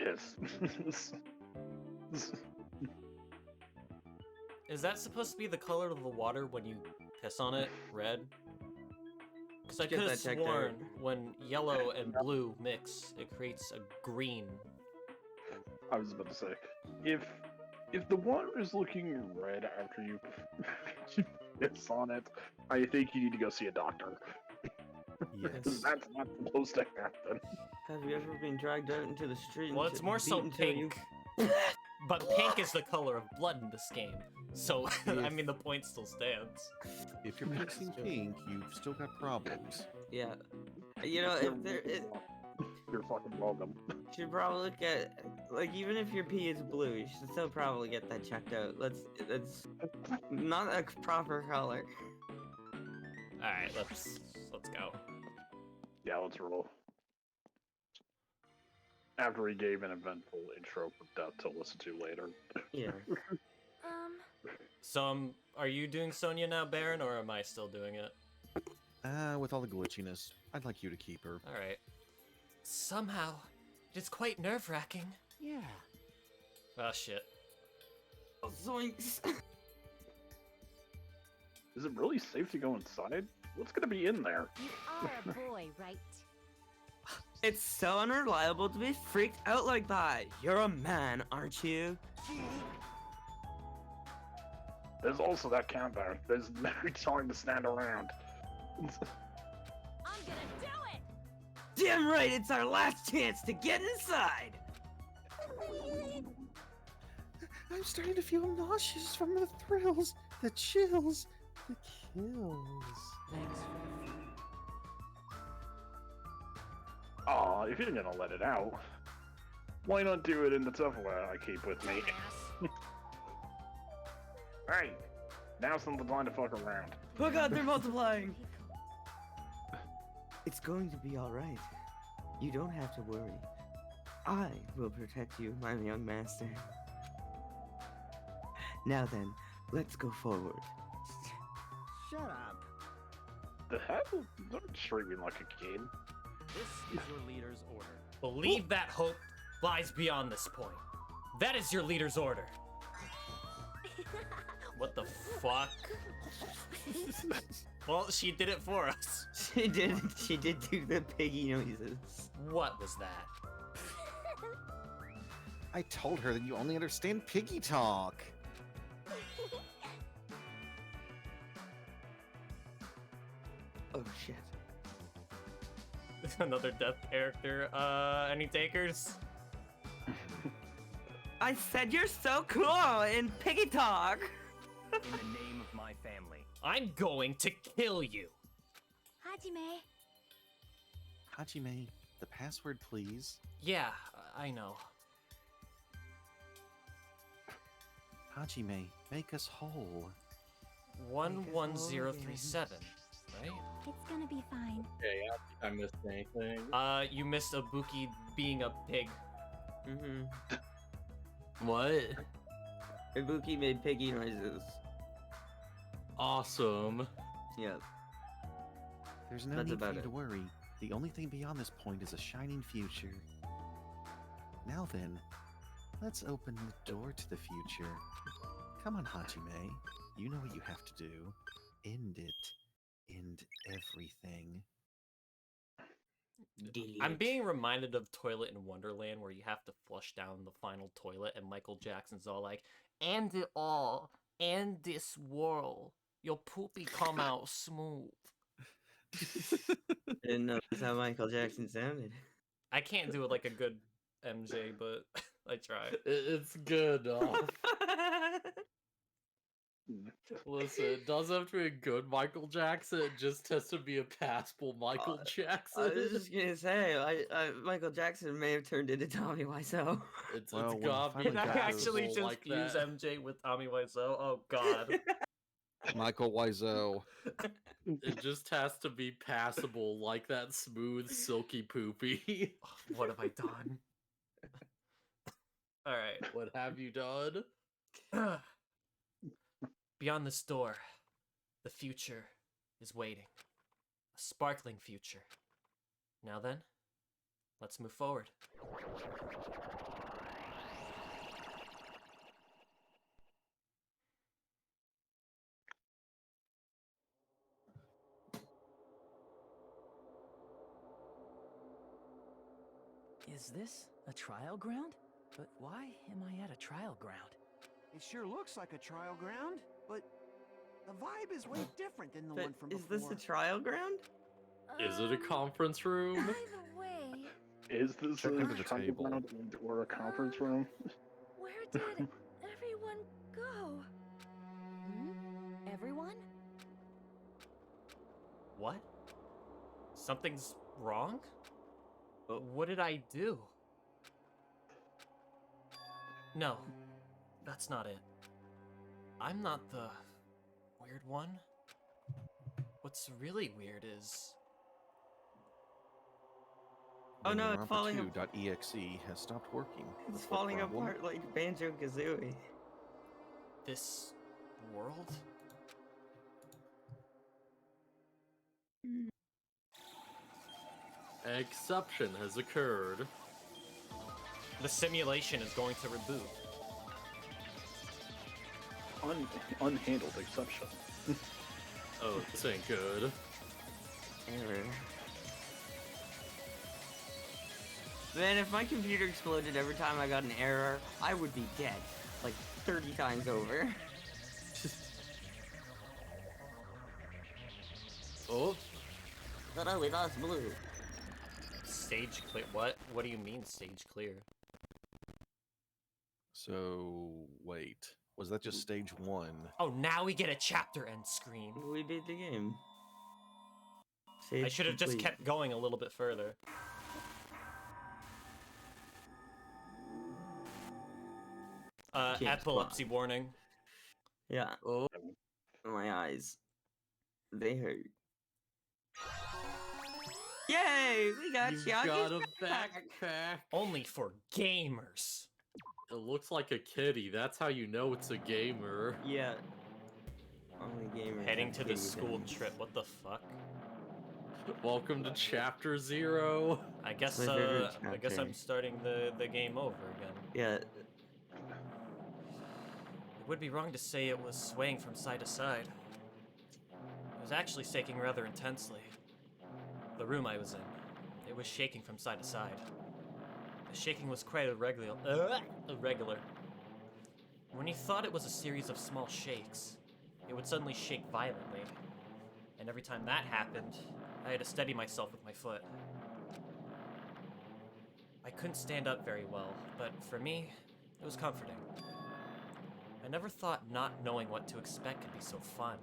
piss. Is that supposed to be the color of the water when you piss on it? Red? Because I Get could have that checked sworn out. when yellow and blue mix, it creates a green. I was about to say, if the water is looking red after you piss on it, I think you need to go see a doctor. Because Yes. that's not supposed to happen. Have you ever been dragged out into the street? Well, and it's more so beaten till you- pink. But pink is the color of blood in this game. So, I Yes. mean, the point still stands. If you're mixing pink, you've still got problems. Yeah. You know, if there, You're fucking welcome. you should probably get, like, even if your pee is blue, you should still probably get that checked out. That's not a proper color. Alright, let's go. Yeah, let's roll. After he gave an eventful intro for Death to listen to later. Yeah. So, are you doing Sonya now, Baron, or am I still doing it? With all the glitchiness, I'd like you to keep her. Alright. Somehow, it's quite nerve-wracking. Yeah. Oh, shit. Zoinks. Is it really safe to go inside? What's gonna be in there? You are a boy, right? It's so unreliable to be freaked out like that. You're a man, aren't you? There's also that countdown. There's no time to stand around. I'm gonna do it! Damn right, it's our last chance to get inside. I'm starting to feel nauseous from the thrills, the chills, the kills. Aw, if you're gonna let it out, why not do it in the tough way I keep with me? Hey, now's not the time to fuck around. Oh god, they're multiplying. It's going to be alright. You don't have to worry. I will protect you, my young master. Now then, let's go forward. Shut up. The hell? Don't treat me like a kid. This is your leader's order. Believe that hope lies beyond this point. That is your leader's order. What the fuck? Well, she did it for us. She did do the piggy noises. What was that? I told her that you only understand piggy talk. Oh shit. Another death character. Any takers? I said you're so cool in piggy talk. In the name of my family. I'm going to kill you. Hajime. Hajime, the password, please. Yeah, I know. Hajime, make us whole. 11037, right? It's gonna be fine. Okay, I missed anything. You missed Ibuki being a pig. What? Ibuki made piggy noises. Awesome. Yep. There's no That's need for about you it. to worry. The only thing beyond this point is a shining future. Now then, let's open the door to the future. Come on, Hajime. You know what you have to do. End it. End everything. I'm being reminded of Toilet in Wonderland where you have to flush down the final toilet and Michael Jackson's all like, "End it all. End this world. Your poopy come out smooth." Didn't know that's how Michael Jackson sounded. I can't do it like a good MJ, but I try. It's good. Listen, it doesn't have to be a good Michael Jackson. It just has to be a passable Michael I Jackson. was just gonna say, Michael Jackson may have turned into Tommy Wiseau. It's Well, when got we to Can be finally I got actually passable just like use that. MJ with Tommy Wiseau? Oh god. Michael Wiseau. It just has to be passable like that smooth, silky poopy. What have I done? Alright. What have you done? Beyond this door, the future is waiting. A sparkling future. Now then, Let's move forward. Is this a trial ground? But why am I at a trial ground? It sure looks like a trial ground, but the vibe is way different than the But one from is before. this a trial ground? Is it a conference room? By the way, Is this Check a under the trial table. ground or a conference room? where did everyone go? Everyone? What? Something's wrong? Oh. What did I do? No, that's not it. I'm not the weird one. What's really weird is... Oh no, it's falling apart. Danganronpa2.exe has stopped working. It's What falling problem? apart like Banjo-Kazooie. this world? An exception has occurred. The simulation is going to reboot. Unhandled exception. Oh, this ain't good. Error. Man, if my computer exploded every time I got an error, I would be dead. Like 30 times over. Oh, But oh, we lost blue. Stage clear. What? What do you mean stage clear? So, wait. Was that just stage 1? Oh, now we get a chapter end screen. We beat the game. I Save should have just complete. kept going a little bit further. Can't Epilepsy warning. Yeah. oh, My eyes. They hurt. Yay! We got you've Shaggy's got a back! backpack. Only for gamers. It looks like a kitty. That's how you know it's a gamer. Yeah. Only gamers Heading have to the kitty school things. trip. What the fuck? Welcome to chapter 0. I guess My favorite I guess chapter. I'm starting the game over again. Yeah. It would be wrong to say it was swaying from side to side. It was actually shaking rather intensely. The room I was in, it was shaking from side to side. The shaking was quite irregular. When you thought it was a series of small shakes, it would suddenly shake violently. And every time that happened, I had to steady myself with my foot. I couldn't stand up very well, but for me, it was comforting. I never thought not knowing what to expect could be so fun,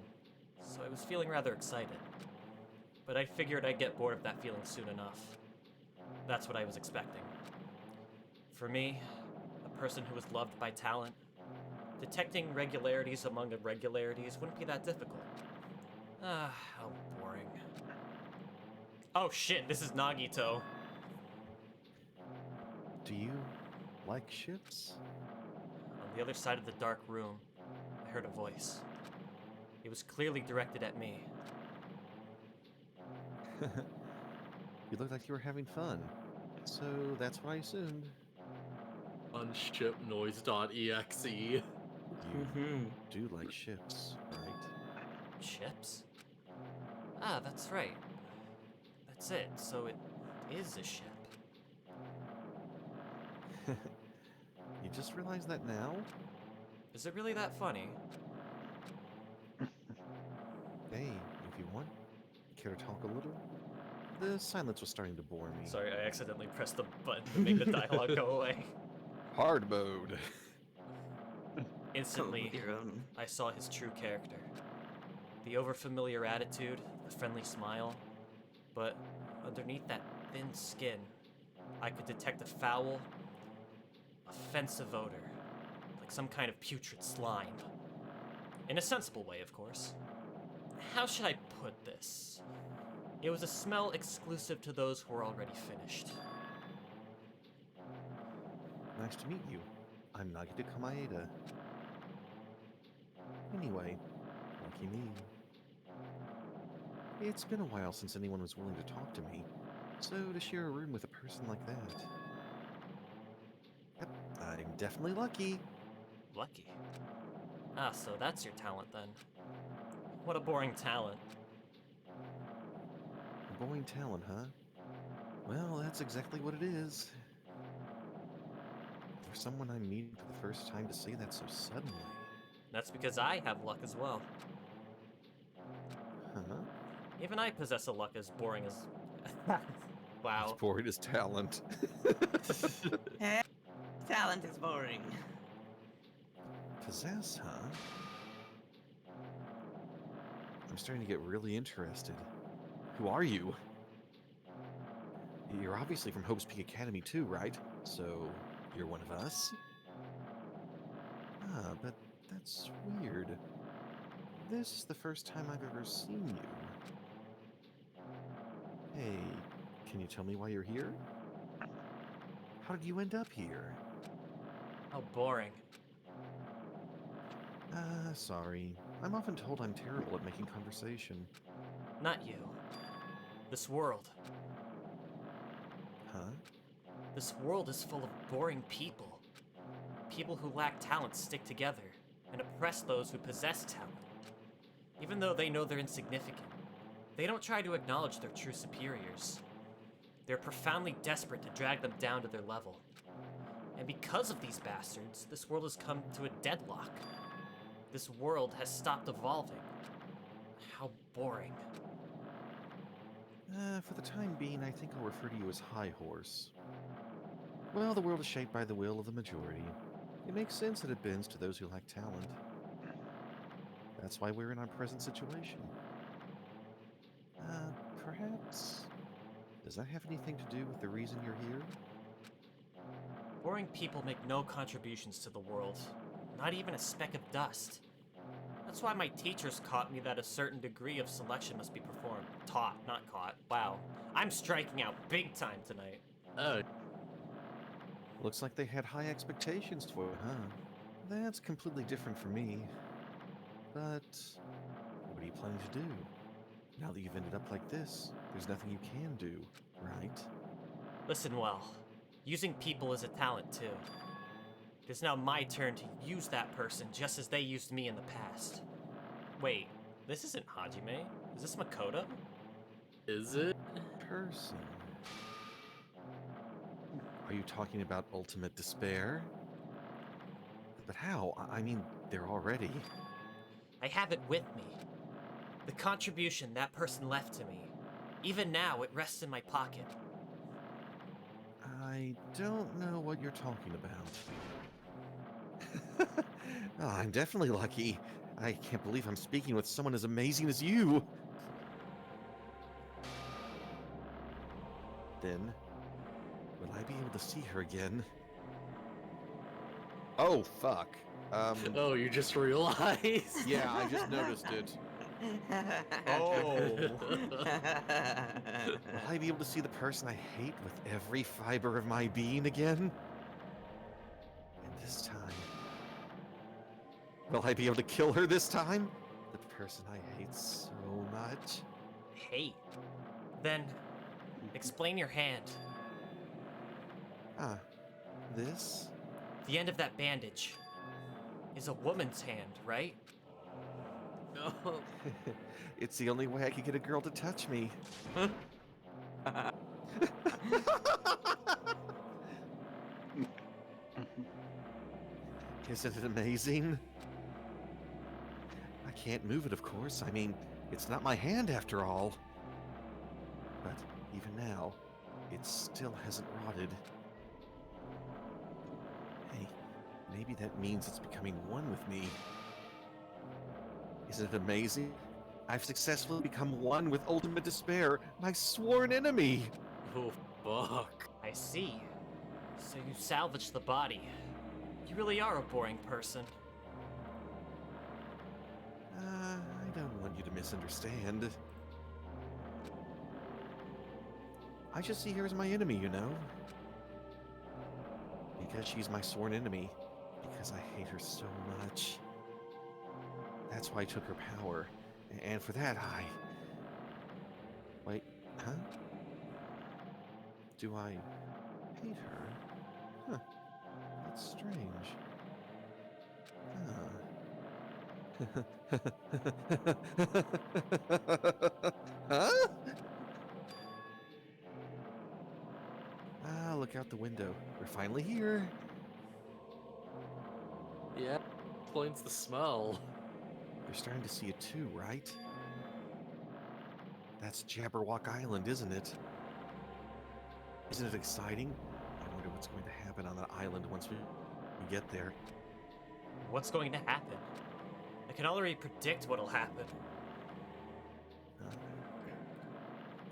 so I was feeling rather excited. But I figured I'd get bored of that feeling soon enough. That's what I was expecting. For me, a person who was loved by talent, detecting regularities among irregularities wouldn't be that difficult. Ah, how boring. Oh shit, this is Nagito. Do you like ships? On the other side of the dark room, I heard a voice. It was clearly directed at me. You looked like you were having fun. So that's what I assumed. Unshipnoise.exe. You Mm-hmm. do like ships, right? Ships? Ah, that's right. That's it, so it is a ship. You just realized that now? Is it really that funny? Hey, if you want, care to talk a little? The silence was starting to bore me. Sorry, I accidentally pressed the button to make the dialogue go away. Hard mode. Instantly, Your own. I saw his true character. The overfamiliar attitude, the friendly smile, but underneath that thin skin, I could detect a foul, offensive odor, like some kind of putrid slime. In a sensible way, of course. How should I put this? It was a smell exclusive to those who were already finished. Nice to meet you. I'm Nagito Kamaeda. Anyway, lucky me. It's been a while since anyone was willing to talk to me. So, to share a room with a person like that. Yep, I'm definitely lucky. Lucky. Ah, so that's your talent then. What a boring talent. A boring talent, huh? Well, that's exactly what it is. For someone I'm meeting for the first time to say that so suddenly. That's because I have luck as well. Huh? Even I possess a luck as boring as... It's Wow. boring as talent. Talent is boring. Possess, huh? I'm starting to get really interested. Who are you? You're obviously from Hope's Peak Academy too, right? So, you're one of us? Ah, but that's weird. This is the first time I've ever seen you. Hey, can you tell me why you're here? How did you end up here? How boring. Sorry. I'm often told I'm terrible at making conversation. Not you. This world. Huh? This world is full of boring people. People who lack talent stick together and oppress those who possess talent. Even though they know they're insignificant, they don't try to acknowledge their true superiors. They're profoundly desperate to drag them down to their level. And because of these bastards, this world has come to a deadlock. This world has stopped evolving. How boring. For the time being, I think I'll refer to you as High Horse. Well, the world is shaped by the will of the majority. It makes sense that it bends to those who lack talent. That's why we're in our present situation. Perhaps... Does that have anything to do with the reason you're here? Boring people make no contributions to the world, not even a speck of dust. That's why my teachers taught me that a certain degree of selection must be performed. Taught, not caught. Wow. I'm striking out big time tonight. Oh, Looks like they had high expectations for you, huh? That's completely different from me. But what are you planning to do? Now that you've ended up like this, there's nothing you can do, right? Listen well. Using people is a talent too. It is now my turn to use that person just as they used me in the past. Wait, this isn't Hajime. Is this Makoto? is it? Person. Are you talking about ultimate despair? But how? I mean, they're already... I have it with me. The contribution that person left to me. Even now, it rests in my pocket. I don't know what you're talking about. Oh, I'm definitely lucky. I can't believe I'm speaking with someone as amazing as you. Then, will I be able to see her again? Oh, fuck. Oh, you just realized? Yeah, I just noticed it. Oh. Will I be able to see the person I hate with every fiber of my being again? And this time... Will I be able to kill her this time? The person I hate so much? Hey. Then, explain your hand. Ah, this? The end of that bandage is a woman's hand, right? No. It's the only way I could get a girl to touch me. Isn't it amazing? I can't move it, of course. I mean, it's not my hand after all. But even now, it still hasn't rotted. Hey, maybe that means it's becoming one with me. Isn't it amazing? I've successfully become one with ultimate despair, my sworn enemy! Oh, fuck. I see. So you salvaged the body. You really are a boring person. I don't want you to misunderstand. I just see her as my enemy, you know? Because she's my sworn enemy. Because I hate her so much. That's why I took her power. And for that, Wait, huh? Do I hate her? Huh. That's strange. Huh? Ah, look out the window. We're finally here. Yeah, explains the smell. You're starting to see it too, right? That's Jabberwock Island, isn't it? Isn't it exciting? I wonder what's going to happen on that island once we get there. What's going to happen? I can already predict what'll happen.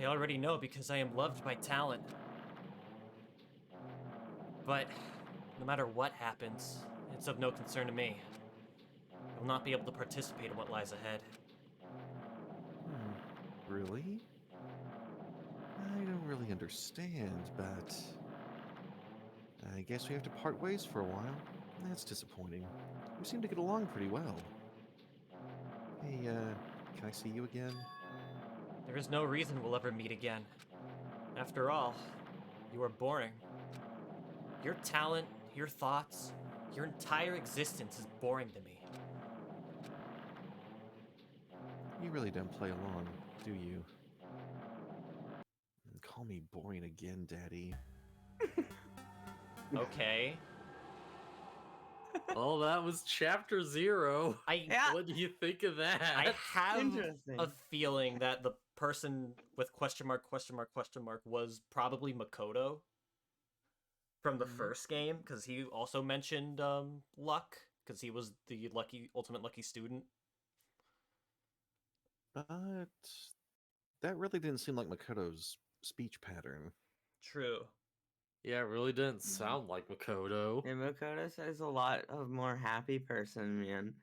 I already know because I am loved by talent. But no matter what happens, it's of no concern to me. I will not be able to participate in what lies ahead. Really? I don't really understand, but I guess we have to part ways for a while. That's disappointing. We seem to get along pretty well. Hey, can I see you again? There is no reason we'll ever meet again. After all, you are boring. Your talent, your thoughts, your entire existence is boring to me. You really don't play along, do you? Call me boring again, Daddy. Okay. Well, that was chapter 0. Yeah. What do you think of that? I have Interesting. a feeling that the person with question mark was probably Makoto from the first game, because he also mentioned luck, because he was the ultimate lucky student. But that really didn't seem like Makoto's speech pattern. True. Yeah, it really didn't sound like Makoto. Yeah, Makoto says a lot of more happy person, man.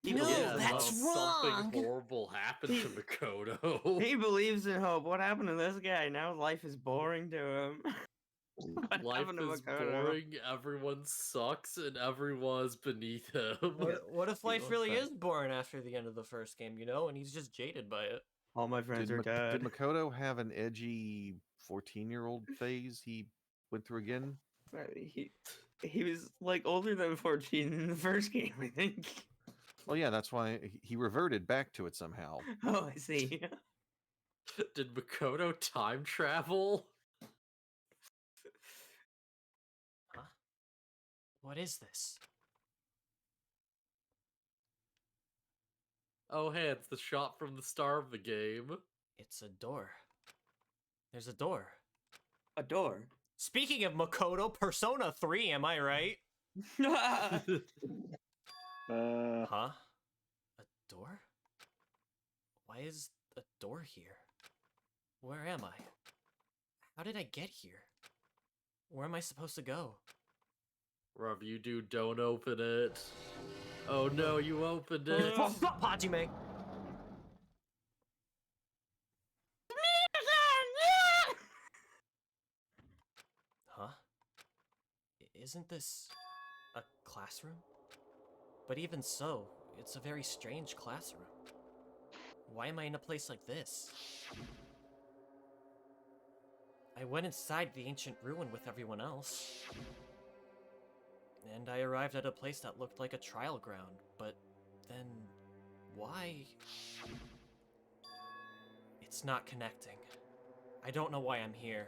No, Yeah, that's unless wrong. Something horrible happened to Makoto. He believes in hope. What happened to this guy? Now life is boring to him. What Life happened to is Makoto? boring, everyone sucks, and everyone's beneath him. What if life Feels really bad. is boring after the end of the first game, you know, and he's just jaded by it? All my friends Did, are dead. did Makoto have an edgy 14-year-old phase he went through again? He was like older than 14 in the first game, I think. Oh yeah, that's why he reverted back to it somehow. Oh, I see. Did Makoto time travel? Huh? What is this? Oh hey, it's the shot from the start of the game. It's a door. There's a door. A door. Speaking of Makoto, Persona 3, am I right? Huh? A door? Why is a door here? Where am I? How did I get here? Where am I supposed to go? Whatever you do, don't open it. Oh no, you opened it. Stop, Hajime! Huh? Isn't this a classroom? But even so, it's a very strange classroom. Why am I in a place like this? I went inside the ancient ruin with everyone else. And I arrived at a place that looked like a trial ground, but then why? It's not connecting. I don't know why I'm here.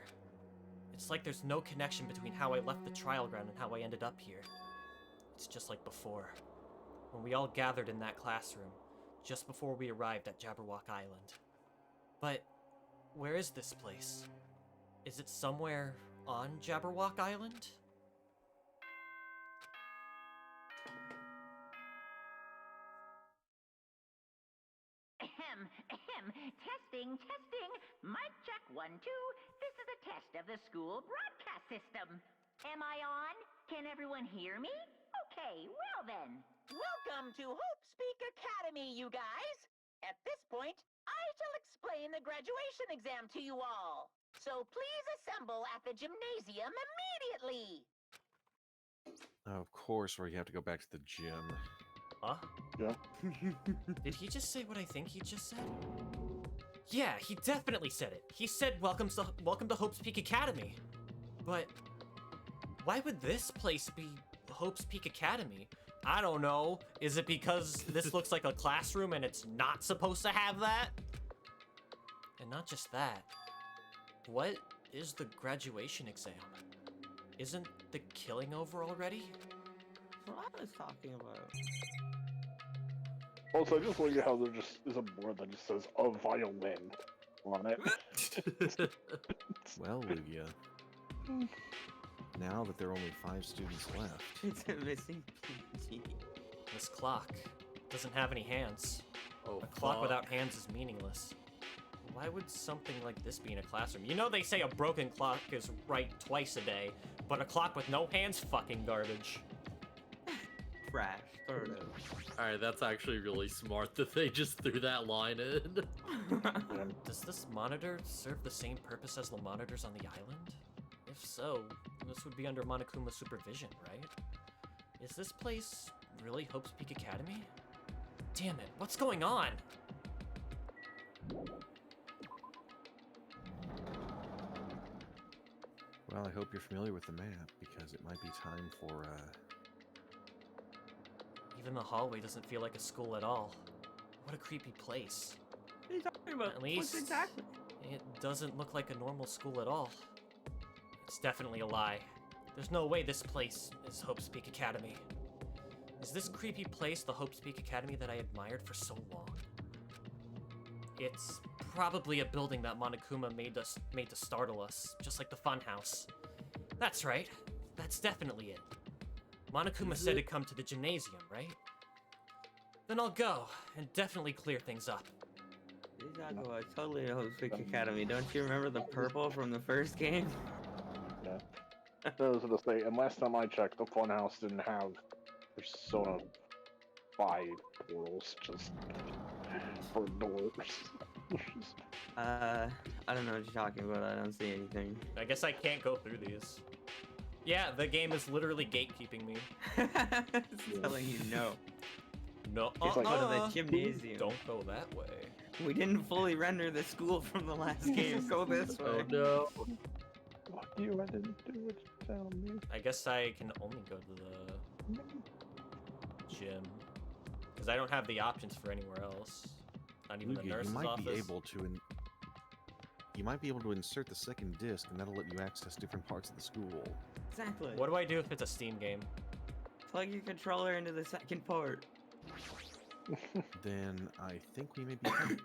It's like there's no connection between how I left the trial ground and how I ended up here. It's just like before, when we all gathered in that classroom, just before we arrived at Jabberwock Island. But where is this place? Is it somewhere on Jabberwock Island? Ahem, ahem. Testing, testing. Mic check 1, 2. This is a test of the school broadcast system. Am I on? Can everyone hear me? Okay, well then. Welcome to Hope Speak Academy, you guys. At this point, I shall explain the graduation exam to you all. So please assemble at the gymnasium immediately. Of course, where you have to go back to the gym. Huh? Yeah. Did he just say what I think he just said? Yeah, he definitely said it. He said welcome to Hope's Peak Academy. But why would this place be Hope's Peak Academy? I don't know. Is it because this looks like a classroom and it's not supposed to have that? And not just that. What is the graduation exam? Isn't the killing over already? What I was talking about. Also, I just like how there just is a board that just says a violin on it. Well, Lugia, now that there are only 5 students left, It's a missing PG. This clock doesn't have any hands. Oh, A clock fuck. without hands is meaningless. Why would something like this be in a classroom? You know they say a broken clock is right twice a day, but a clock with no hands, fucking garbage. Trash. Sort of. Alright, that's actually really smart that they just threw that line in. Does this monitor serve the same purpose as the monitors on the island? If so, this would be under Monokuma's supervision, right? Is this place really Hope's Peak Academy? Damn it, what's going on? well, I hope you're familiar with the map, because it might be time for, Even the hallway doesn't feel like a school at all. What a creepy place. What are you talking about? At What's least exactly? it doesn't look like a normal school at all. It's definitely a lie. There's no way this place is Hope's Peak Academy. Is this creepy place the Hope's Peak Academy that I admired for so long? It's probably a building that Monokuma made to startle us, just like the funhouse. That's right. That's definitely it. Monokuma said to come to the gymnasium, right? Then I'll go and definitely clear things up. Yzarc was totally a Hope's Peak Academy. Don't you remember the purple from the first game? Yeah. I was gonna say, and last time I checked, the Funhouse didn't have Persona 5 portals, just for doors. I don't know what you're talking about. I don't see anything. I guess I can't go through these. Yeah, the game is literally gatekeeping me. It's telling you no. No, It's like- Go to the gymnasium. Don't go that way. We didn't fully render the school from the last game. Go this way. Oh no. Fuck you, I didn't do what you tell me. I guess I can only go to the gym. Because I don't have the options for anywhere else. Not even the Lugia, nurse's you might office. be able to you might be able to insert the second disc, and that'll let you access different parts of the school. Exactly. What do I do if it's a Steam game? Plug your controller into the second port. Then I think we may be done.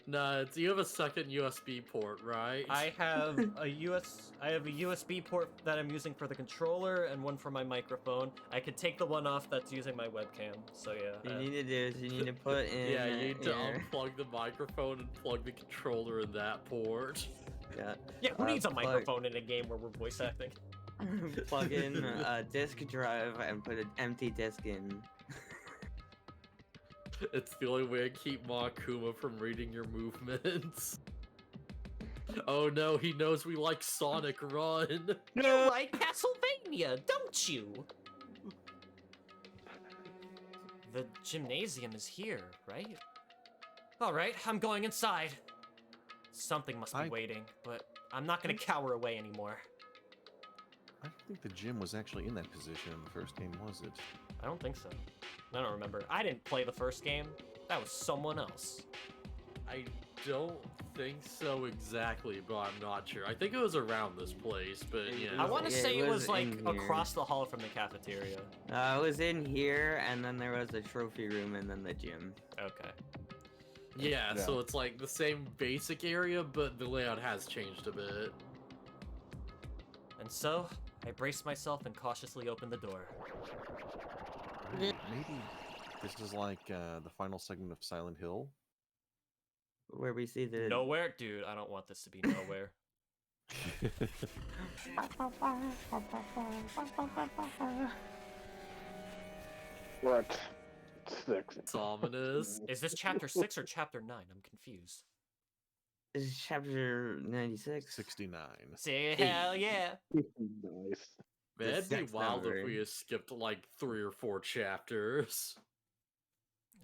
Nah, you have a second USB port, right? I have a USB port that I'm using for the controller and one for my microphone. I could take the one off that's using my webcam. So yeah. You need to do is you need to put in. Yeah, you need to your- unplug the microphone and plug the controller in that port. Yeah. Yeah, who needs a plug- microphone in a game where we're voice acting? Plug in a disk drive and put an empty disk in. It's the only way to keep Monokuma from reading your movements. Oh no, he knows we like Sonic Run. You like Castlevania, don't you? The gymnasium is here, right? Alright, I'm going inside. Something must be waiting, but I'm not gonna cower away anymore. I don't think the gym was actually in that position in the first game, was it? I don't think so. I don't remember. I didn't play the first game. That was someone else. I don't think so exactly, but I'm not sure. I think it was around this place, but yeah. I want to Yeah, say it it was was like in here. across the hall from the cafeteria. It was in here, and then there was a trophy room, and then the gym. Okay. Yeah, Yeah. so it's like the same basic area, but the layout has changed a bit. And so, I braced myself and cautiously opened the door. Maybe this is like the final segment of Silent Hill. Where we see the. Nowhere? Dude, I don't want this to be nowhere. We're at 6. It's ominous. Is this chapter 6 or chapter 9? I'm confused. This is chapter 96. 69. Say hell yeah. Nice. Man, it'd be sex wild number. if we had skipped like 3 or 4 chapters.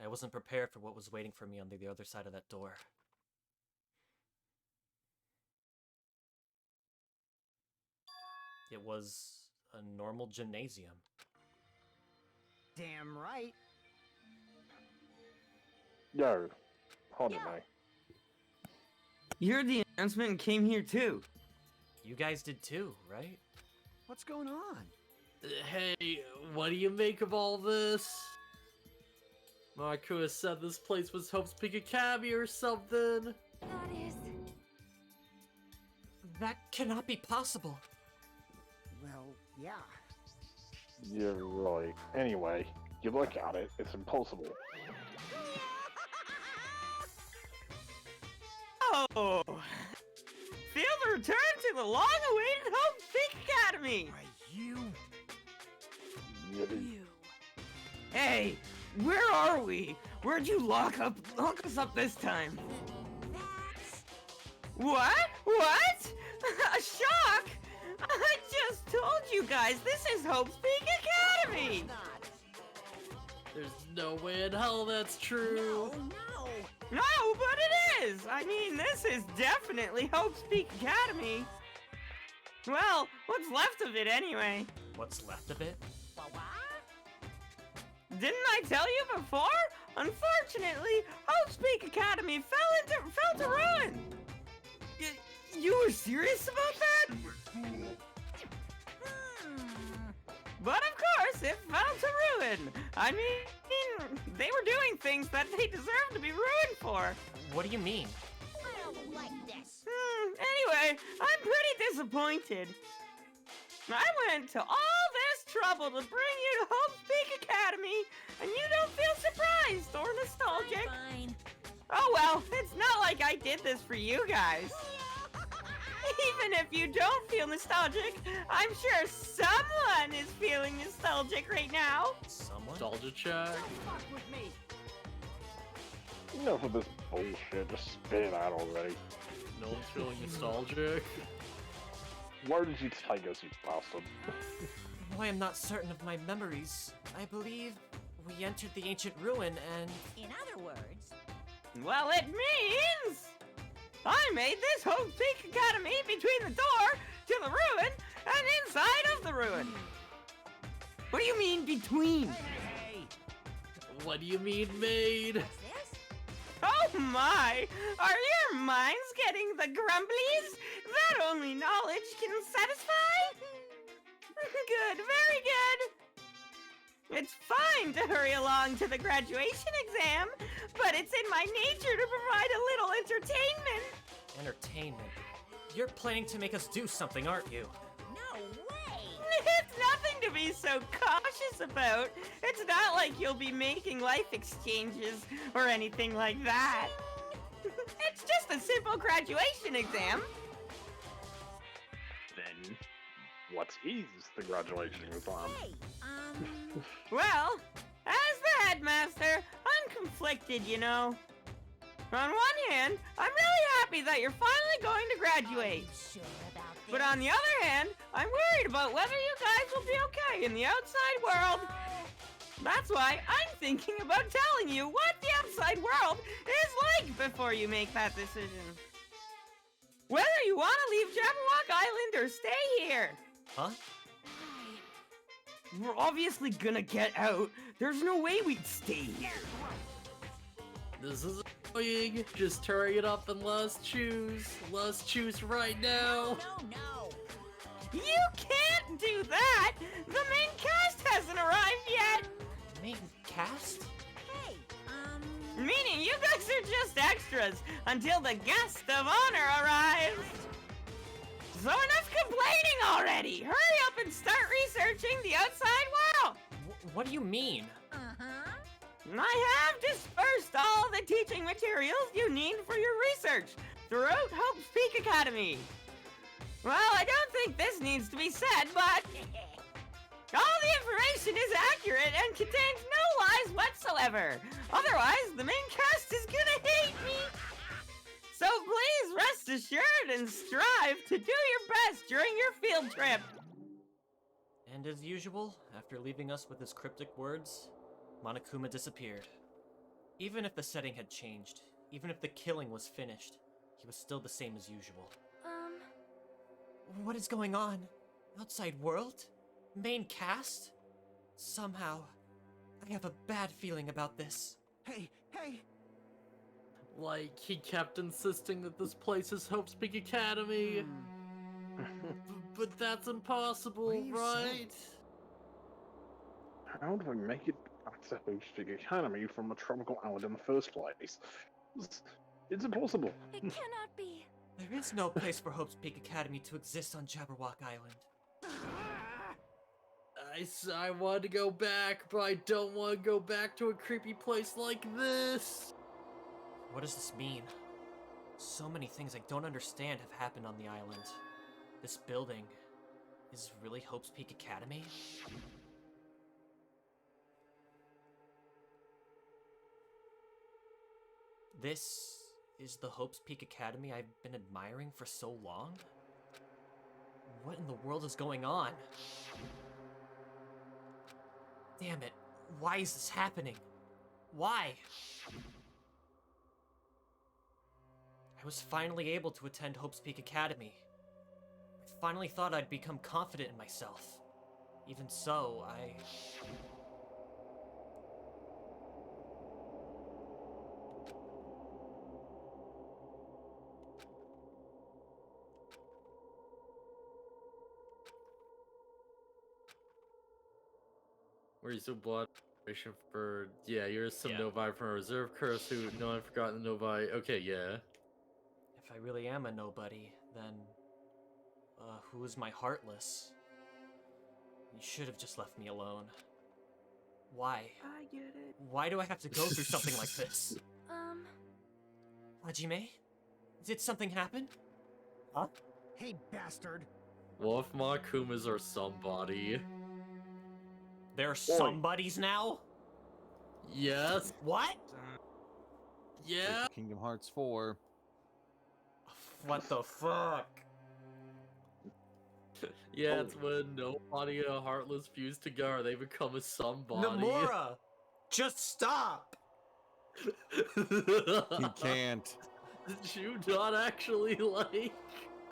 I wasn't prepared for what was waiting for me on the other side of that door. It was a normal gymnasium. Damn right. Yo, hold on, mate. You heard the announcement and came here too. You guys did too, right? What's going on? Hey, what do you make of all this? Marcus said this place was Hope's Peak Academy or something. That is... That cannot be possible. Well, yeah. You're right. Anyway, you look at it, it's impossible. Oh! Feel the return to the long-awaited Hope Peak Academy! You. Hey, where are we? Where'd you lock us up this time? What? What? A shock? I just told you guys this is Hope's Peak Academy! There's no way in hell that's true. No, but it is! I mean, this is definitely Hope's Peak Academy. Well, what's left of it anyway? What's left of it? Didn't I tell you before? Unfortunately, Hope's Peak Academy fell to ruin. You were serious about that? But of course, it fell to ruin. I mean, they were doing things that they deserve to be ruined for. What do you mean? I don't like this. Anyway, I'm pretty disappointed. I went to all this trouble to bring you to Hope's Peak Academy, and you don't feel surprised or nostalgic. Fine. Oh well, it's not like I did this for you guys. Even if you don't feel nostalgic, I'm sure someone is feeling nostalgic right now. Someone? Nostalgia check. Fuck with me. Enough of this bullshit, just spit it out already. No one's feeling nostalgic. Where did you take us, you bastard? Though I am not certain of my memories, I believe we entered the ancient ruin and... In other words, Well, it means I made this Hope's Peak Academy between the door to the ruin and inside of the ruin. What do you mean between? Hey. What do you mean, made? what's this? Oh my! Are your minds getting the grumblies that only knowledge can satisfy? Good, very good. It's fine to hurry along to the graduation exam, but it's in my nature to provide a little entertainment. Entertainment. You're planning to make us do something, aren't you? No way! It's nothing to be so cautious about. It's not like you'll be making life exchanges or anything like that. It's just a simple graduation exam. Then, what is the graduation exam? Hey, Well, as the headmaster, I'm conflicted, you know. On one hand, I'm really happy that you're finally going to graduate. sure about this? But on the other hand, I'm worried about whether you guys will be okay in the outside world. That's why I'm thinking about telling you what the outside world is like before you make that decision. Whether you want to leave Jabberwock Island or stay here. Huh? We're obviously gonna get out. There's no way we'd stay here. This is annoying. Just hurry it up and let us choose. Let us choose right now. No. You can't do that! The main cast hasn't arrived yet! Main cast? Hey, Meaning you guys are just extras until the guest of honor arrives! So enough complaining already! Hurry up and start researching the outside world! What do you mean? uh-huh. I have dispersed all the teaching materials you need for your research throughout Hope's Peak Academy. Well, I don't think this needs to be said, but all the information is accurate and contains no lies whatsoever. Otherwise, the main cast is gonna hate me. So please rest assured and strive to do your best during your field trip. And as usual, after leaving us with his cryptic words, Monokuma disappeared. Even if the setting had changed, even if the killing was finished, he was still the same as usual. What is going on? Outside world? Main cast? Somehow, I have a bad feeling about this. Hey, hey! Like, he kept insisting that this place is Hope's Peak Academy. But that's impossible, What are you right? saying? How do I make it back to Hope's Big Academy from a tropical island in the first place? It's impossible. It cannot be. There is no place for Hope's Peak Academy to exist on Jabberwock Island. I want to go back, but I don't want to go back to a creepy place like this. What does this mean? So many things I don't understand have happened on the island. This building is really Hope's Peak Academy? This is the Hope's Peak Academy I've been admiring for so long? What in the world is going on? Damn it, why is this happening? Why? I was finally able to attend Hope's Peak Academy. I finally thought I'd become confident in myself. Even so, Where's the blood for... Yeah, you're some Yeah. Novi from a reserve curse who... No, I've forgotten the Novi. Okay, yeah. if I really am a nobody, then... who is my Heartless? You should have just left me alone. Why? I get it. Why do I have to go through something like this? Hajime? Did something happen? Huh? Hey, bastard! What if Makumas are somebody? There are somebodies now? Yes. What? Yeah. Kingdom Hearts 4. What the fuck? Yeah, it's when nobody and a Heartless fuse together, they become a somebody. Nomura! Just stop! You can't. Did you not actually like?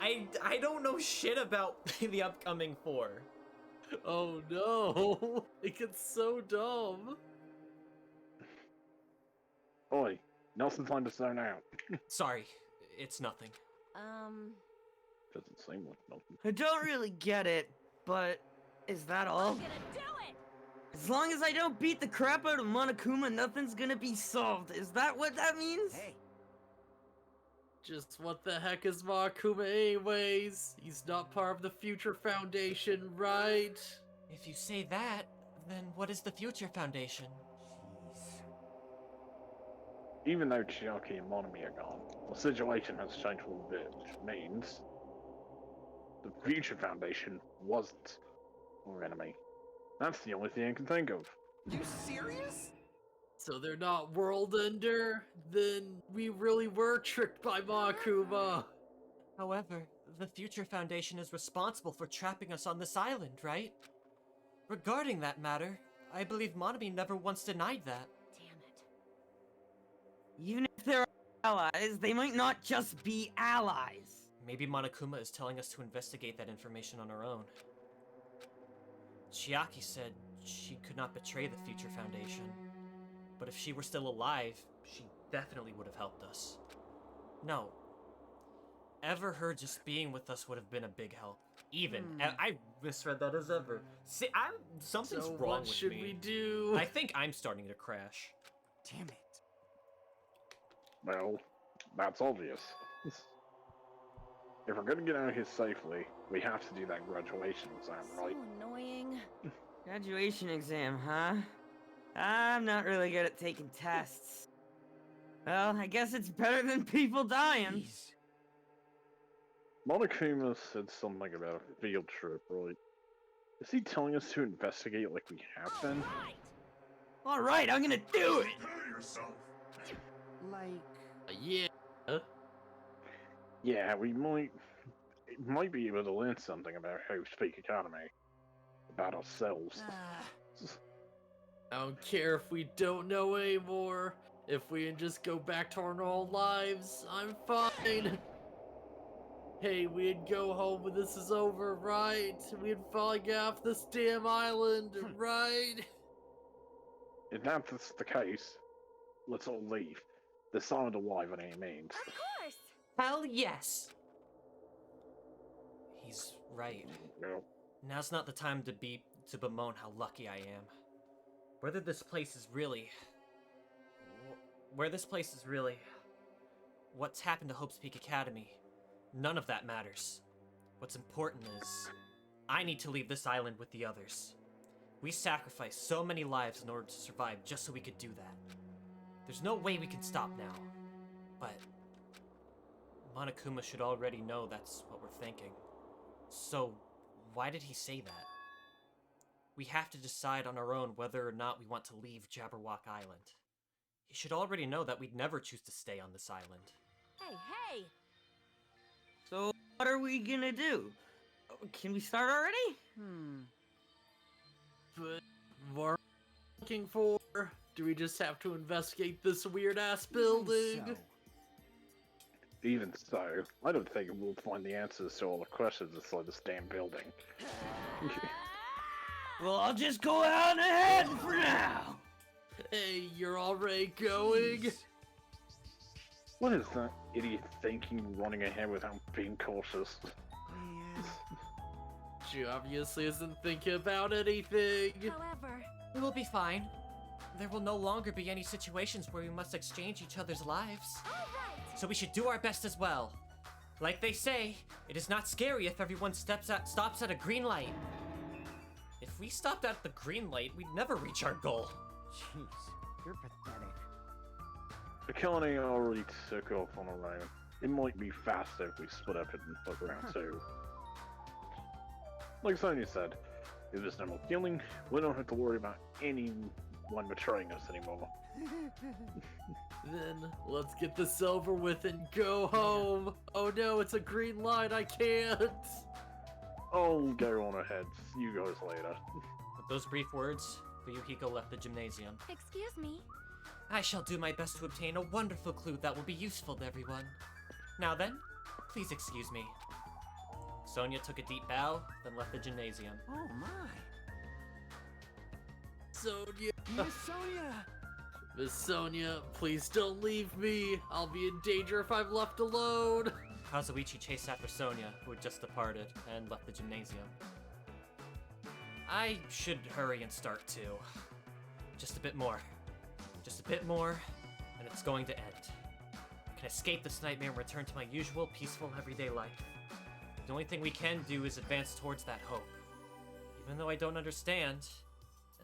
I don't know shit about the upcoming 4. Oh no! It gets so dumb. Oi, Nelson's time to zone out. Sorry, it's nothing. Doesn't seem like nothing. I don't really get it, but is that all? I'm gonna do it. As long as I don't beat the crap out of Monokuma, nothing's gonna be solved. Is that what that means? Hey, Just what the heck is Makuma anyways? He's not part of the Future Foundation, right? If you say that, then what is the Future Foundation? Even though Chiaki and Monami are gone, the situation has changed a little bit, which means the Future Foundation wasn't our enemy. That's the only thing I can think of. you serious? So they're not World Ender? Then we really were tricked by Makuma. However, the Future Foundation is responsible for trapping us on this island, right? Regarding that matter, I believe Monami never once denied that. Damn it. Even if they're allies, they might not just be allies. Maybe Monokuma is telling us to investigate that information on our own. Chiaki said she could not betray the Future Foundation, but if she were still alive, she definitely would have helped us. No. Ever her just being with us would have been a big help. Even. I misread that as ever. See, something's So wrong what with should me. we do? I think I'm starting to crash. Damn it. Well, that's obvious. If we're gonna get out of here safely, we have to do that graduation exam, So right? annoying. Graduation exam, huh? I'm not really good at taking tests. Well, I guess it's better than people dying. Jeez. Monokuma said something about a field trip, right? Is he telling us to investigate like we have been? Right. Alright, I'm gonna do it! Like, Yeah. Yeah, we might be able to learn something about Hope's Peak Academy. About ourselves. I don't care if we don't know anymore. If we can just go back to our normal lives, I'm fine. Hey, we'd go home when this is over, right? We'd finally get off this damn island, right? If that's the case, let's all leave. There's time to alive on any means. Of course. Hell yes. He's right. Well, Now's not the time to bemoan how lucky I am. Whether this place is really... What's happened to Hope's Peak Academy? None of that matters. What's important is... I need to leave this island with the others. We sacrificed so many lives in order to survive just so we could do that. There's no way we can stop now. But... Monokuma should already know that's what we're thinking. So, why did he say that? We have to decide on our own whether or not we want to leave Jabberwock Island. He should already know that we'd never choose to stay on this island. Hey, hey. So, what are we gonna do? Can we start already? But what are we looking for? Do we just have to investigate this weird-ass building? So, even so, I don't think we'll find the answers to all the questions inside this damn building. Well, I'll just go on ahead for now. Hey, you're already going? What is that idiot thinking running ahead without being cautious? yeah. She obviously isn't thinking about anything. However, We will be fine. There will no longer be any situations where we must exchange each other's lives. all right. So we should do our best as well. Like they say, it is not scary if everyone stops at a green light. If we stopped at the green light, we'd never reach our goal. Jeez, you're pathetic. The colony already took off on our own. It might be faster if we split up and look around too. Like Sonya said, if there's no more killing, we don't have to worry about anyone betraying us anymore. Then let's get this over with and go home. Oh no, it's a green light. I can't. I'll go on ahead. See you guys later. With those brief words, Fuyuhiko left the gymnasium. Excuse me. I shall do my best to obtain a wonderful clue that will be useful to everyone. Now then, please excuse me. Sonya took a deep bow, then left the gymnasium. Oh my. Sonya. Miss Sonia. Miss Sonya, please don't leave me. I'll be in danger if I'm left alone. Kazuichi chased after Sonya, who had just departed, and left the gymnasium. I should hurry and start too. Just a bit more. Just a bit more, and it's going to end. I can escape this nightmare and return to my usual, peaceful, everyday life. The only thing we can do is advance towards that hope. Even though I don't understand,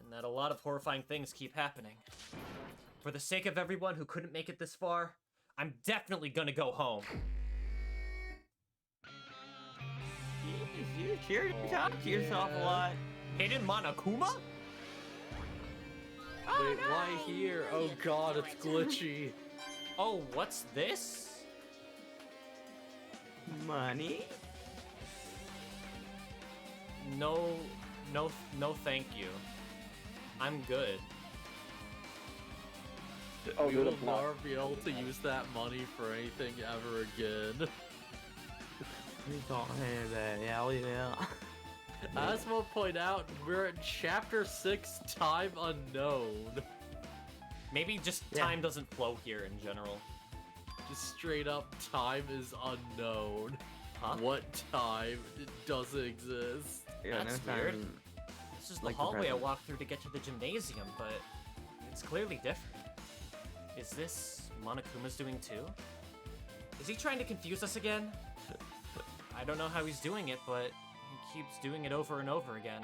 and that a lot of horrifying things keep happening. For the sake of everyone who couldn't make it this far, I'm definitely gonna go home. You sure do talk to yourself a lot. Hidden Monokuma? Wait, why here? Oh god, it's glitchy. Oh, what's this? Money? No, thank you. I'm good. Oh, We you're the will block. never be able to use that money for anything ever again. You don't have that, yeah. I just want to point out, we're in Chapter 6, Time Unknown. Maybe just Yeah. time doesn't flow here in general. Just straight up, time is unknown. Huh? What time doesn't exist? Yeah, That's no weird. time. This is the Like the hallway I present. walked through to get to the gymnasium, but it's clearly different. Is this Monokuma's doing too? Is he trying to confuse us again? I don't know how he's doing it, but he keeps doing it over and over again.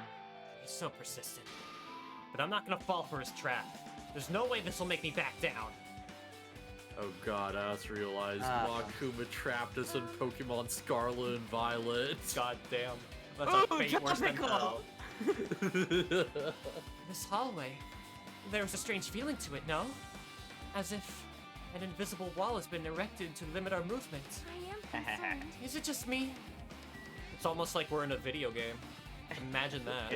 He's so persistent. But I'm not gonna fall for his trap. There's no way this will make me back down. Oh god, I just realized Ah. Makuma trapped us in Pokemon Scarlet and Violet. God damn. That's Oh, a fate worse than topical! hell. This hallway, there's a strange feeling to it, no? As if an invisible wall has been erected to limit our movement. I am concerned. Is it just me? It's almost like we're in a video game. Imagine that.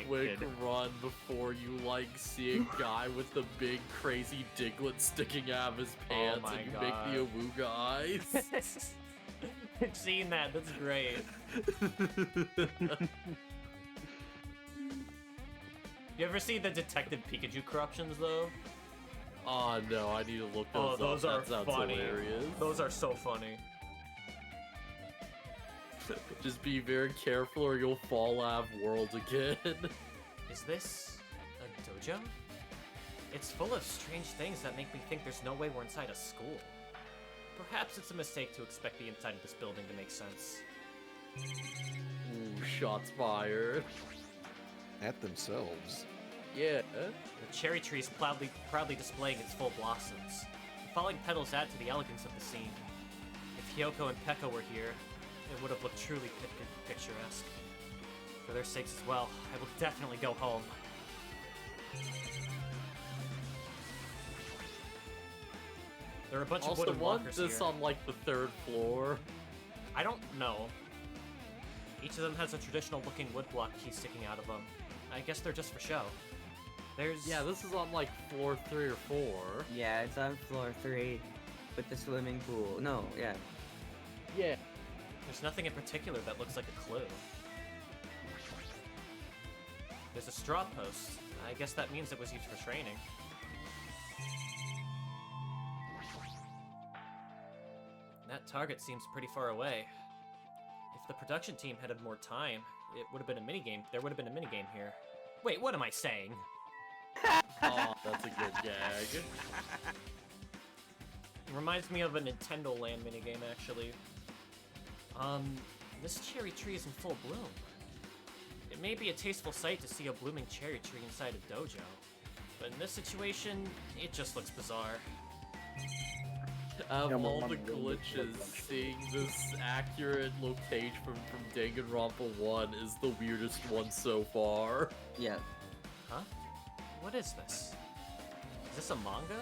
Quick run before you see a guy with the big crazy Diglett sticking out of his pants my and you God. make the Awooga eyes. Seeing that, that's great. You ever see the Detective Pikachu corruptions, though? Oh no, I need to look those up. Those are That sounds funny. hilarious. Those are so funny. Just be very careful or you'll fall out of world again. Is this a dojo? It's full of strange things that make me think there's no way we're inside a school. Perhaps it's a mistake to expect the inside of this building to make sense. Ooh, shots fired. At themselves. Yeah. The cherry tree is proudly displaying its full blossoms. The falling petals add to the elegance of the scene. If Hyoko and Pekka were here, it would have looked truly picturesque. For their sakes as well, I will definitely go home. There are a bunch of Also, wooden wasn't walkers this here. on like the 3rd floor? I don't know. Each of them has a traditional looking woodblock key sticking out of them. I guess they're just for show. There's... Yeah, this is on like floor 3 or 4. Yeah, it's on floor 3 with the swimming pool. No, yeah. Yeah. There's nothing in particular that looks like a clue. There's a straw post. I guess that means it was used for training. That target seems pretty far away. If the production team had more time, it would have been a minigame. There would have been a minigame here. Wait, what am I saying? Oh, that's a good gag. It reminds me of a Nintendo Land minigame, actually. This cherry tree is in full bloom. It may be a tasteful sight to see a blooming cherry tree inside a dojo, but in this situation, it just looks bizarre. Of Yeah, all my the mom really glitches, loves that. seeing this accurate location from Danganronpa 1 is the weirdest one so far. Yeah. Huh? What is this? Is this a manga?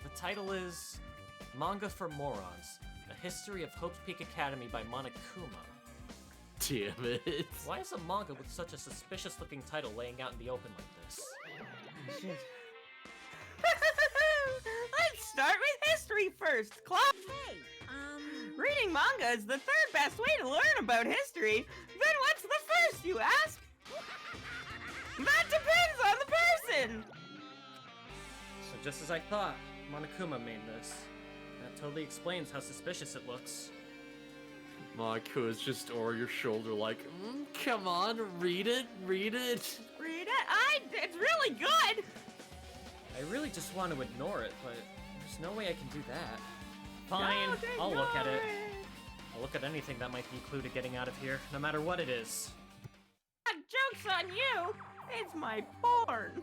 The title is Manga for Morons, A History of Hope's Peak Academy by Monokuma. Damn it. Why is a manga with such a suspicious-looking title laying out in the open like this? Shit. Let's start with history first, Claw. Hey, Reading manga is the third best way to learn about history. Then what's the first, you ask? That depends on the person. So just as I thought, Monokuma made this. That totally explains how suspicious it looks. Marco is just over your shoulder like, come on, read it, read it. Read it? It's really good. I really just want to ignore it, but there's no way I can do that. Fine, Don't I'll look at ignore it. I'll look at anything that might be a clue to getting out of here, no matter what it is. Joke's on you. It's my porn.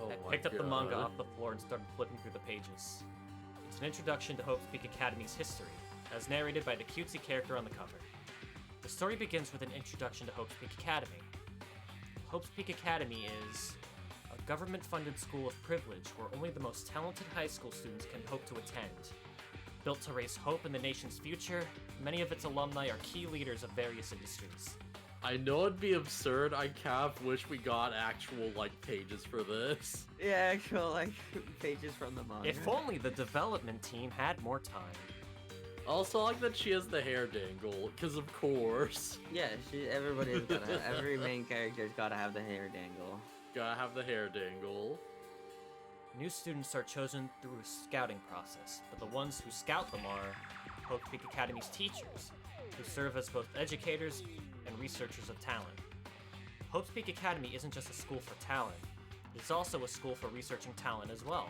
Oh I my picked up the manga God. off the floor and started flipping through the pages. It's an introduction to Hope's Peak Academy's history, as narrated by the cutesy character on the cover. The story begins with an introduction to Hope's Peak Academy. Hope's Peak Academy is a government-funded school of privilege where only the most talented high school students can hope to attend. Built to raise hope in the nation's future, many of its alumni are key leaders of various industries. I know it'd be absurd, I kind of wish we got actual, like, pages for this. Yeah, actual like pages from the manga. If only the development team had more time. Also, I like that she has the hair dangle, because of course. Yeah, everybody's gotta. Every main character's gotta have the hair dangle. Gotta have the hair dangle. New students are chosen through a scouting process, but the ones who scout them are Hope Peak Academy's teachers, who serve as both educators and researchers of talent. Hope's Peak Academy isn't just a school for talent, it's also a school for researching talent as well.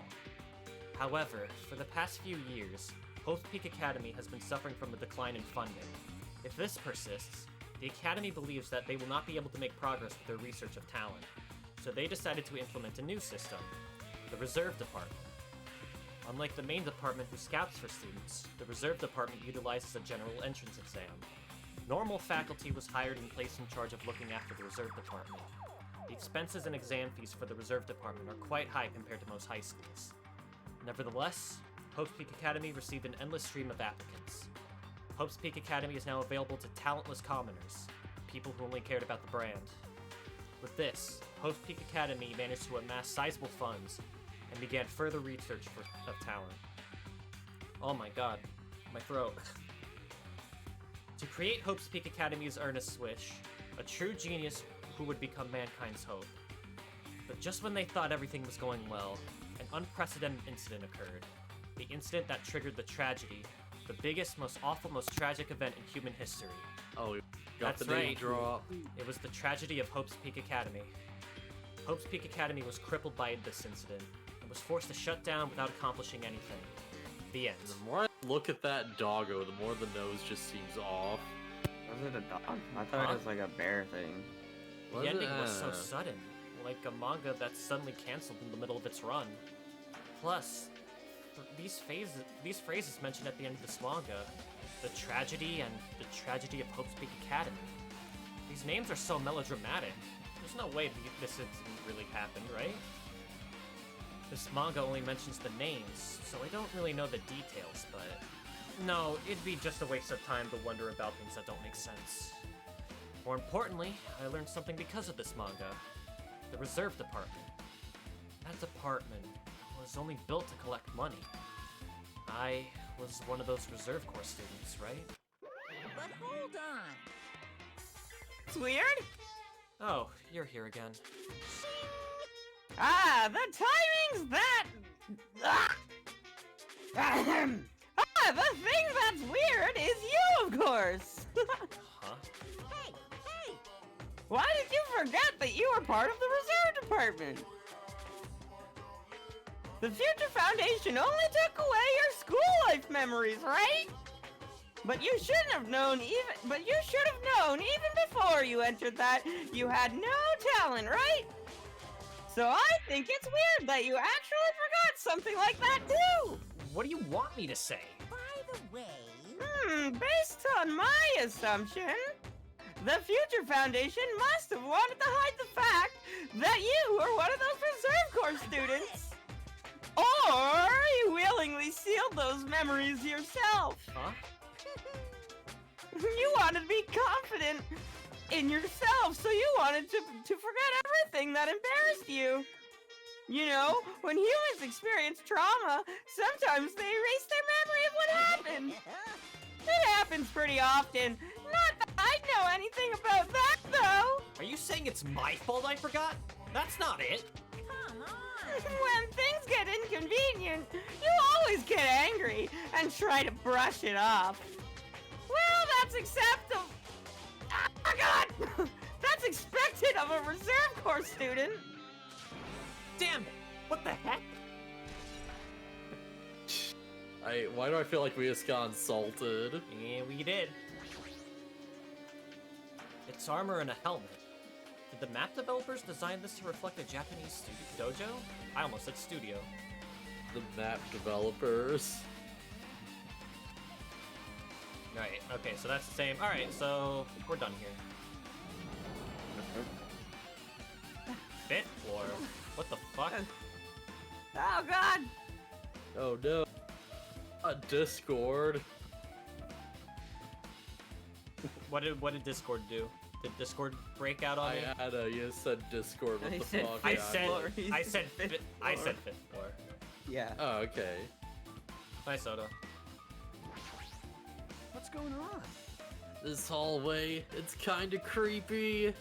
However, for the past few years, Hope's Peak Academy has been suffering from a decline in funding. If this persists, the Academy believes that they will not be able to make progress with their research of talent, so they decided to implement a new system, the Reserve Department. Unlike the main department who scouts for students, the Reserve Department utilizes a general entrance exam. Normal faculty was hired and placed in charge of looking after the Reserve Department. The expenses and exam fees for the Reserve Department are quite high compared to most high schools. Nevertheless, Hope's Peak Academy received an endless stream of applicants. Hope's Peak Academy is now available to talentless commoners, people who only cared about the brand. With this, Hope's Peak Academy managed to amass sizable funds and began further research of talent. Oh my god, my throat. To create Hope's Peak Academy's Ernest Swish, a true genius who would become mankind's hope. But just when they thought everything was going well, an unprecedented incident occurred. The incident that triggered the tragedy, the biggest, most awful, most tragic event in human history. Oh, we got That's the name right. drop. It was the tragedy of Hope's Peak Academy. Hope's Peak Academy was crippled by this incident, and was forced to shut down without accomplishing anything. The end. The more I look at that doggo, the more the nose just seems off. Was it a dog? I thought Huh? it was like a bear thing. Was The it? ending was so sudden, like a manga that's suddenly canceled in the middle of its run. Plus, these phrases mentioned at the end of this manga, the tragedy and the tragedy of Hope's Peak Academy. These names are so melodramatic. There's no way this incident really happened, right? This manga only mentions the names, so I don't really know the details, but... No, it'd be just a waste of time to wonder about things that don't make sense. More importantly, I learned something because of this manga. The Reserve Department. That department was only built to collect money. I was one of those Reserve Corps students, right? But hold on. It's weird. Oh, you're here again. Ah, the timing's that. Ah! Ahem. Ah, the thing that's weird is you, of course. Huh? Hey, hey! Why did you forget that you were part of the Reserve Department? The Future Foundation only took away your school life memories, right? But you shouldn't have known even before you entered that you had no talent, right? So I think it's weird that you actually forgot something like that too. What do you want me to say? By the way... Based on my assumption, the Future Foundation must have wanted to hide the fact that you were one of those Reserve Corps students. Or you willingly sealed those memories yourself. Huh? You wanted to be confident in yourself, so you wanted to forget everything that embarrassed you. You know, when humans experience trauma, sometimes they erase their memory of what happened. It happens pretty often. Not that I know anything about that, though. Are you saying it's my fault I forgot? That's not it. Come on! When things get inconvenient, you always get angry and try to brush it off. Well, that's acceptable. Oh, God! That's expected of a Reserve Corps student. Damn it! What the heck? Why do I feel like we just got insulted? Yeah, we did. It's armor and a helmet. Did the map developers design this to reflect a Japanese dojo? I almost said studio. The map developers. Right, okay, so that's the same. Alright, so we're done here. Fit floor. What the fuck? Oh, God! Oh no. A Discord. What did Discord do? Did Discord break out on me? You said Discord. What I the said fuck? I fifth said floor. He I said said fifth fit, I floor. said fifth floor. Yeah. Oh, okay. Hi, Soda. What's going on? This hallway, it's kinda creepy.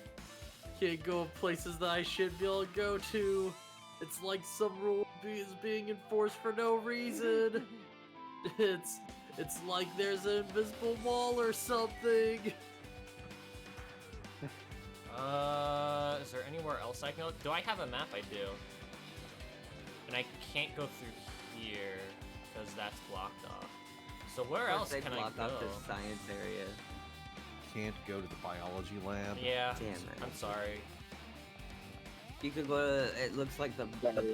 Can't go places that I should be able to go to. It's like some rule is being enforced for no reason. It's like there's an invisible wall or something. Is there anywhere else I can go? Do I have a map? I do. And I can't go through here, because that's blocked off. So where else They can I blocked go? off the science area. Can't go to the biology lab. Yeah, Damn it. I'm sorry. You could go to, it looks like the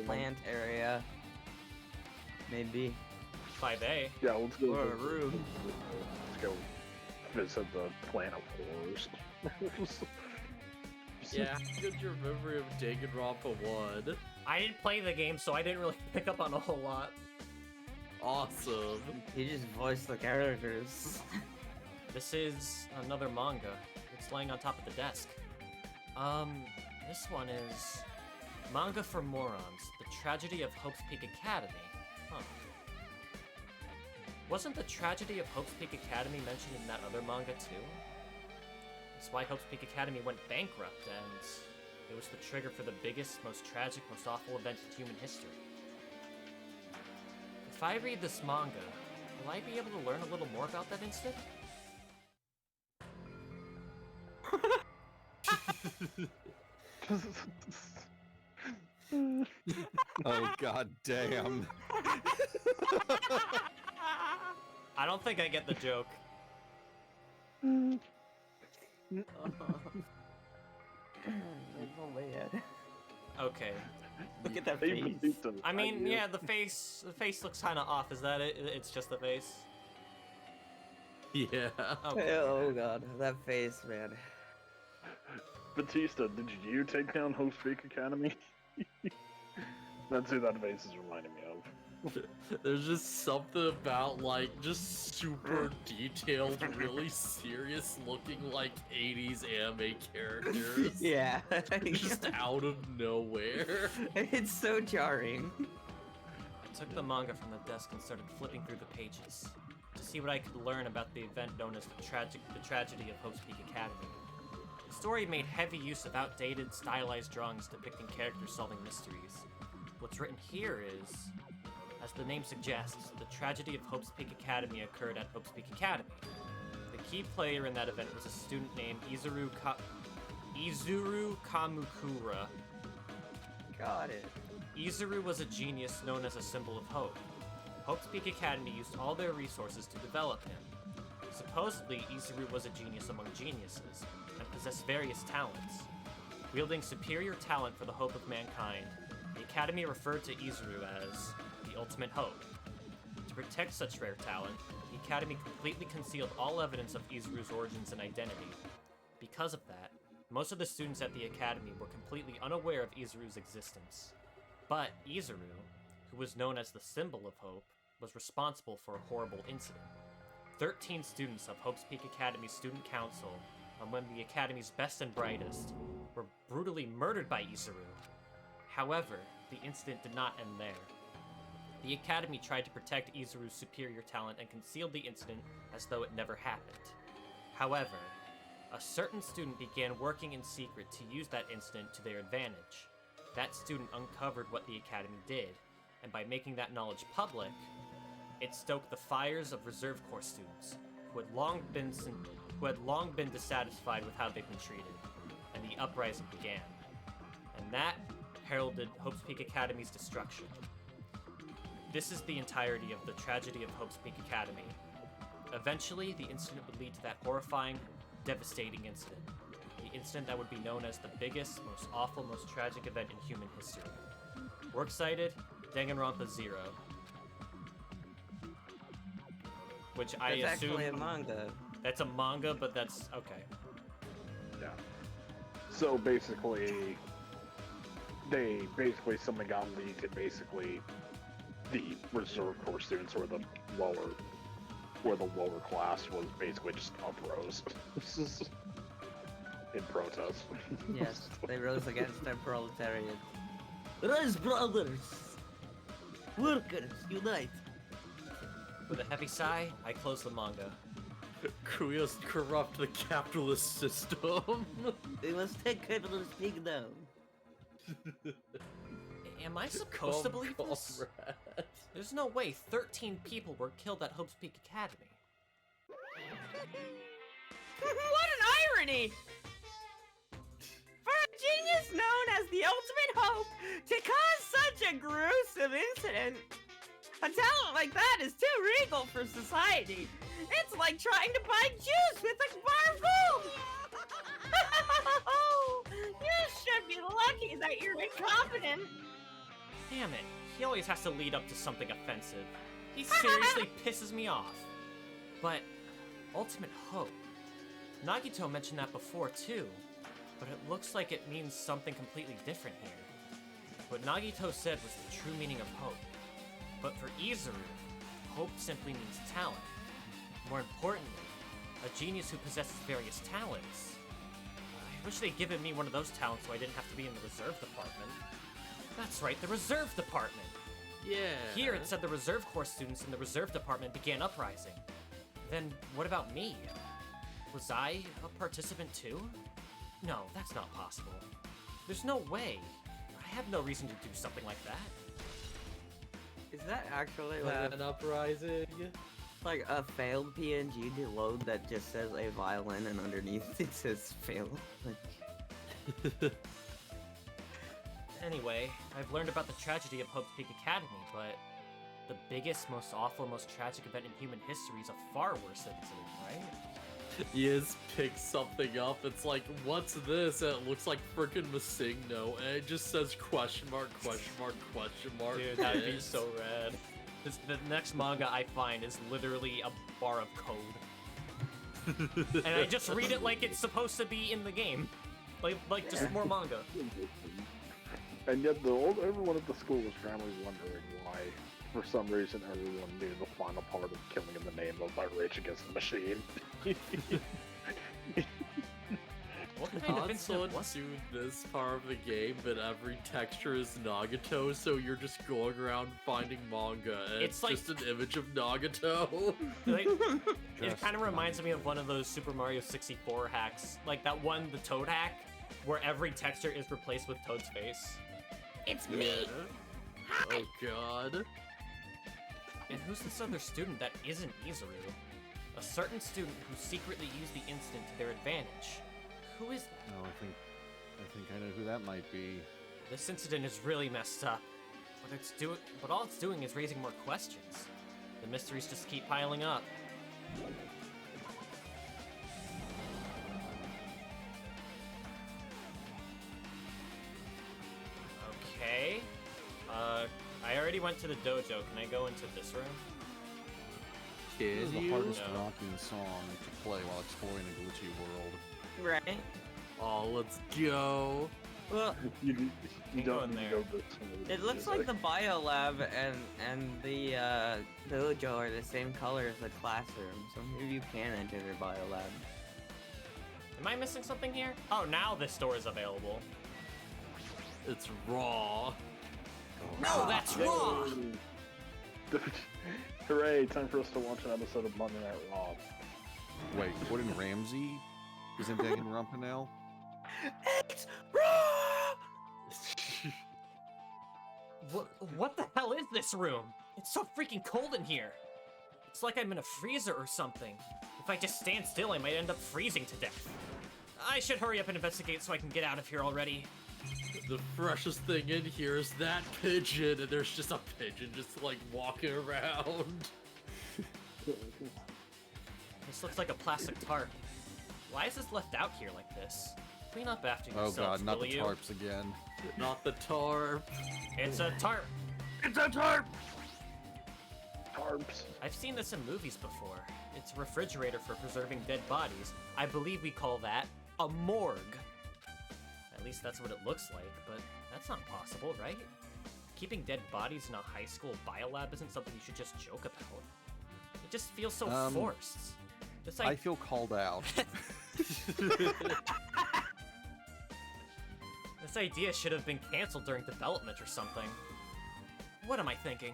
plant area. Maybe. 5A. Yeah, let's go. Or a to- room. Let's go visit the planet forest. Yeah, how good's your memory of Danganronpa 1? I didn't play the game, so I didn't really pick up on a whole lot. Awesome. You just voiced the characters. This is another manga. It's laying on top of the desk. This one is Manga for Morons, The Tragedy of Hope's Peak Academy. Huh. Wasn't the tragedy of Hope's Peak Academy mentioned in that other manga too? That's why Hope's Peak Academy went bankrupt, and it was the trigger for the biggest, most tragic, most awful event in human history. If I read this manga, will I be able to learn a little more about that incident? Oh god damn. I don't think I get the joke. Okay. Look at that face. I mean, yeah, the face looks kind of off. Is that it? It's just the face? Yeah. Okay. Oh god, that face, man. Batista, did you take down Hope's Peak Academy? That's who that face is reminding me of. There's just something about, like, just super detailed, really serious looking, like, 80s anime characters. Yeah. Just out of nowhere. It's so jarring. I took the manga from the desk and started flipping through the pages to see what I could learn about the event known as the tragedy of Hope's Peak Academy. The story made heavy use of outdated, stylized drawings depicting characters solving mysteries. What's written here is, as the name suggests, the tragedy of Hope's Peak Academy occurred at Hope's Peak Academy. The key player in that event was a student named Izuru Kamukura. Got it. Izuru was a genius known as a symbol of hope. Hope's Peak Academy used all their resources to develop him. Supposedly, Izuru was a genius among geniuses, and possessed various talents. Wielding superior talent for the hope of mankind, the Academy referred to Izuru as the ultimate hope. To protect such rare talent, the Academy completely concealed all evidence of Izuru's origins and identity. Because of that, most of the students at the Academy were completely unaware of Izuru's existence. But Izuru, who was known as the symbol of hope, was responsible for a horrible incident. 13 students of Hope's Peak Academy's student council, among the Academy's best and brightest, were brutally murdered by Izuru. However, the incident did not end there. The Academy tried to protect Izuru's superior talent and concealed the incident as though it never happened. However, a certain student began working in secret to use that incident to their advantage. That student uncovered what the Academy did, and by making that knowledge public, it stoked the fires of Reserve Corps students, who had long been dissatisfied with how they've been treated, and the uprising began. And that heralded Hope's Peak Academy's destruction. This is the entirety of the tragedy of Hope's Peak Academy. Eventually, the incident would lead to that horrifying, devastating incident. The incident that would be known as the biggest, most awful, most tragic event in human history. We're excited. Danganronpa 0. Which I assume... It's actually a manga. That's a manga, but that's... okay. Yeah. So basically, something got leaked, and basically the Reserve Corps students where the lower class was basically just uprose in protest. Yes, they rose against their proletariat. Rise, brothers! Workers, unite! With a heavy sigh, I close the manga. We must corrupt the capitalist system. We must take capitalist pig down. Am I supposed to believe this? There's no way 13 people were killed at Hope's Peak Academy. What an irony! For a genius known as the ultimate hope to cause such a gruesome incident, a talent like that is too regal for society. It's like trying to buy juice with a bar of gold! You should be lucky that you're incompetent! Damn it, he always has to lead up to something offensive. He seriously pisses me off. But, ultimate hope. Nagito mentioned that before too, but it looks like it means something completely different here. What Nagito said was the true meaning of hope. But for Izuru, hope simply means talent. More importantly, a genius who possesses various talents. I wish they'd given me one of those talents so I didn't have to be in the reserve department. That's right, the reserve department! Yeah. Here it said the Reserve Corps students in the Reserve Department began uprising. Then what about me? Was I a participant too? No, that's not possible. There's no way. I have no reason to do something like that. Is that actually An uprising. like a failed PNG to load that just says a violin and underneath it says fail? Anyway, I've learned about the tragedy of Hope's Peak Academy, but the biggest, most awful, most tragic event in human history is a far worse incident, right? Yiz picks something up. It's like, what's this? And it looks like frickin' Masigno, and it just says question mark, question mark, question mark. Dude, that'd be so rad. The next manga I find is literally a bar of code. And I just read it like it's supposed to be in the game. Like just more manga. And yet everyone at the school was probably wondering why, for some reason, everyone knew the final part of killing in the name of by Rage Against the Machine. What kind of incident Console was do this part of the game, but every texture is Nagato, so you're just going around finding manga, and It's it's like- just an image of Nagato. Like, it Just kind of reminds me of one of those Super Mario 64 hacks. Like that one, the Toad hack, where every texture is replaced with Toad's face. It's Yeah. Oh god. And who's this other student that isn't Yzarc? A certain student who secretly used the incident to their advantage. Who is that? No, I think I know who that might be. This incident is really messed up. But all it's doing is raising more questions. The mysteries just keep piling up. Okay. I already went to the dojo. Can I go into this room? This is Can the you? hardest No. rocking song to play while exploring a glitchy world. right. Oh, let's go. Well, You Can go don't in need there. to go to it looks like the bio lab and the dojo are the same color as the classroom, so maybe you can enter their bio lab. Am I missing something here? Oh, now this door is available. It's raw. No, that's raw! Hooray, time for us to watch an episode of Monday Night Raw. Wait, wouldn't Ramsey isn't Danganronpa now? It's raw! What the hell is this room? It's so freaking cold in here. It's like I'm in a freezer or something. If I just stand still, I might end up freezing to death. I should hurry up and investigate so I can get out of here already. The freshest thing in here is that pigeon, and there's just a pigeon just like walking around. This looks like a plastic tarp. Why is this left out here like this? Clean up after Oh yourselves, god, not will the you? tarps again. Not the tarp. It's a tarp. It's a tarp! Tarps. I've seen this in movies before. It's a refrigerator for preserving dead bodies. I believe we call that a morgue. At least that's what it looks like, but that's not possible, right? Keeping dead bodies in a high school biolab isn't something you should just joke about. It just feels so forced. This I feel called out. This idea should have been canceled during development or something. What am I thinking?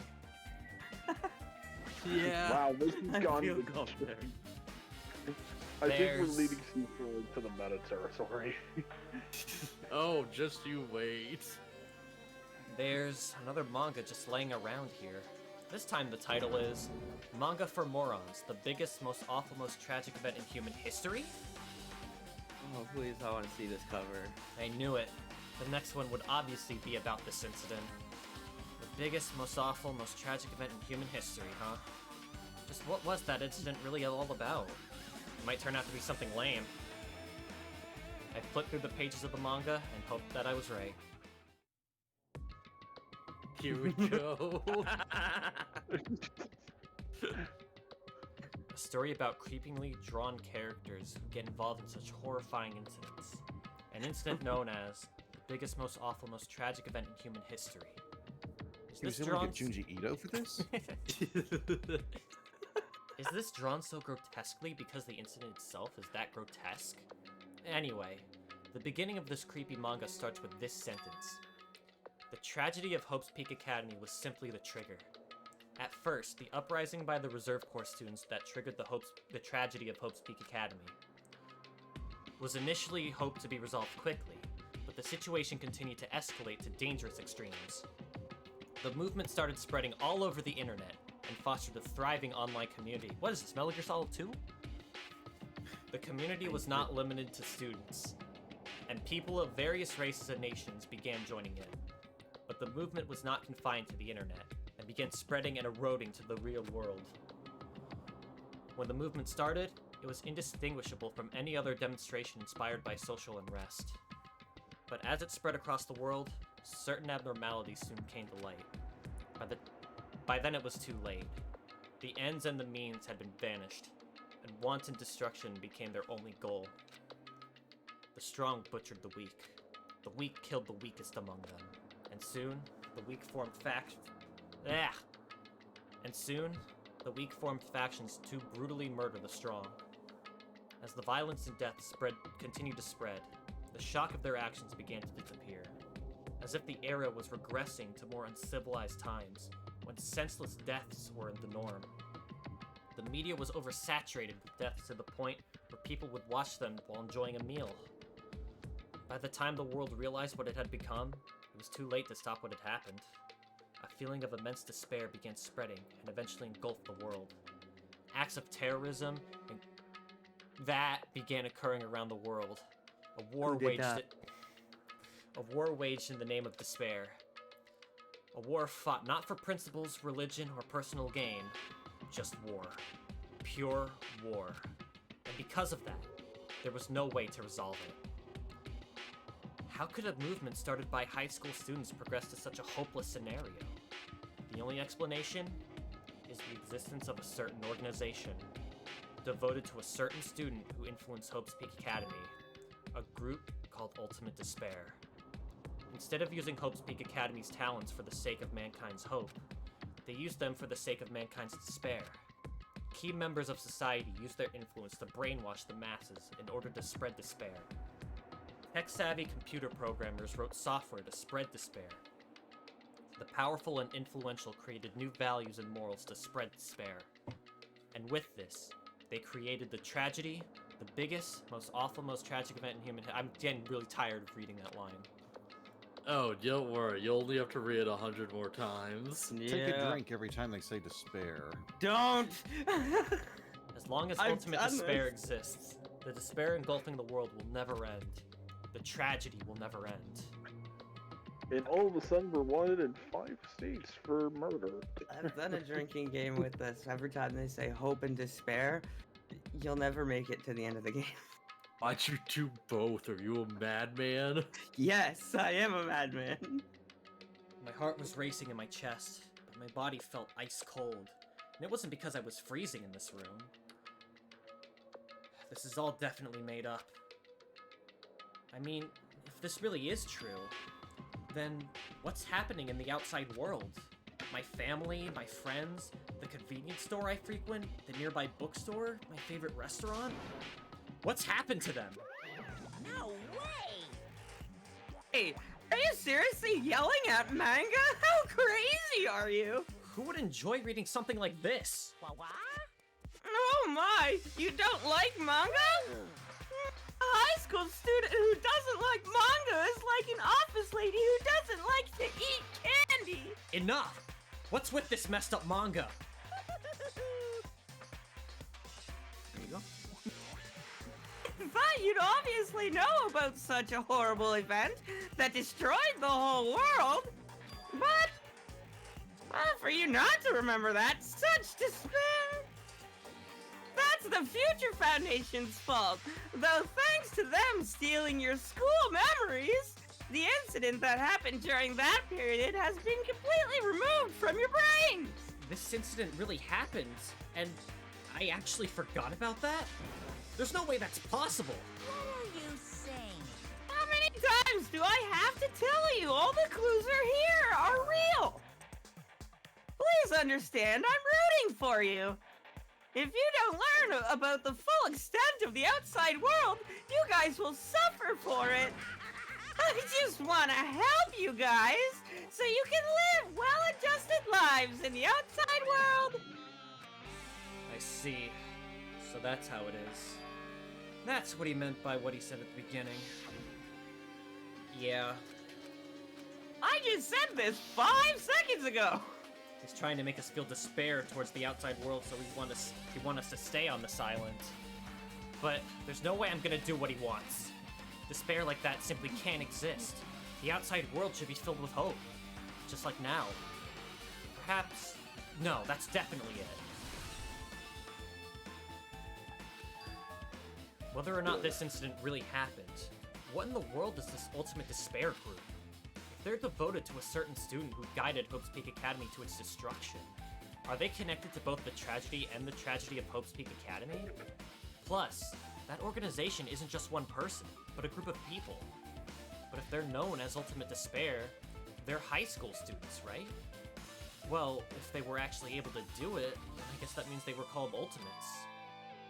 Yeah. Wow, this has gone feel to confident. I think we're There's- leading forward to the meta territory. Oh, just you wait. There's another manga just laying around here. This time the title is Manga for Morons, the biggest, most awful, most tragic event in human history? Oh, please, I want to see this cover. I knew it. The next one would obviously be about this incident. The biggest, most awful, most tragic event in human history, huh? Just what was that incident really all about? It might turn out to be something lame. I flipped through the pages of the manga and hoped that I was right. Here we go. A story about creepingly drawn characters who get involved in such horrifying incidents. An incident known as the biggest, most awful, most tragic event in human history. Is He was this able drawn? to get Junji Ito for this? Is this drawn so grotesquely because the incident itself is that grotesque? Anyway, the beginning of this creepy manga starts with this sentence. The tragedy of Hope's Peak Academy was simply the trigger. At first, the uprising by the Reserve Corps students that triggered the tragedy of Hope's Peak Academy was initially hoped to be resolved quickly, but the situation continued to escalate to dangerous extremes. The movement started spreading all over the internet and fostered a thriving online community. What is this, Metal Gear Solid 2? The community was not limited to students, and people of various races and nations began joining in. But the movement was not confined to the internet, and began spreading and eroding to the real world. When the movement started, it was indistinguishable from any other demonstration inspired by social unrest. But as it spread across the world, certain abnormalities soon came to light. By then it was too late. The ends and the means had been vanished, and wanton destruction became their only goal. The strong butchered the weak killed the weakest among them, and soon the weak formed factions too brutally murder the strong. As the violence and death continued to spread, the shock of their actions began to disappear, as if the era was regressing to more uncivilized times, when senseless deaths were the norm. The media was oversaturated with deaths to the point where people would watch them while enjoying a meal. By the time the world realized what it had become, it was too late to stop what had happened. A feeling of immense despair began spreading and eventually engulfed the world. Acts of terrorism and that began occurring around the world. A war waged in the name of despair. A war fought not for principles, religion, or personal gain, just war. Pure war. And because of that, there was no way to resolve it. How could a movement started by high school students progress to such a hopeless scenario? The only explanation is the existence of a certain organization devoted to a certain student who influenced Hope's Peak Academy, a group called Ultimate Despair. Instead of using Hope's Peak Academy's talents for the sake of mankind's hope, they used them for the sake of mankind's despair. Key members of society used their influence to brainwash the masses in order to spread despair. Tech-savvy computer programmers wrote software to spread despair. The powerful and influential created new values and morals to spread despair. And with this, they created the tragedy, the biggest, most awful, most tragic event in human history. I'm getting really tired of reading that line. Oh, don't worry. You only have to read it 100 more times. Take a drink every time they say despair. Don't! As long as ultimate despair exists, the despair engulfing the world will never end. The tragedy will never end. And all of a sudden, we're wanted in 5 states for murder. I've done a drinking game with this. Every time they say hope and despair, you'll never make it to the end of the game. Why'd you do both? Are you a madman? Yes, I am a madman. My heart was racing in my chest, but my body felt ice cold. And it wasn't because I was freezing in this room. This is all definitely made up. I mean, if this really is true, then what's happening in the outside world? My family, my friends, the convenience store I frequent, the nearby bookstore, my favorite restaurant? What's happened to them? No way! Hey, are you seriously yelling at manga? How crazy are you? Who would enjoy reading something like this? What? Oh my, you don't like manga? A high school student who doesn't like manga is like an office lady who doesn't like to eat candy. Enough! What's with this messed up manga? There you go. But you'd obviously know about such a horrible event that destroyed the whole world. But, well, for you not to remember that, such despair. That's the Future Foundation's fault. Though thanks to them stealing your school memories, the incident that happened during that period has been completely removed from your brains. This incident really happened, and I actually forgot about that? There's no way that's possible. What are you saying? How many times do I have to tell you all the clues are real? Please understand, I'm rooting for you. If you don't learn about the full extent of the outside world, you guys will suffer for it. I just want to help you guys. so you can live well-adjusted lives in the outside world. I see. So that's how it is. That's what he meant by what he said at the beginning. Yeah. I just said this 5 seconds ago. He's trying to make us feel despair towards the outside world, so he want us to stay on this island. But there's no way I'm gonna do what he wants. Despair like that simply can't exist. The outside world should be filled with hope. Just like now. Perhaps... No, that's definitely it. Whether or not this incident really happened, what in the world is this Ultimate Despair group? If they're devoted to a certain student who guided Hope's Peak Academy to its destruction, are they connected to both the tragedy and the tragedy of Hope's Peak Academy? Plus, that organization isn't just one person, but a group of people. But if they're known as Ultimate Despair, they're high school students, right? Well, if they were actually able to do it, I guess that means they were called Ultimates.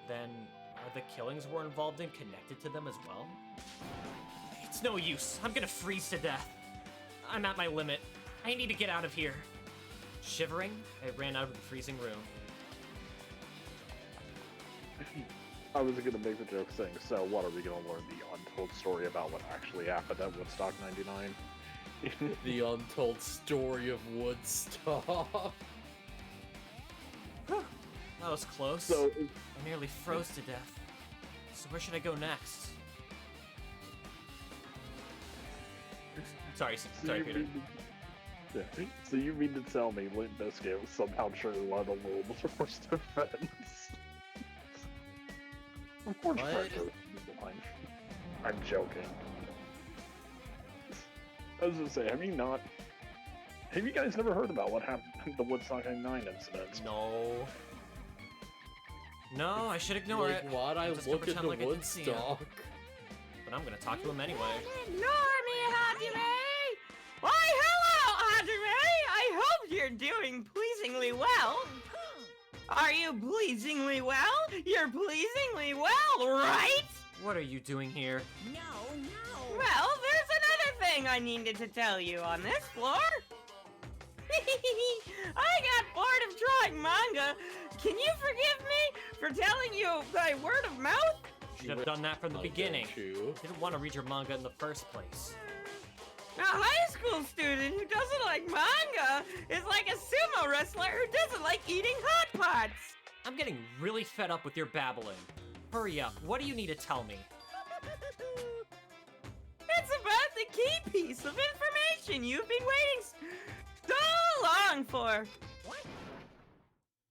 Then, are the killings we're involved in connected to them as well? It's no use. I'm gonna freeze to death. I'm at my limit. I need to get out of here. Shivering, I ran out of the freezing room. I was gonna make the joke saying, so what, are we gonna learn the untold story about what actually happened at Woodstock 99? The untold story of Woodstock. That was close. So, I nearly froze to death. So where should I go next? Sorry, Peter. Yeah. So you mean to tell me Limp Bizkit was somehow true one of the world's worst defense? Of course, I'm joking. I was gonna say, have you guys never heard about what happened at the Woodstock 99 incident? No. No, I should ignore Like, it. why'd I I'm just gonna look pretend into like I didn't see him. Woodstock? But I'm gonna talk to him anyway. Ignore me, Hajime! Why, hello, Hajime! I hope you're doing pleasingly well. Are you pleasingly well? You're pleasingly well, right? What are you doing here? No. Well, there's another thing I needed to tell you on this floor. I got bored of drawing manga. Can you forgive me for telling you by word of mouth? Should have done that from the I beginning. get you. Didn't want to read your manga in the first place. A high school student who doesn't like manga is like a sumo wrestler who doesn't like eating hot pots. I'm getting really fed up with your babbling. Hurry up, what do you need to tell me? It's about the key piece of information you've been waiting so long for. What?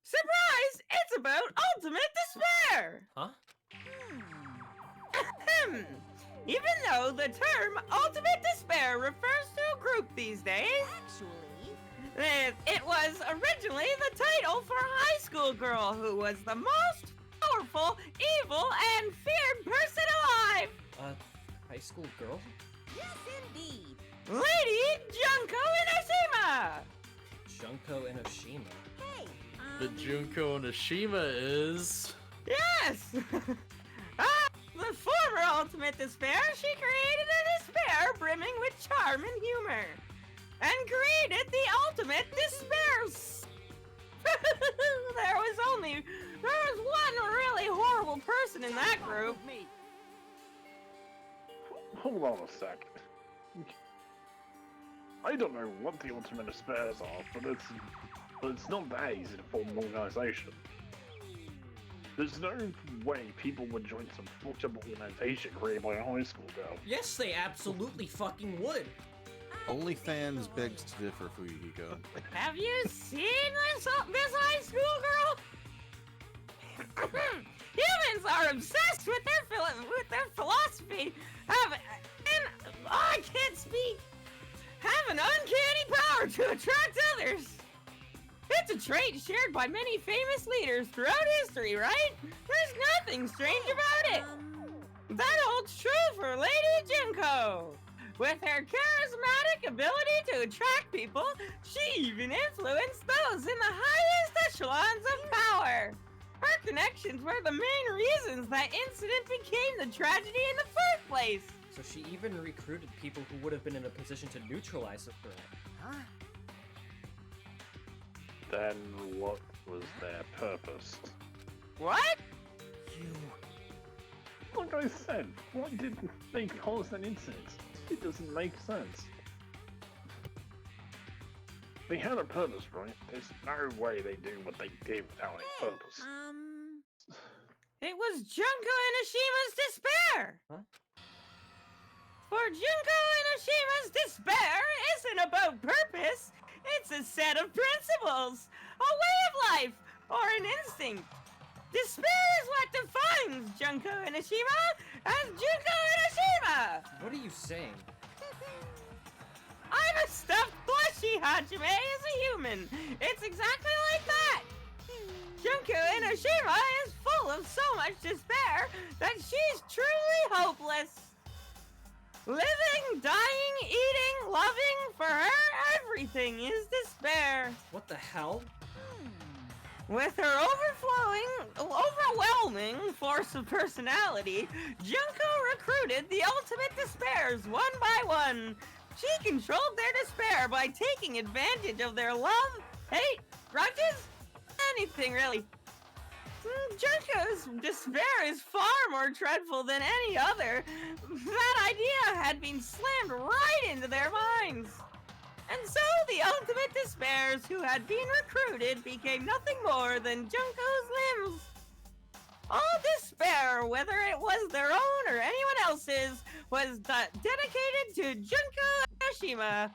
Surprise! It's about ultimate despair! Huh? Ahem. Even though the term ultimate despair refers to a group these days, Actually, it was originally the title for a high school girl who was the most powerful, evil, and feared person alive. High school girl? yes, indeed. Lady Junko Inoshima! Junko Inoshima. Hey, The Junko Inoshima is... Yes! The former ultimate despair, she created a despair brimming with charm and humor. And created the ultimate despair. There was one really horrible person in that group. Hold on a sec. I don't know what the ultimate despairs are, but it's not that easy to form an organization. There's no way people would join some fucked up organization created by a high school girl. Yes, they absolutely fucking would. OnlyFans begs to differ, Fuyuhiko. Have you seen this high school girl? Humans are obsessed with their philosophy and I can't speak. Have an uncanny power to attract others. It's a trait shared by many famous leaders throughout history, right? There's nothing strange about it. That holds true for Lady Junko. With her charismatic ability to attract people, she even influenced those in the highest echelons of power. Her connections were the main reasons that incident became the tragedy in the first place. So she even recruited people who would have been in a position to neutralize the threat. Huh? Then what was their purpose? What? You... Like I said, why did they cause an incident? It doesn't make sense. They had a purpose, right? There's no way they do what they did without a purpose. It was Junko Inishima's despair! Huh? For Junko Inishima's despair isn't about purpose, it's a set of principles, a way of life, or an instinct. Despair is what defines Junko Inishima as Junko Inishima! What are you saying? I'm a stuffed plushy Hajime as a human. It's exactly like that. Junko Inoshima is full of so much despair that she's truly hopeless. Living, dying, eating, loving, for her, everything is despair. What the hell? With her overwhelming force of personality, Junko recruited the ultimate despairs one by one. She controlled their despair by taking advantage of their love, hate, grudges, anything really. Junko's despair is far more dreadful than any other. That idea had been slammed right into their minds. And so the ultimate despairs who had been recruited became nothing more than Junko's limbs. All despair, whether it was their own or anyone else's, was dedicated to Junko Inoshima,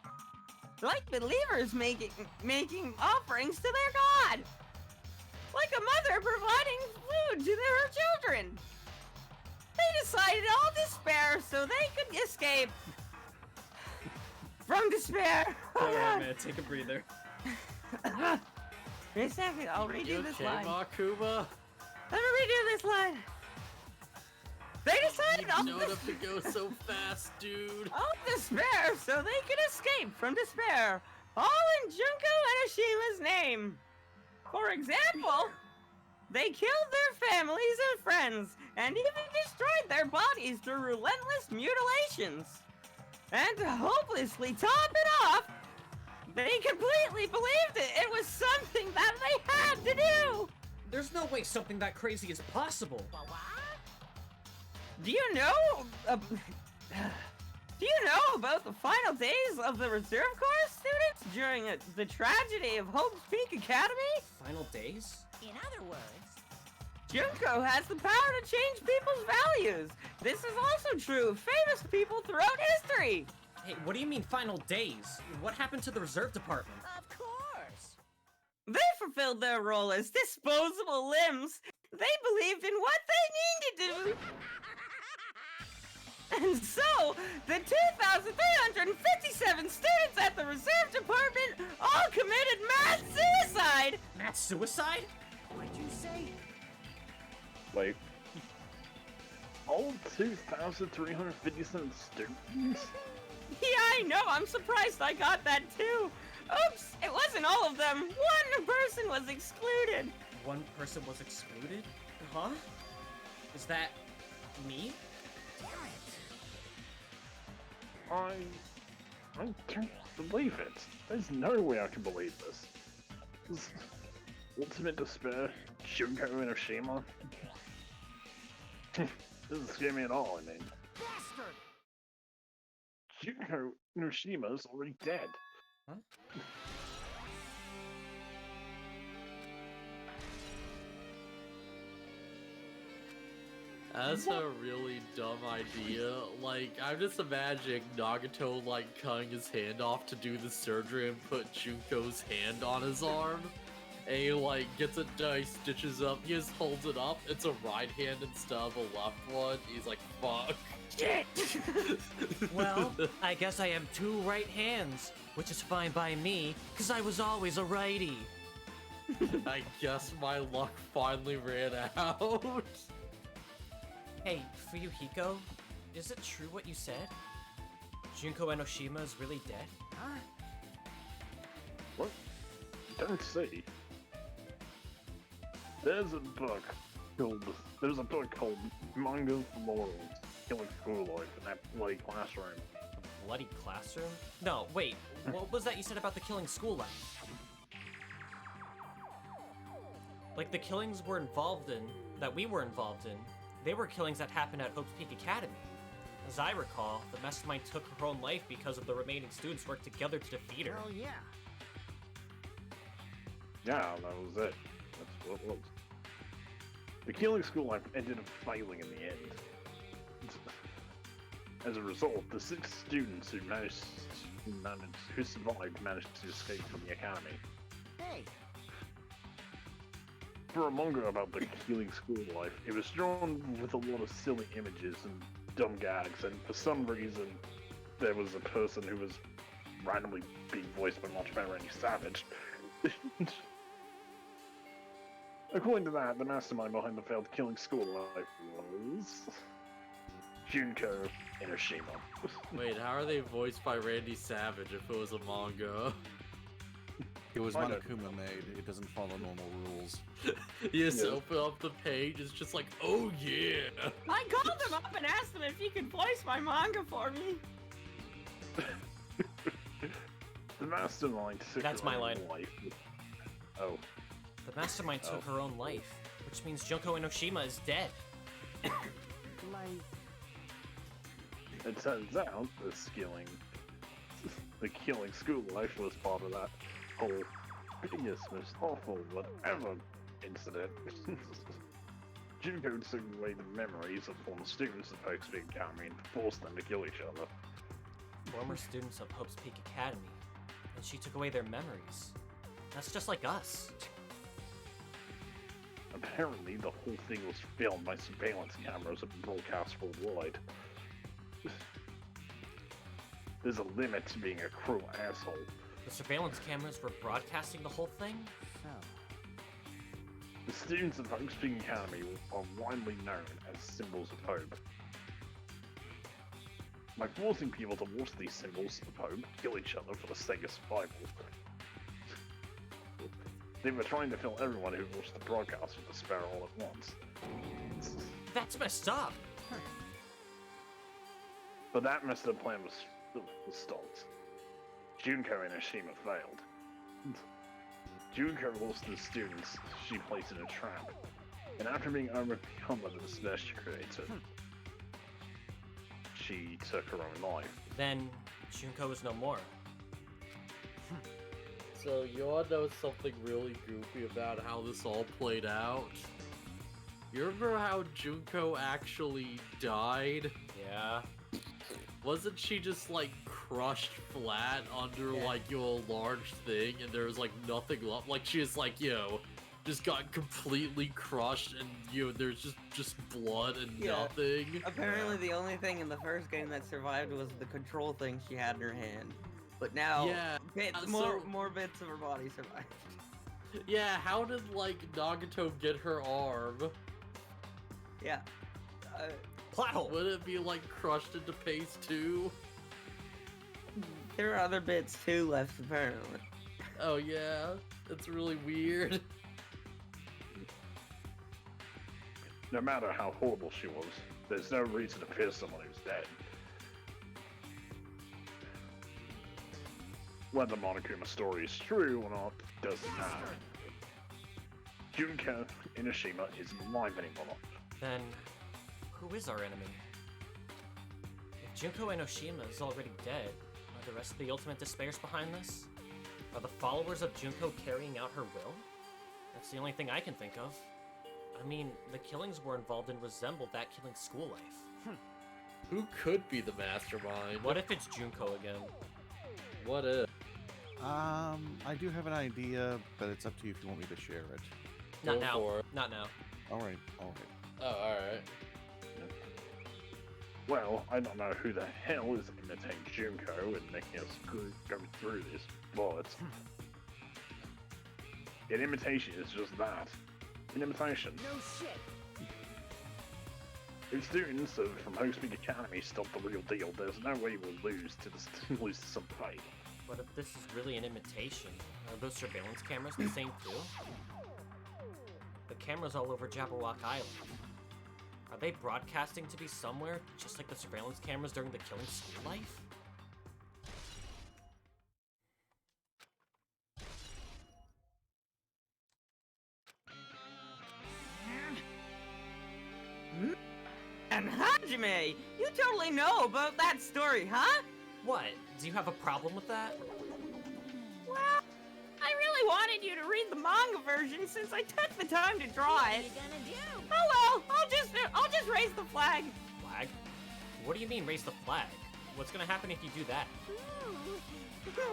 like believers making offerings to their god, like a mother providing food to their children. They decided all despair so they could escape from despair. Alright, man, take a breather. Wait a second, I'll redo this line. Makuma? Let me redo this line. They decided all You don't have to go so fast, dude. all despair so they could escape from despair, all in Junko Inishima's name. For example, they killed their families and friends, and even destroyed their bodies through relentless mutilations. And to hopelessly top it off, they completely believed it was something that they had to do. There's no way something that crazy is possible. Do you know? Do you know about the final days of the Reserve Corps students during the tragedy of Hope's Peak Academy? Final days? In other words, Junko has the power to change people's values. This is also true of famous people throughout history. Hey, what do you mean final days? What happened to the reserve department? of course. They fulfilled their role as disposable limbs. They believed in what they needed to do. And so, the 2,357 students at the Reserve Department all committed mass suicide! Mass suicide? What'd you say? Wait. All 2,357 students? Yeah, I know, I'm surprised I got that too. Oops, it wasn't all of them. One person was excluded. One person was excluded? Huh? Is that me? I don't believe it. There's no way I can believe this. This ultimate despair, Junko Inoshima. Doesn't scare me at all, I mean. Bastard! Junko Inoshima's already dead. Huh? That's a really dumb idea. Like, I'm just imagining Nagato, like, cutting his hand off to do the surgery and put Junko's hand on his arm. And he, like, gets it done, he stitches up, he just holds it up, it's a right hand instead of a left one. He's like, fuck. Shit! Well, I guess I have two right hands, which is fine by me, because I was always a righty. I guess my luck finally ran out. Hey, Fuyuhiko, is it true what you said? Junko Inoshima is really dead? Huh? What? Don't see. There's a book called Manga for Morals. killing school life in that bloody classroom. Bloody classroom? No, wait. What was that you said about the killing school life? Like, the killings we're involved in, that we were involved in, they were killings that happened at Hope's Peak Academy. As I recall, the mastermind took her own life because of the remaining students worked together to defeat her. Oh yeah. Yeah, that was it. That's what it was. The killing school life ended up failing in the end. As a result, the 6 students who survived managed to escape from the academy. Hey, For a manga about the killing school life, it was drawn with a lot of silly images and dumb gags, and for some reason, there was a person who was randomly being voiced by Randy Savage. According to that, the mastermind behind the failed killing school life was Junko Enoshima. Wait, how are they voiced by Randy Savage if it was a manga? It was I don't- Monokuma made. It doesn't follow normal rules. You just Yeah. open up the page, it's just like, oh yeah! I called him up and asked him if he could voice my manga for me. The mastermind took That's her my own line. life. Oh, The mastermind took her own life, which means Junko Enoshima is dead. like, it turns out the killing school life was part of that whole biggest, most awful, whatever incident. Junko took away the memories of former students of Hope's Peak Academy and forced them to kill each other. Former students of Hope's Peak Academy, and she took away their memories. That's just like us. Apparently, the whole thing was filmed by surveillance cameras and broadcast worldwide. There's a limit to being a cruel asshole. The surveillance cameras were broadcasting the whole thing? so. The students of Hope's Peak Academy are widely known as symbols of hope. By forcing people to watch these symbols of hope kill each other for the sake of survival, they were trying to kill everyone who watched the broadcast with despair all at once. That's messed up! But that messed up plan was stopped. Junko Enoshima failed. Junko lost the students she placed in a trap, and after being overcome by the despair she created, she took her own life. Then, Junko is no more. So, you wanna know something really goofy about how this all played out? You remember how Junko actually died? Yeah. Wasn't she just, like, crushed flat under, like, a large thing, and there was, like, nothing left? Like, she was, like, just got completely crushed, and, there's just blood and Yeah. nothing. Apparently, the only thing in the first game that survived was the control thing she had in her hand. But now, Yeah, more bits of her body survived. Yeah, how did, like, Nagato get her arm? Yeah. Plot hole! Would it be, like, crushed into paste, too? There are other bits too left, apparently. Oh, yeah? That's really weird. No matter how horrible she was, there's no reason to fear someone who's dead. Whether Monokuma's story is true or not doesn't matter. Junko Enoshima isn't alive anymore. Then, who is our enemy? If Junko Enoshima is already dead, are the rest of the Ultimate Despairs behind this? Are the followers of Junko carrying out her will? That's the only thing I can think of. I mean, the killings we're involved in resembled that killing school life. Who could be the mastermind? What if it's Junko again? What if? I do have an idea, but it's up to you if you want me to share it. Not Go now. for it. Not now. Alright. Oh, alright. Well, I don't know who the hell is imitating Junko and making us go through this, but an imitation is just that. An imitation. No shit. If students from Hope's Peak Academy stop the real deal, there's no way we'll lose to some fight. But if this is really an imitation, are those surveillance cameras the same too? The cameras all over Jabberwock Island. Are they broadcasting to be somewhere, just like the surveillance cameras during the killing school life? And Hajime, you totally know about that story, huh? What? Do you have a problem with that? Well, I really wanted you to read the manga version since I took the time to draw What are it. you gonna do? Oh well, I'll just raise the flag. Flag? What do you mean raise the flag? What's gonna happen if you do that?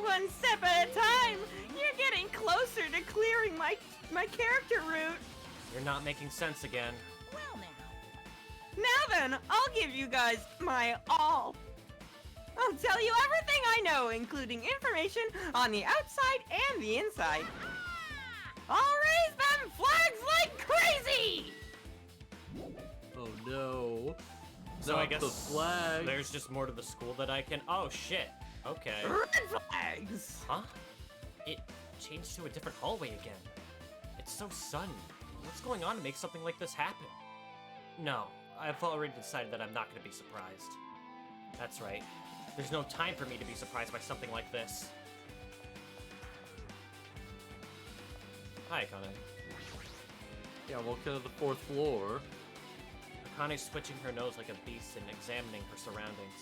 One step at a time. You're getting closer to clearing my character route. You're not making sense again. Well now. Now then, I'll give you guys my all. I'll tell you everything I know, including information on the outside and the inside. I'll raise them flags like crazy! Oh no. So Not I guess the flag. there's just more to the school that I can... Oh, shit. Okay. Red flags! Huh? It changed to a different hallway again. It's so sudden. What's going on to make something like this happen? No, I've already decided that I'm not going to be surprised. That's right. There's no time for me to be surprised by something like this. Hi, Akane. Yeah, welcome to the 4th floor. Akane's switching her nose like a beast and examining her surroundings.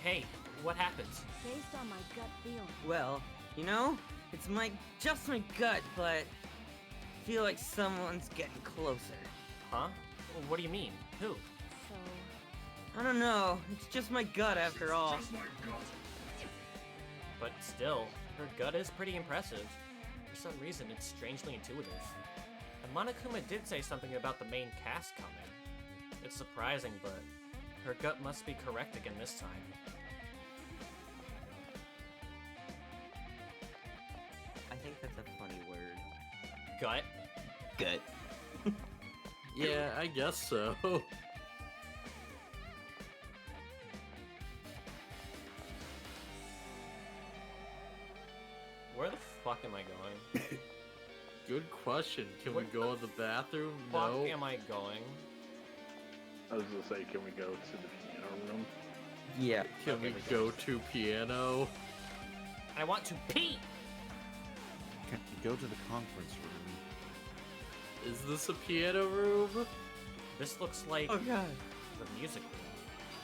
Hey, what happened? Based on my gut feeling. Well, you know, it's just my gut, but I feel like someone's getting closer. Huh? What do you mean? Who? So, I don't know, it's just my gut after all. But still, her gut is pretty impressive. For some reason, it's strangely intuitive. And Monokuma did say something about the main cast coming. It's surprising, but her gut must be correct again this time. I think that's a funny word. Gut? Gut. Yeah, I guess so. Where the fuck am I going? Good question. Can we What go in the bathroom? Fuck No. am I going? I was gonna say, can we go to the piano room? Yeah. Can Okay, we we go to piano? I want to pee! Can you go to the conference room? Is this a piano room? This looks like Oh god. the music room.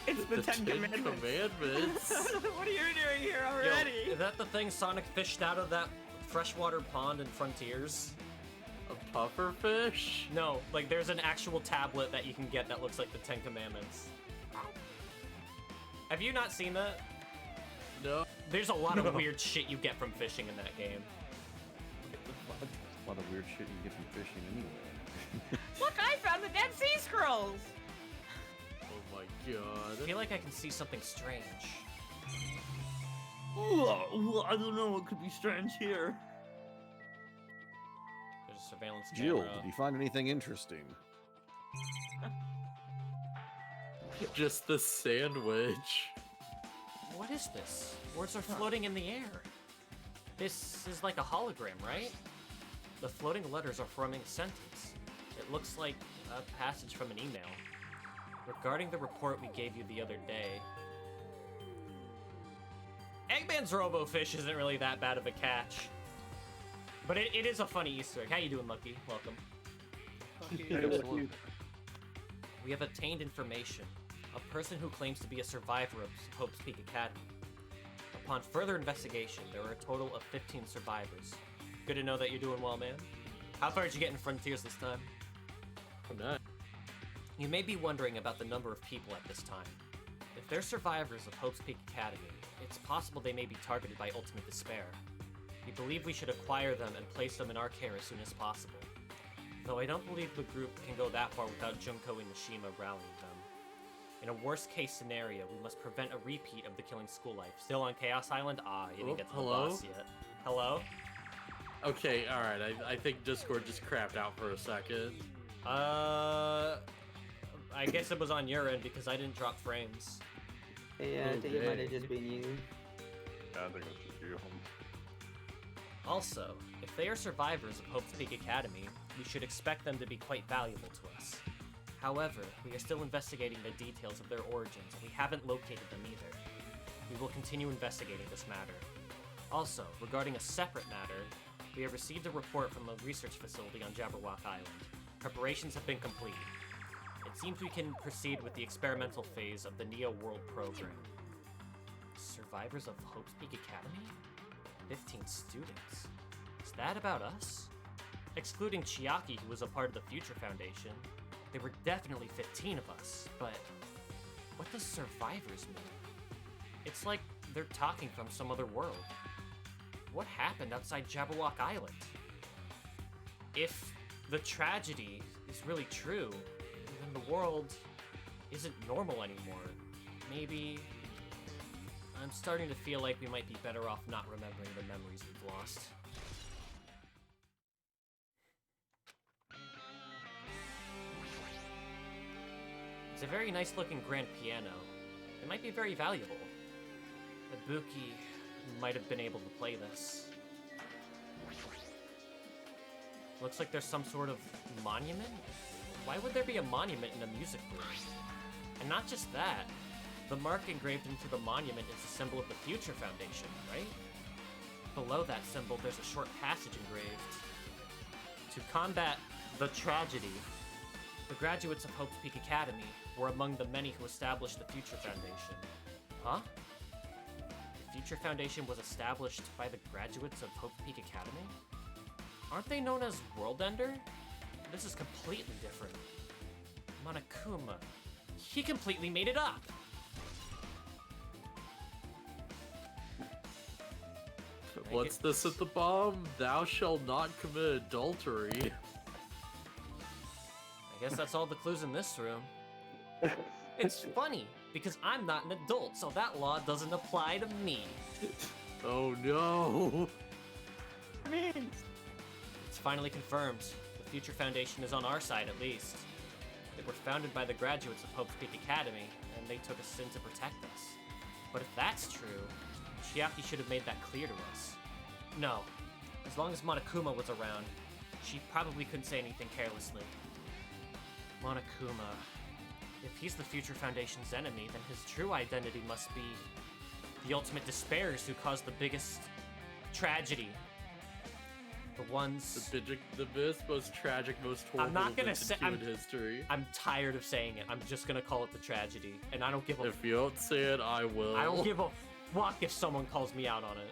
It's the Ten Ten Commandments. Commandments. What are you doing here Yo, already? is that the thing Sonic fished out of that freshwater pond in Frontiers? A puffer fish? No, like there's an actual tablet that you can get that looks like the Ten Commandments. Have you not seen that? No. There's a lot of weird shit you get from fishing in that game. A lot of weird shit you get from fishing anyway. Look, I found the Dead Sea Scrolls! Oh my I god. feel like I can see something strange. I don't know what could be strange here. There's a surveillance Jill, camera. did you find anything interesting? Just the sandwich. What is this? Words are floating in the air. This is like a hologram, right? The floating letters are forming a sentence. It looks like a passage from an email. Regarding the report we gave you the other day, Eggman's RoboFish isn't really that bad of a catch. But it is a funny Easter egg. How you doing, Lucky? Welcome. We have obtained information. A person who claims to be a survivor of Hope's Peak Academy. Upon further investigation, there are a total of 15 survivors. Good to know that you're doing well, man. How far did you get in Frontiers this time? I'm not. You may be wondering about the number of people at this time. If they're survivors of Hope's Peak Academy, it's possible they may be targeted by Ultimate Despair. We believe we should acquire them and place them in our care as soon as possible. Though I don't believe the group can go that far without Junko and Nishima rallying them. In a worst-case scenario, we must prevent a repeat of the killing school life. Still on Chaos Island? Ah, you didn't get to the hello? boss yet. Hello? Okay, alright. I think Discord just crapped out for a second. I guess it was on your end because I didn't drop frames. Yeah, I think it might have just been you. Yeah, I think it's just you. Also, if they are survivors of Hope's Peak Academy, we should expect them to be quite valuable to us. However, we are still investigating the details of their origins, and we haven't located them either. We will continue investigating this matter. Also, regarding a separate matter, we have received a report from a research facility on Jabberwock Island. Preparations have been completed. It seems we can proceed with the experimental phase of the Neo World program. Survivors of Hope's Peak Academy? 15 students. Is that about us? Excluding Chiaki, who was a part of the Future Foundation, there were definitely 15 of us, but what does survivors mean? It's like they're talking from some other world. What happened outside Jabberwock Island? If the tragedy is really true, then the world isn't normal anymore. Maybe I'm starting to feel like we might be better off not remembering the memories we've lost. It's a very nice looking grand piano. It might be very valuable. Ibuki might have been able to play this. Looks like there's some sort of monument? Why would there be a monument in a music room? And not just that, the mark engraved into the monument is a symbol of the Future Foundation, right? Below that symbol, there's a short passage engraved. To combat the tragedy, the graduates of Hope's Peak Academy were among the many who established the Future Foundation. Huh? The Future Foundation was established by the graduates of Hope's Peak Academy? Aren't they known as World Ender? This is completely different. Monokuma. He completely made it up! What's this at the bottom? Thou shalt not commit adultery. I guess that's all the clues in this room. It's funny, because I'm not an adult, so that law doesn't apply to me. Oh no! It's finally confirmed. The Future Foundation is on our side, at least. They were founded by the graduates of Hope's Peak Academy, and they took us in to protect us. But if that's true, Chiaki should have made that clear to us. No. As long as Monokuma was around, she probably couldn't say anything carelessly. Monokuma. If he's the Future Foundation's enemy, then his true identity must be the ultimate despairs who caused the biggest tragedy. The ones... The biggest, most tragic, most horrible I'm not gonna event say... in human history. I'm tired of saying it. I'm just gonna call it the tragedy. And I don't give a... If you don't say it, I will. I don't give a fuck if someone calls me out on it.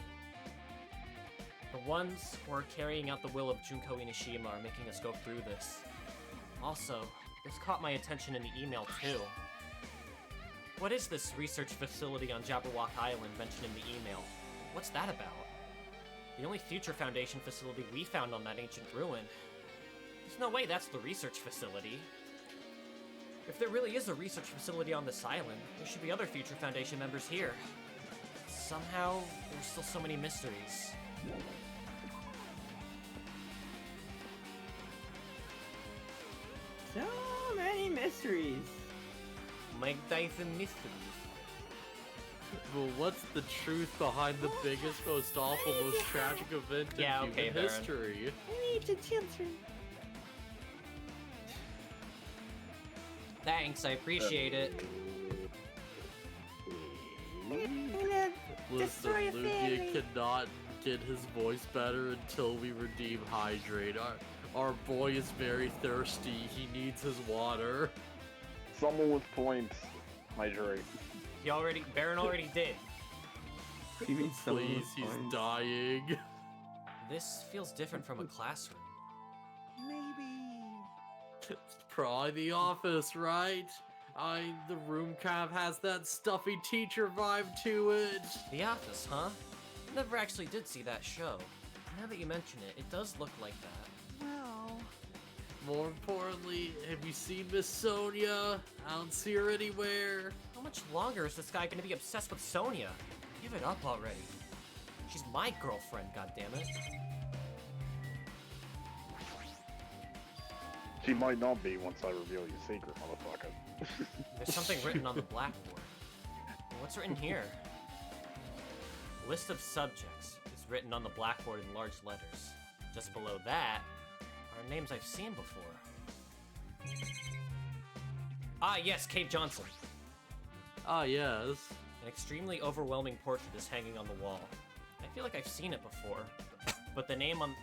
The ones who are carrying out the will of Junko Inishima are making us go through this. Also, this caught my attention in the email too. What is this research facility on Jabberwock Island mentioned in the email? What's that about? The only Future Foundation facility we found on that ancient ruin. There's no way that's the research facility. If there really is a research facility on this island, there should be other Future Foundation members here. Somehow, there's still so many mysteries. So many mysteries. Mike Dyson mysteries. Well, what's the truth behind the biggest, most awful, most tragic event in human Baron. history? I need the children. Thanks, I appreciate it. Destroy a Listen, Lugia family. cannot get his voice better until we redeem Hydrate. Our boy is very thirsty. He needs his water. Someone with points. Hydrate. Baron already did. You mean someone Please, with he's points? dying. This feels different from a classroom. Maybe. It's probably the office, right? The room kind of has that stuffy teacher vibe to it. The office, huh? Never actually did see that show. Now that you mention it, it does look like that. Well. More importantly, have you seen Miss Sonia? I don't see her anywhere. How much longer is this guy gonna be obsessed with Sonia? Give it up already. She's my girlfriend, goddammit. She might not be once I reveal your secret, motherfucker. There's something written on the blackboard. What's written here? List of subjects is written on the blackboard in large letters. Just below that are names I've seen before. Ah, yes, Cave Johnson. Ah, yes. An extremely overwhelming portrait is hanging on the wall. I feel like I've seen it before, but the name on...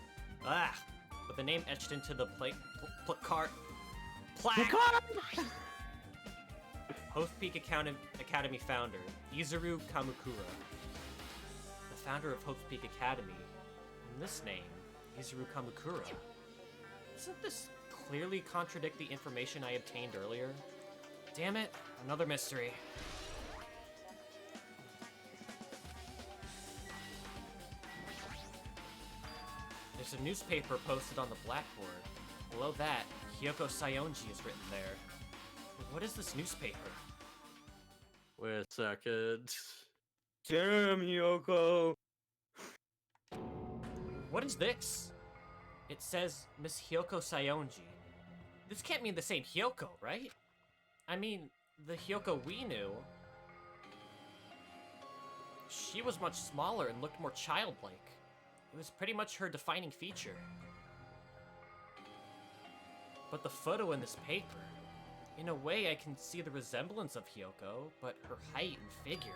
But the name etched into the plaque... Host Peak Academy founder, Yzarc Kamakura. The founder of Host Peak Academy. And this name, Yzarc Kamakura. Doesn't this clearly contradict the information I obtained earlier? Damn it, another mystery. There's a newspaper posted on the blackboard. Below that, Hyoko Sayonji is written there. What is this newspaper? Wait a second. Damn, Hyoko. What is this? It says Miss Hyoko Sayonji. This can't mean the same Hyoko, right? I mean, the Hyoko we knew... She was much smaller and looked more childlike. It was pretty much her defining feature. But the photo in this paper... In a way, I can see the resemblance of Hyoko, but her height and figure...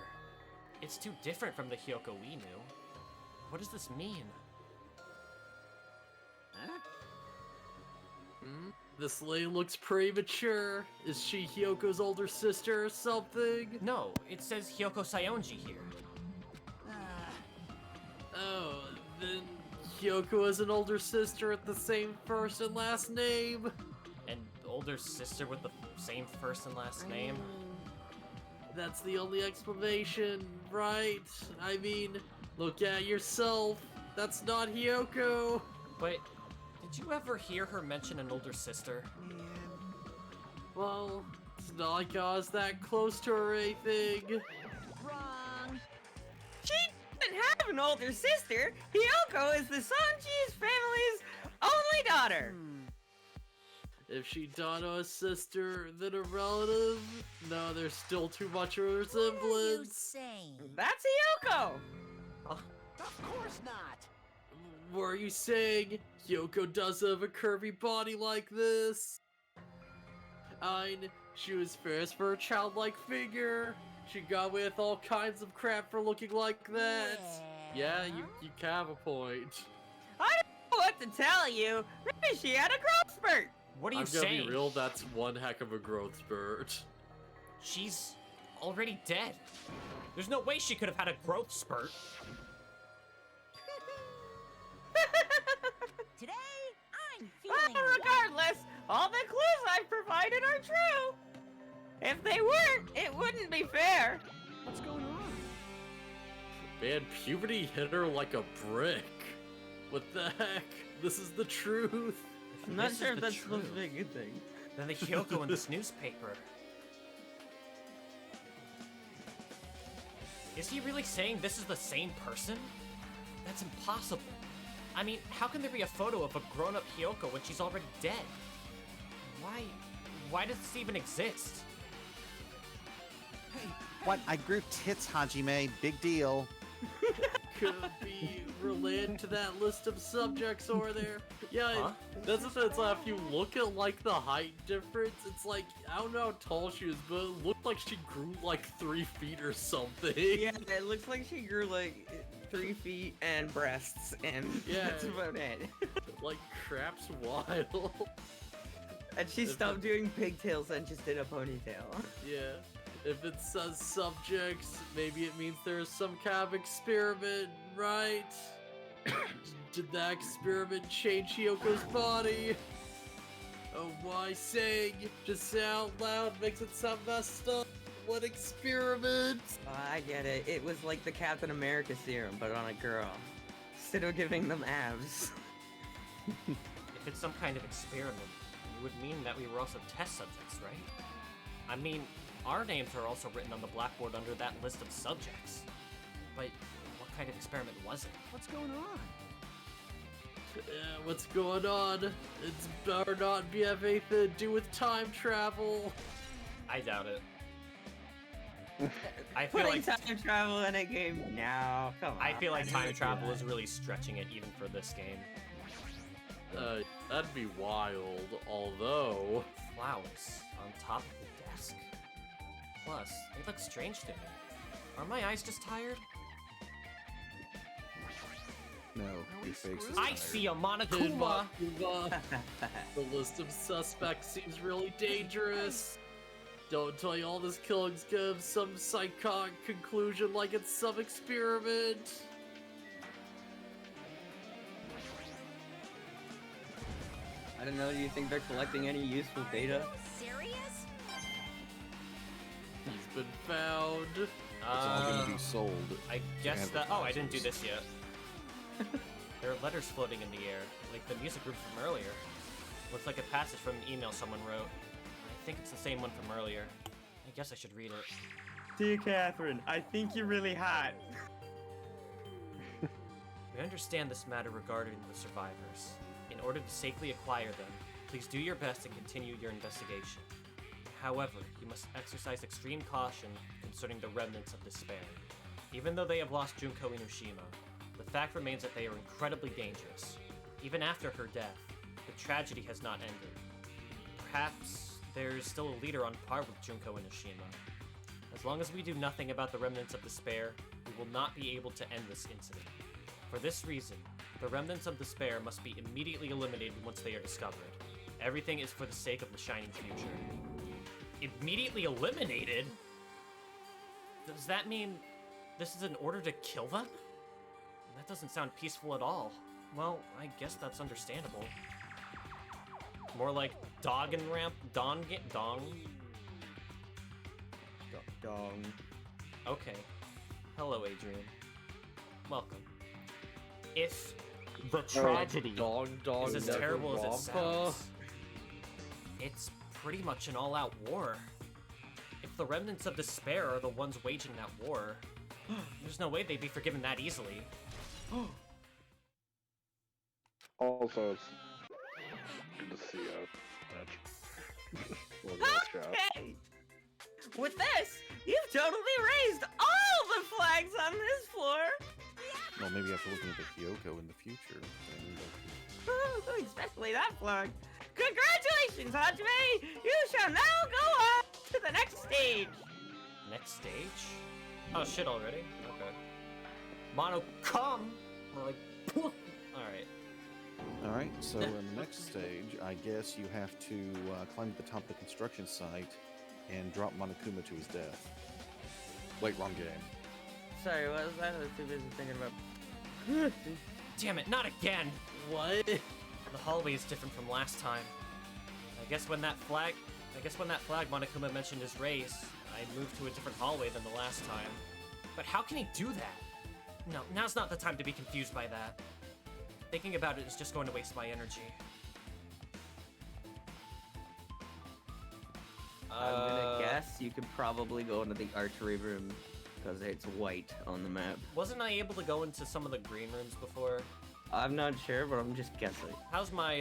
It's too different from the Hyoko we knew. What does this mean? Huh? This lady looks pretty mature. Is she Hyoko's older sister or something? No, it says Hyoko Sayonji here. Oh, then Hyoko has an older sister with the same first and last name. An older sister with the same first and last name? That's the only explanation, right? I mean, look at yourself. That's not Hyoko. But did you ever hear her mention an older sister? Well, it's not like I was that close to her or anything. Wrong. She doesn't have an older sister. Hyoko is the Sanji's family's only daughter. If she don't know a sister, then a relative? No, there's still too much of a What are you resemblance. saying? That's Hyoko. Of course not. What are you saying? Hyoko does have a curvy body like this. She was famous for her childlike figure. She got away with all kinds of crap for looking like that. Yeah, you have a point. I don't know what to tell you. Maybe she had a growth spurt. What are you I'm gonna saying? be real, that's one heck of a growth spurt. She's already dead. There's no way she could have had a growth spurt. Today, I'm Well, feeling regardless, all the clues I've provided are true. If they weren't, it wouldn't be fair. What's going on? Man, puberty hit her like a brick. What the heck? This is the truth. I'm not This sure is if the that's supposed to be a truth. good thing. Then the Hyoko in this newspaper. Is he really saying this is the same person? That's impossible. I mean, how can there be a photo of a grown-up Hyoko when she's already dead? Why does this even exist? What? I grew tits, Hajime. Big deal. Could be related to that list of subjects over there. Yeah, Huh? that's the thing. It's like, if you look at like the height difference, it's like, I don't know how tall she is, but it looked like she grew like 3 feet or something. Yeah, it looks like she grew like 3 feet and breasts, and Yeah. that's about it. Like, crap's wild. And she stopped doing pigtails and just did a ponytail. Yeah. If it says subjects, maybe it means there's some kind of experiment, right? Did that experiment change Hyoko's body? Oh, why saying? Just say out loud makes it sound messed up. What experiment? Oh, I get it. It was like the Captain America serum, but on a girl. Instead of giving them abs. If it's some kind of experiment, it would mean that we were also test subjects, right? I mean, our names are also written on the blackboard under that list of subjects. But what kind of experiment was it? What's going on? What's going on? It's better not be have anything to do with time travel. I doubt it. I feel Putting like time travel in a game? No, come on. I feel like time travel is really stretching it even for this game. That'd be wild, although... Flowers on top of the desk. Plus, they look strange to me. Are my eyes just tired? No, we your face is screwed? I tired. see a Kid Monokuma! Monokuma. The list of suspects seems really dangerous. Don't tell you all this killing's give some psychotic conclusion like it's some experiment. I don't know, do you think they're collecting any useful data? Serious? He's been found. It's all going to be sold. I guess that. Oh, I didn't do advertisers. this yet. There are letters floating in the air, like the music group from earlier. Looks like a passage from an email someone wrote. I think it's the same one from earlier. I guess I should read it. Dear Catherine, I think you're really hot. We understand this matter regarding the survivors. In order to safely acquire them, please do your best to continue your investigation. However, you must exercise extreme caution concerning the remnants of despair. Even though they have lost Junko Inoshima, the fact remains that they are incredibly dangerous. Even after her death, the tragedy has not ended. Perhaps there is still a leader on par with Junko Inoshima. As long as we do nothing about the remnants of despair, we will not be able to end this incident. For this reason, the remnants of despair must be immediately eliminated once they are discovered. Everything is for the sake of the shining future. Immediately eliminated? Does that mean this is an order to kill them? That doesn't sound peaceful at all. Well, I guess that's understandable. More like Dong. Okay. Hello, Adrian. Welcome. If the tragedy Dong is as never terrible as it rompa. sounds, it's pretty much an all-out war. If the remnants of despair are the ones waging that war, there's no way they'd be forgiven that easily. Also, it's good to see well, nice job. Okay! With this, you've totally raised all the flags on this floor! Well, maybe after looking at the Kyoko in the future. then they'll- Especially that flag. Congratulations, Hajime! You shall now go on to the next stage! Next stage? Oh shit already? Okay. Mono, come! Or like, alright. Alright, so in the next stage, I guess you have to climb to the top of the construction site and drop Monokuma to his death. Wait, wrong game. Sorry, what was that? I was too busy thinking about... Damn it, not again! What? The hallway is different from last time. I guess when that flag Monokuma mentioned his race, I moved to a different hallway than the last time. But how can he do that? No, now's not the time to be confused by that. Thinking about it is just going to waste my energy. I'm gonna guess you could probably go into the archery room because it's white on the map. Wasn't I able to go into some of the green rooms before? I'm not sure, but I'm just guessing. How's my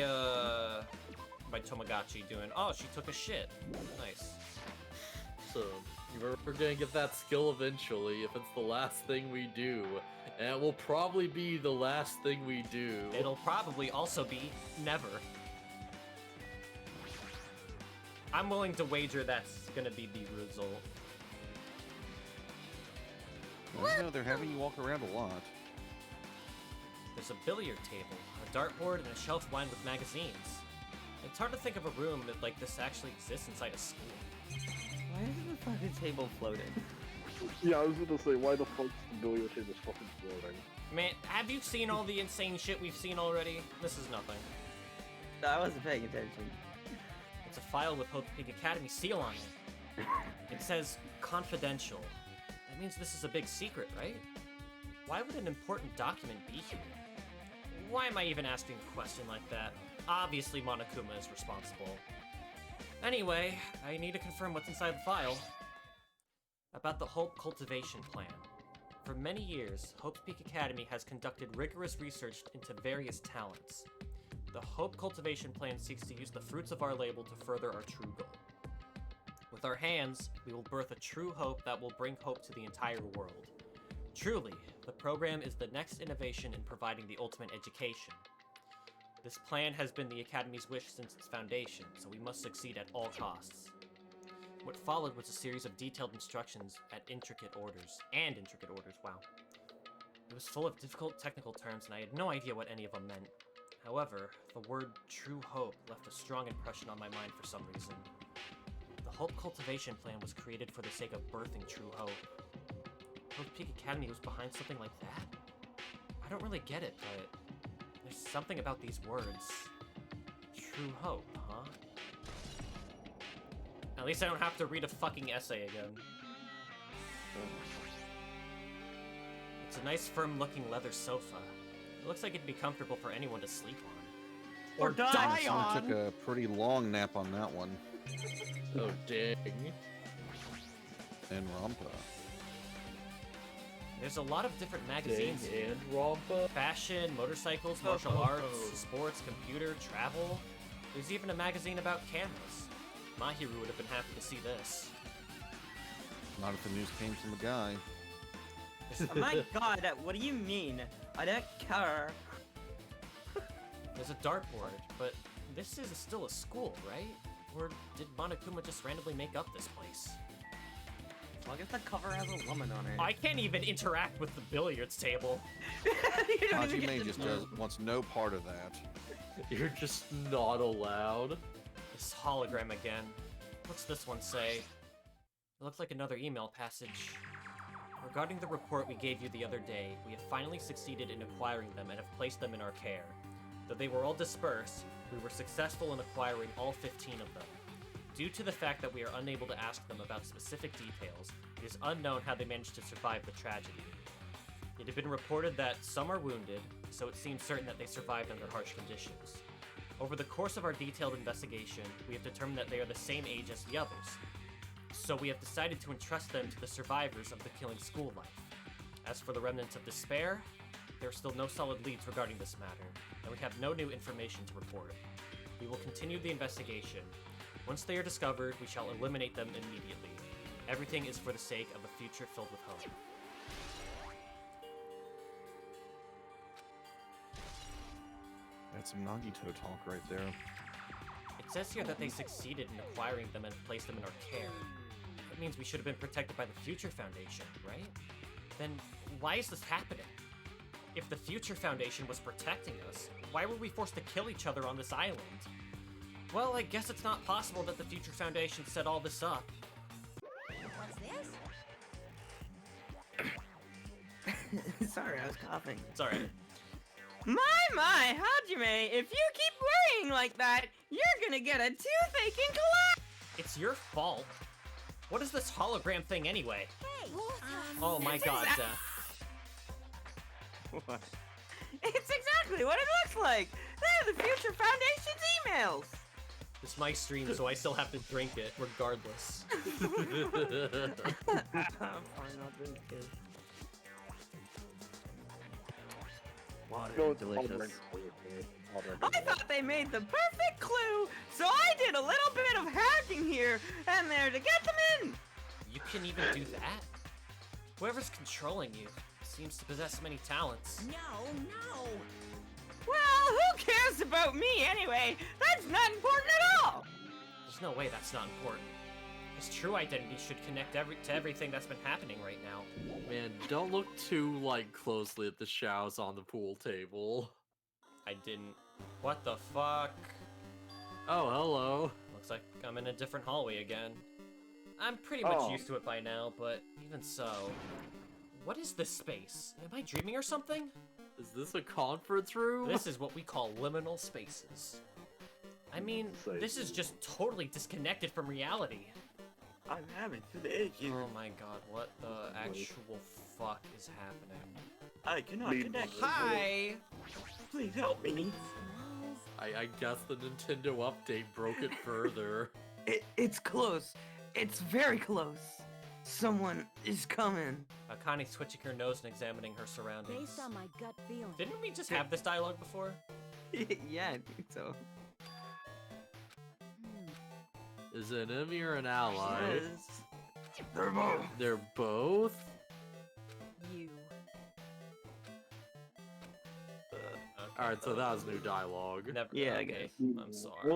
Tamagotchi doing? Oh, she took a shit. Nice. So, we're gonna get that skill eventually if it's the last thing we do. And it will probably be the last thing we do. It'll probably also be never. I'm willing to wager that's gonna be the result. Well, you know, they're having you walk around a lot. There's a billiard table, a dartboard, and a shelf lined with magazines. It's hard to think of a room that like this actually exists inside a school. Why is the fucking table floating? Yeah, I was gonna say, why the fuck's the billiard table fucking floating? Man, have you seen all the insane shit we've seen already? This is nothing. I wasn't paying attention. It's a file with Hope Pig Academy seal on it. It says confidential. That means this is a big secret, right? Why would an important document be here? Why am I even asking a question like that? Obviously Monokuma is responsible. Anyway, I need to confirm what's inside the file. About the Hope Cultivation Plan. For many years, Hope's Peak Academy has conducted rigorous research into various talents. The Hope Cultivation Plan seeks to use the fruits of our label to further our true goal. With our hands, we will birth a true hope that will bring hope to the entire world. Truly, the program is the next innovation in providing the ultimate education. This plan has been the Academy's wish since its foundation, so we must succeed at all costs. What followed was a series of detailed instructions at intricate orders. Wow. It was full of difficult technical terms, and I had no idea what any of them meant. However, the word true hope left a strong impression on my mind for some reason. The Hope Cultivation Plan was created for the sake of birthing true hope. Close Peak Academy was behind something like that? I don't really get it, but there's something about these words. True hope, huh? At least I don't have to read a fucking essay again. It's a nice, firm-looking leather sofa. It looks like it'd be comfortable for anyone to sleep on. Or die I on! took a pretty long nap on that one. Oh, dang. And Rampa. There's a lot of different magazines. Dang and Rampa. Fashion, motorcycles, martial arts, sports, computer, travel. There's even a magazine about cameras. Mahiru would have been happy to see this. Not if the news came from the guy. Oh my god, what do you mean? I don't care. There's a dartboard, but this is still a school, right? Or did Monokuma just randomly make up this place? Well, I guess the cover has a woman on it. I can't even interact with the billiards table. Hajime just wants no part of that. You're just not allowed. This hologram again. What's this one say? It looks like another email passage. Regarding the report we gave you the other day, we have finally succeeded in acquiring them and have placed them in our care. Though they were all dispersed, we were successful in acquiring all 15 of them. Due to the fact that we are unable to ask them about specific details, it is unknown how they managed to survive the tragedy. It had been reported that some are wounded, so it seems certain that they survived under harsh conditions. Over the course of our detailed investigation, we have determined that they are the same age as the others. So we have decided to entrust them to the survivors of the killing school life. As for the remnants of despair, there are still no solid leads regarding this matter, and we have no new information to report. We will continue the investigation. Once they are discovered, we shall eliminate them immediately. Everything is for the sake of a future filled with hope. That's some Nagito talk right there. It says here that they succeeded in acquiring them and placed them in our care. That means we should have been protected by the Future Foundation, right? Then why is this happening? If the Future Foundation was protecting us, why were we forced to kill each other on this island? Well, I guess it's not possible that the Future Foundation set all this up. What's this? Sorry, I was coughing. It's alright. My, Hajime, if you keep worrying like that, you're gonna get a toothache and collapse! It's your fault. What is this hologram thing anyway? Hey! Oh my god, What? It's exactly what it looks like! They're the Future Foundation's emails! It's my stream, so I still have to drink it, regardless. I'm fine, I'll drink it. Go delicious. I I thought they made the perfect clue, so I did a little bit of hacking here and there to get them in! You can even do that? Whoever's controlling you seems to possess many talents. No! Well, who cares about me anyway? That's not important at all! There's no way that's not important. His true identity should connect to everything that's been happening right now. Man, don't look too, closely at the shows on the pool table. I didn't. What the fuck? Oh, hello. Looks like I'm in a different hallway again. I'm pretty much used to it by now, but even so... What is this space? Am I dreaming or something? Is this a conference room? This is what we call liminal spaces. I mean, this is just totally disconnected from reality. I'm having today. Oh my god, what the actual fuck is happening? I cannot connect. Hi! Please help me. I guess the Nintendo update broke it further. It's close. It's very close. Someone is coming. Akani's twitching her nose and examining her surroundings. Based on my gut feeling. Didn't we just have this dialogue before? Yeah, I think so. Is it an enemy or an ally? They're both. They're both? You. Alright, so that was new dialogue. Never. Yeah, I okay. guess. I'm sorry.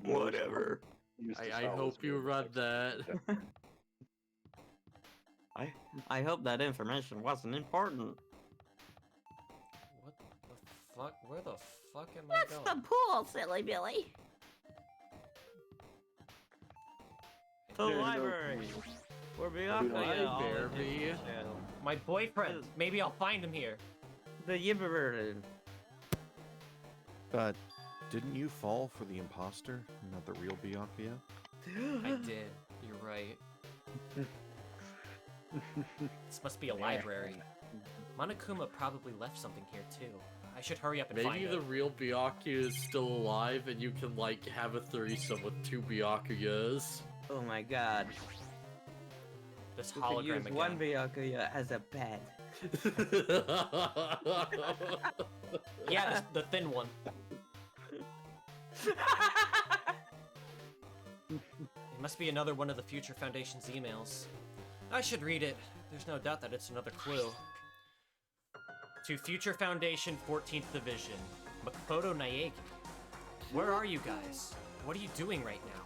Whatever. Used to I Star Wars hope you movies, read like, that. I hope that information wasn't important. What the fuck? Where the fuck am That's I the going? pool, silly Billy. The Yeah, no, library. We're beyond Library. My boyfriend. Maybe I'll find him here. The Yibberton. But didn't you fall for the imposter, not the real Byakuya? I did. You're right. This must be a library. Monokuma probably left something here too. I should hurry up and find Maybe the it. real Byakuya is still alive and you can, like, have a threesome with 2 Byakuyas. Oh my god. This You could hologram use again. one Byakuya as a bed. Yeah, the thin one. It must be another one of the Future Foundation's emails. I should read it. There's no doubt that it's another clue. To Future Foundation 14th Division, Makoto Naegi. Where are you guys? What are you doing right now?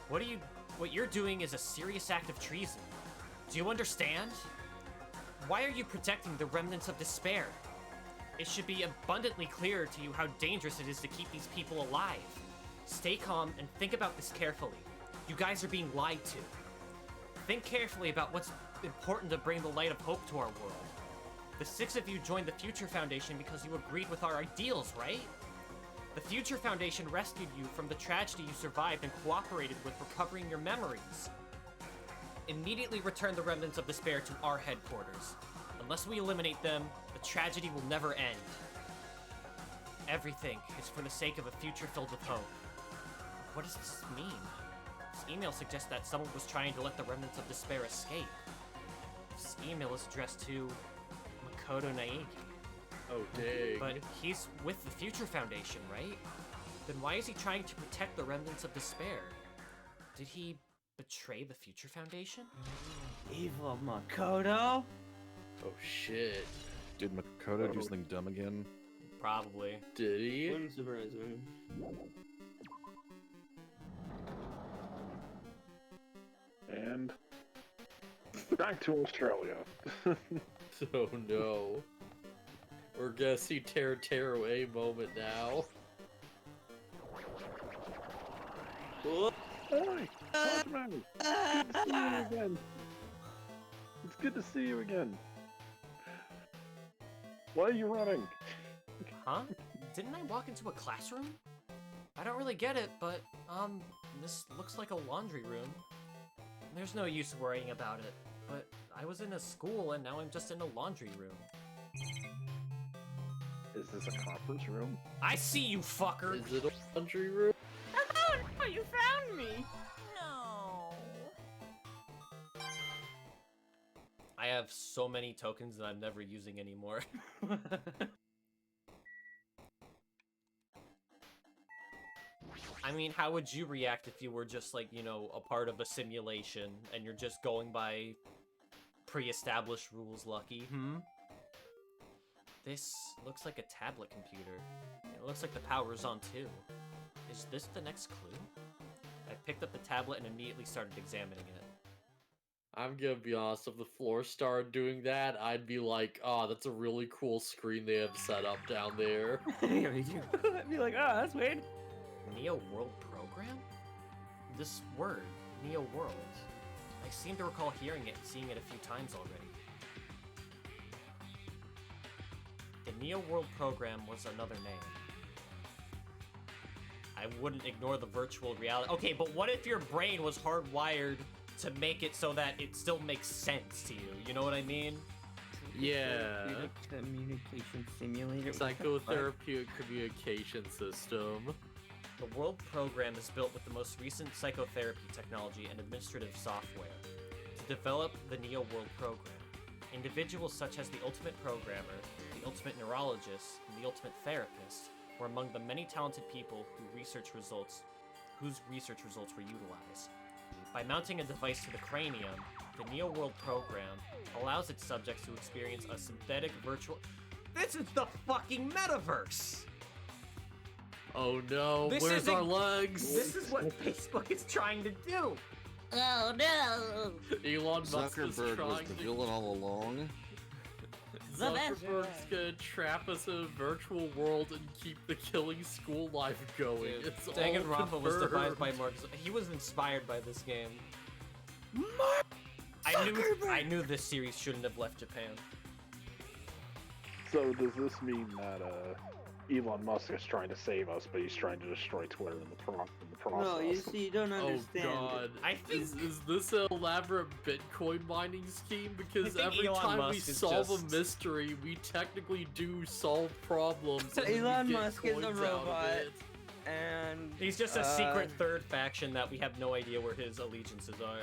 What you're doing is a serious act of treason. Do you understand? Why are you protecting the remnants of despair? It should be abundantly clear to you how dangerous it is to keep these people alive. Stay calm and think about this carefully. You guys are being lied to. Think carefully about what's important to bring the light of hope to our world. The 6 of you joined the Future Foundation because you agreed with our ideals, right? The Future Foundation rescued you from the tragedy you survived and cooperated with recovering your memories. Immediately return the remnants of despair to our headquarters. Unless we eliminate them, the tragedy will never end. Everything is for the sake of a future filled with hope. What does this mean? This email suggests that someone was trying to let the remnants of despair escape. This email is addressed to Makoto Naegi. Oh, dang. But he's with the Future Foundation, right? Then why is he trying to protect the remnants of despair? Did he betray the Future Foundation? Evil Makoto? Oh, shit. Did Makoto do something dumb again? Probably. Did he? Wouldn't surprise me. And back to Australia. Oh, no. We're gonna see Taro A moment now. Oh, Hi, Hajime. Good to see you again. It's good to see you again. Why are you running? Huh? Didn't I walk into a classroom? I don't really get it, but, this looks like a laundry room. There's no use worrying about it, but I was in a school and now I'm just in a laundry room. Is this a conference room? I see you, fucker! is it a laundry room? Oh no, you found me! No. I have so many tokens that I'm never using anymore. I mean, how would you react if you were just like, you know, a part of a simulation and you're just going by pre-established rules, Lucky? This looks like a tablet computer. It looks like the power's on too. Is this the next clue? I picked up the tablet and immediately started examining it. I'm gonna be honest, if the floor started doing that, I'd be like, oh, that's a really cool screen they have set up down there. I'd be like, oh, that's weird. Neo World Program? This word, Neo World. I seem to recall hearing it and seeing it a few times already. The Neo World Program was another name. I wouldn't ignore the virtual reality. Okay, but what if your brain was hardwired to make it so that it still makes sense to you? You know what I mean? Yeah. Communication simulator. Psychotherapeutic communication system. The World Program is built with the most recent psychotherapy technology and administrative software. To develop the Neo World Program, individuals such as the Ultimate Programmer, the Ultimate Neurologist, and the Ultimate Therapist were among the many talented people whose research results were utilized. By mounting a device to the cranium, the Neo World Program allows its subjects to experience a synthetic virtual... This is the fucking metaverse! Oh no, This where's isn't- our legs? This is what Facebook is trying to do. Oh no! Elon Musk is Zuckerberg was trying the to... villain all along. The best. Zuckerberg's gonna trap us in a virtual world and keep the killing school life going. Dude, It's all Danganronpa was confirmed. devised by Mark. He was inspired by this game. Mark I knew this series shouldn't have left Japan. So does this mean that Elon Musk is trying to save us, but he's trying to destroy Twitter in the process? No, you see, you don't Oh understand. god. I think- Is this an elaborate Bitcoin mining scheme? Because think every Elon time we Musk is solve just- a mystery, we technically do solve problems. and we Elon get Musk is a coins out of robot. it. And He's just a secret third faction that we have no idea where his allegiances are.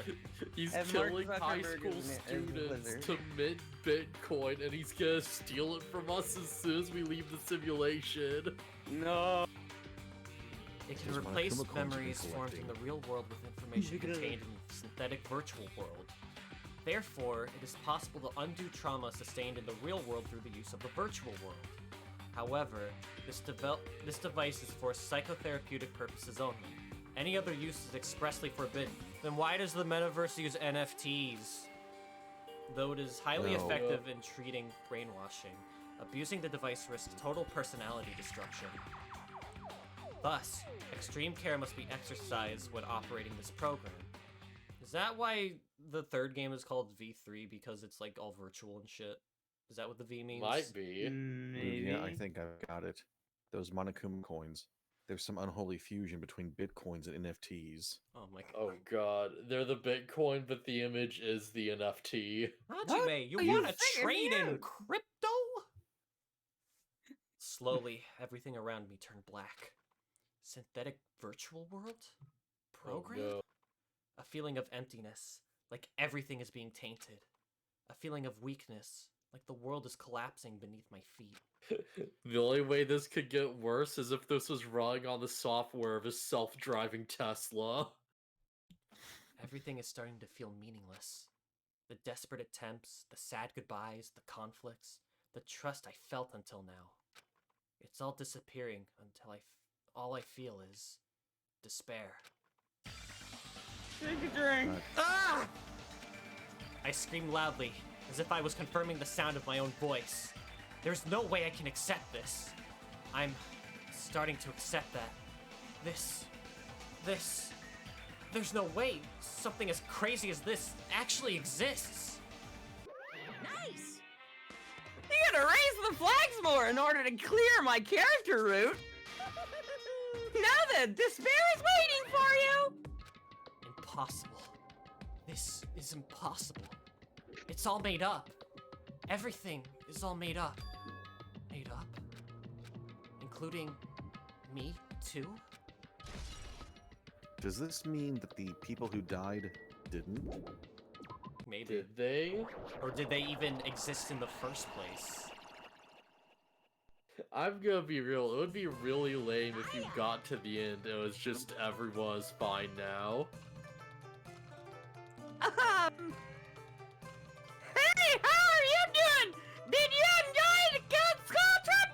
He's And Mark killing high Zuckerberg school is a students wizard. to mint Bitcoin, and he's gonna steal it from us as soon as we leave the simulation. no. It can Those Monokuma replace coins you've been memories formed in the real world with information contained in the synthetic virtual world. Therefore, it is possible to undo trauma sustained in the real world through the use of the virtual world. However, this device is for psychotherapeutic purposes only. Any other use is expressly forbidden. Then why does the metaverse use NFTs? Though it is highly No. effective in treating brainwashing, abusing the device risks total personality destruction. Thus, extreme care must be exercised when operating this program. Is that why the third game is called V3, because it's like all virtual and shit? Is that what the V means? Might be. Maybe. Yeah, I think I've got it. Those Monokuma coins. There's some unholy fusion between bitcoins and NFTs. Oh my god. Oh god, they're the Bitcoin, but the image is the NFT. Hajime, you you want to figured trade me in out. crypto? Slowly, everything around me turned black. Synthetic virtual world? Program? Oh, A feeling of emptiness, like everything is being tainted. A feeling of weakness, like the world is collapsing beneath my feet. no. The only way this could get worse is if this was running on the software of a self-driving Tesla. Everything is starting to feel meaningless. The desperate attempts, the sad goodbyes, the conflicts, the trust I felt until now. It's all disappearing until all I feel is despair. Take a drink. Ah! I screamed loudly, as if I was confirming the sound of my own voice. There's no way I can accept this. I'm starting to accept that. There's no way something as crazy as this actually exists. Nice! You gotta raise the flags more in order to clear my character route. Now the despair is waiting for you. Impossible. This is impossible. It's all made up. Everything is all made up. Made up? Including me, too? Does this mean that the people who died didn't? Maybe. Did they? Or did they even exist in the first place? I'm gonna be real, it would be really lame if you got to the end and it was just everyone's fine now. Hey, how are you doing? Did you enjoy the good school trip?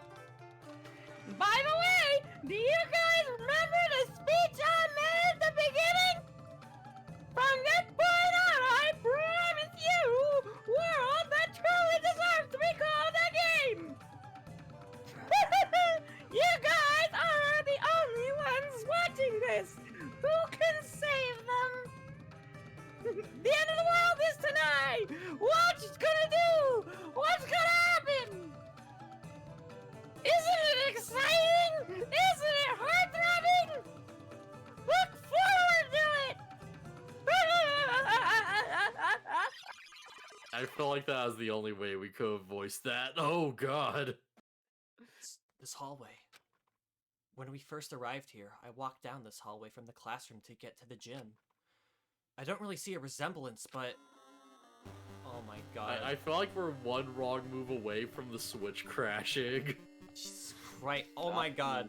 By the way, do you guys remember the speech I made at the beginning? From this point on, I promise you, world that truly deserves to be called a game. You guys are the only ones watching this who can save them. The end of the world is tonight! What's it gonna do? What's gonna happen? Isn't it exciting? Isn't it heart-throbbing? Look forward to it! I feel like that was the only way we could have voiced that. Oh god. This hallway. When we first arrived here, I walked down this hallway from the classroom to get to the gym. I don't really see a resemblance, but... Oh my god. I feel like we're one wrong move away from the Switch crashing. Jesus Christ. Oh my god.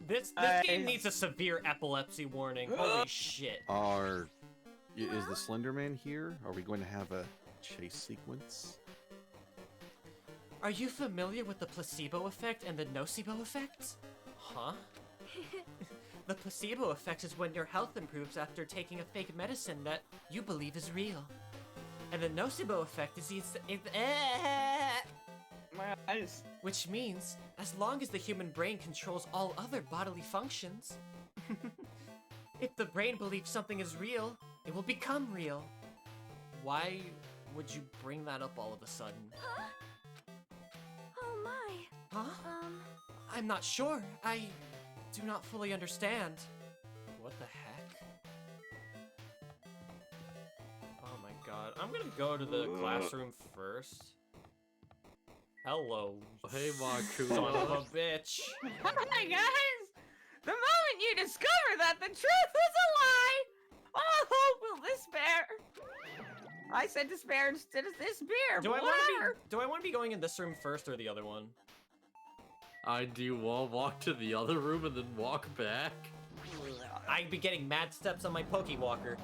This game needs a severe epilepsy warning. Holy shit. Is the Slender Man here? Are we going to have a chase sequence? Are you familiar with the placebo effect and the nocebo effect? Huh? The placebo effect is when your health improves after taking a fake medicine that you believe is real. And the nocebo effect is My eyes. which means, as long as the human brain controls all other bodily functions, if the brain believes something is real, it will become real. Why would you bring that up all of a sudden? Huh? Oh my. Huh? I'm not sure. I do not fully understand. What the heck? Oh my god. I'm gonna go to the classroom first. Hello. Hey, Makuma. Son of a bitch. Hi guys! The moment you discover that the truth is a lie, all hope will despair. I said despair instead of despair. Do but I want whatever. to be going in this room first or the other one? Do you want to walk to the other room and then walk back? I'd be getting mad steps on my Pokewalker.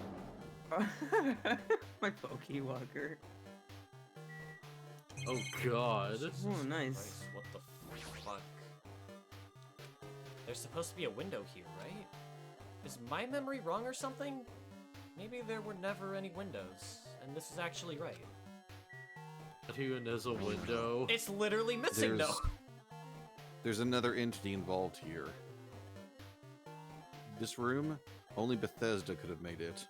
My Pokewalker. Oh god. Oh, nice. Christ, what the fuck? There's supposed to be a window here, right? Is my memory wrong or something? Maybe there were never any windows, and this is actually right. Not even as a window. It's literally missing, though. There's another entity involved here. This room, only Bethesda could have made it.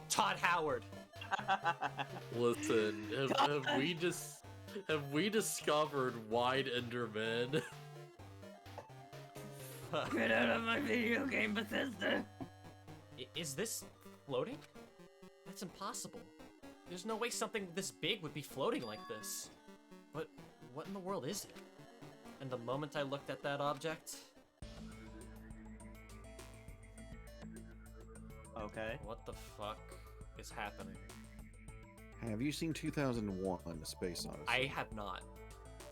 Todd Howard. Listen, have we discovered wide Endermen? Get out of my video game, Bethesda. Is this floating? That's impossible. There's no way something this big would be floating like this. But what in the world is it? And the moment I looked at that object... Okay. What the fuck is happening? Have you seen 2001: A Space Odyssey? I have not.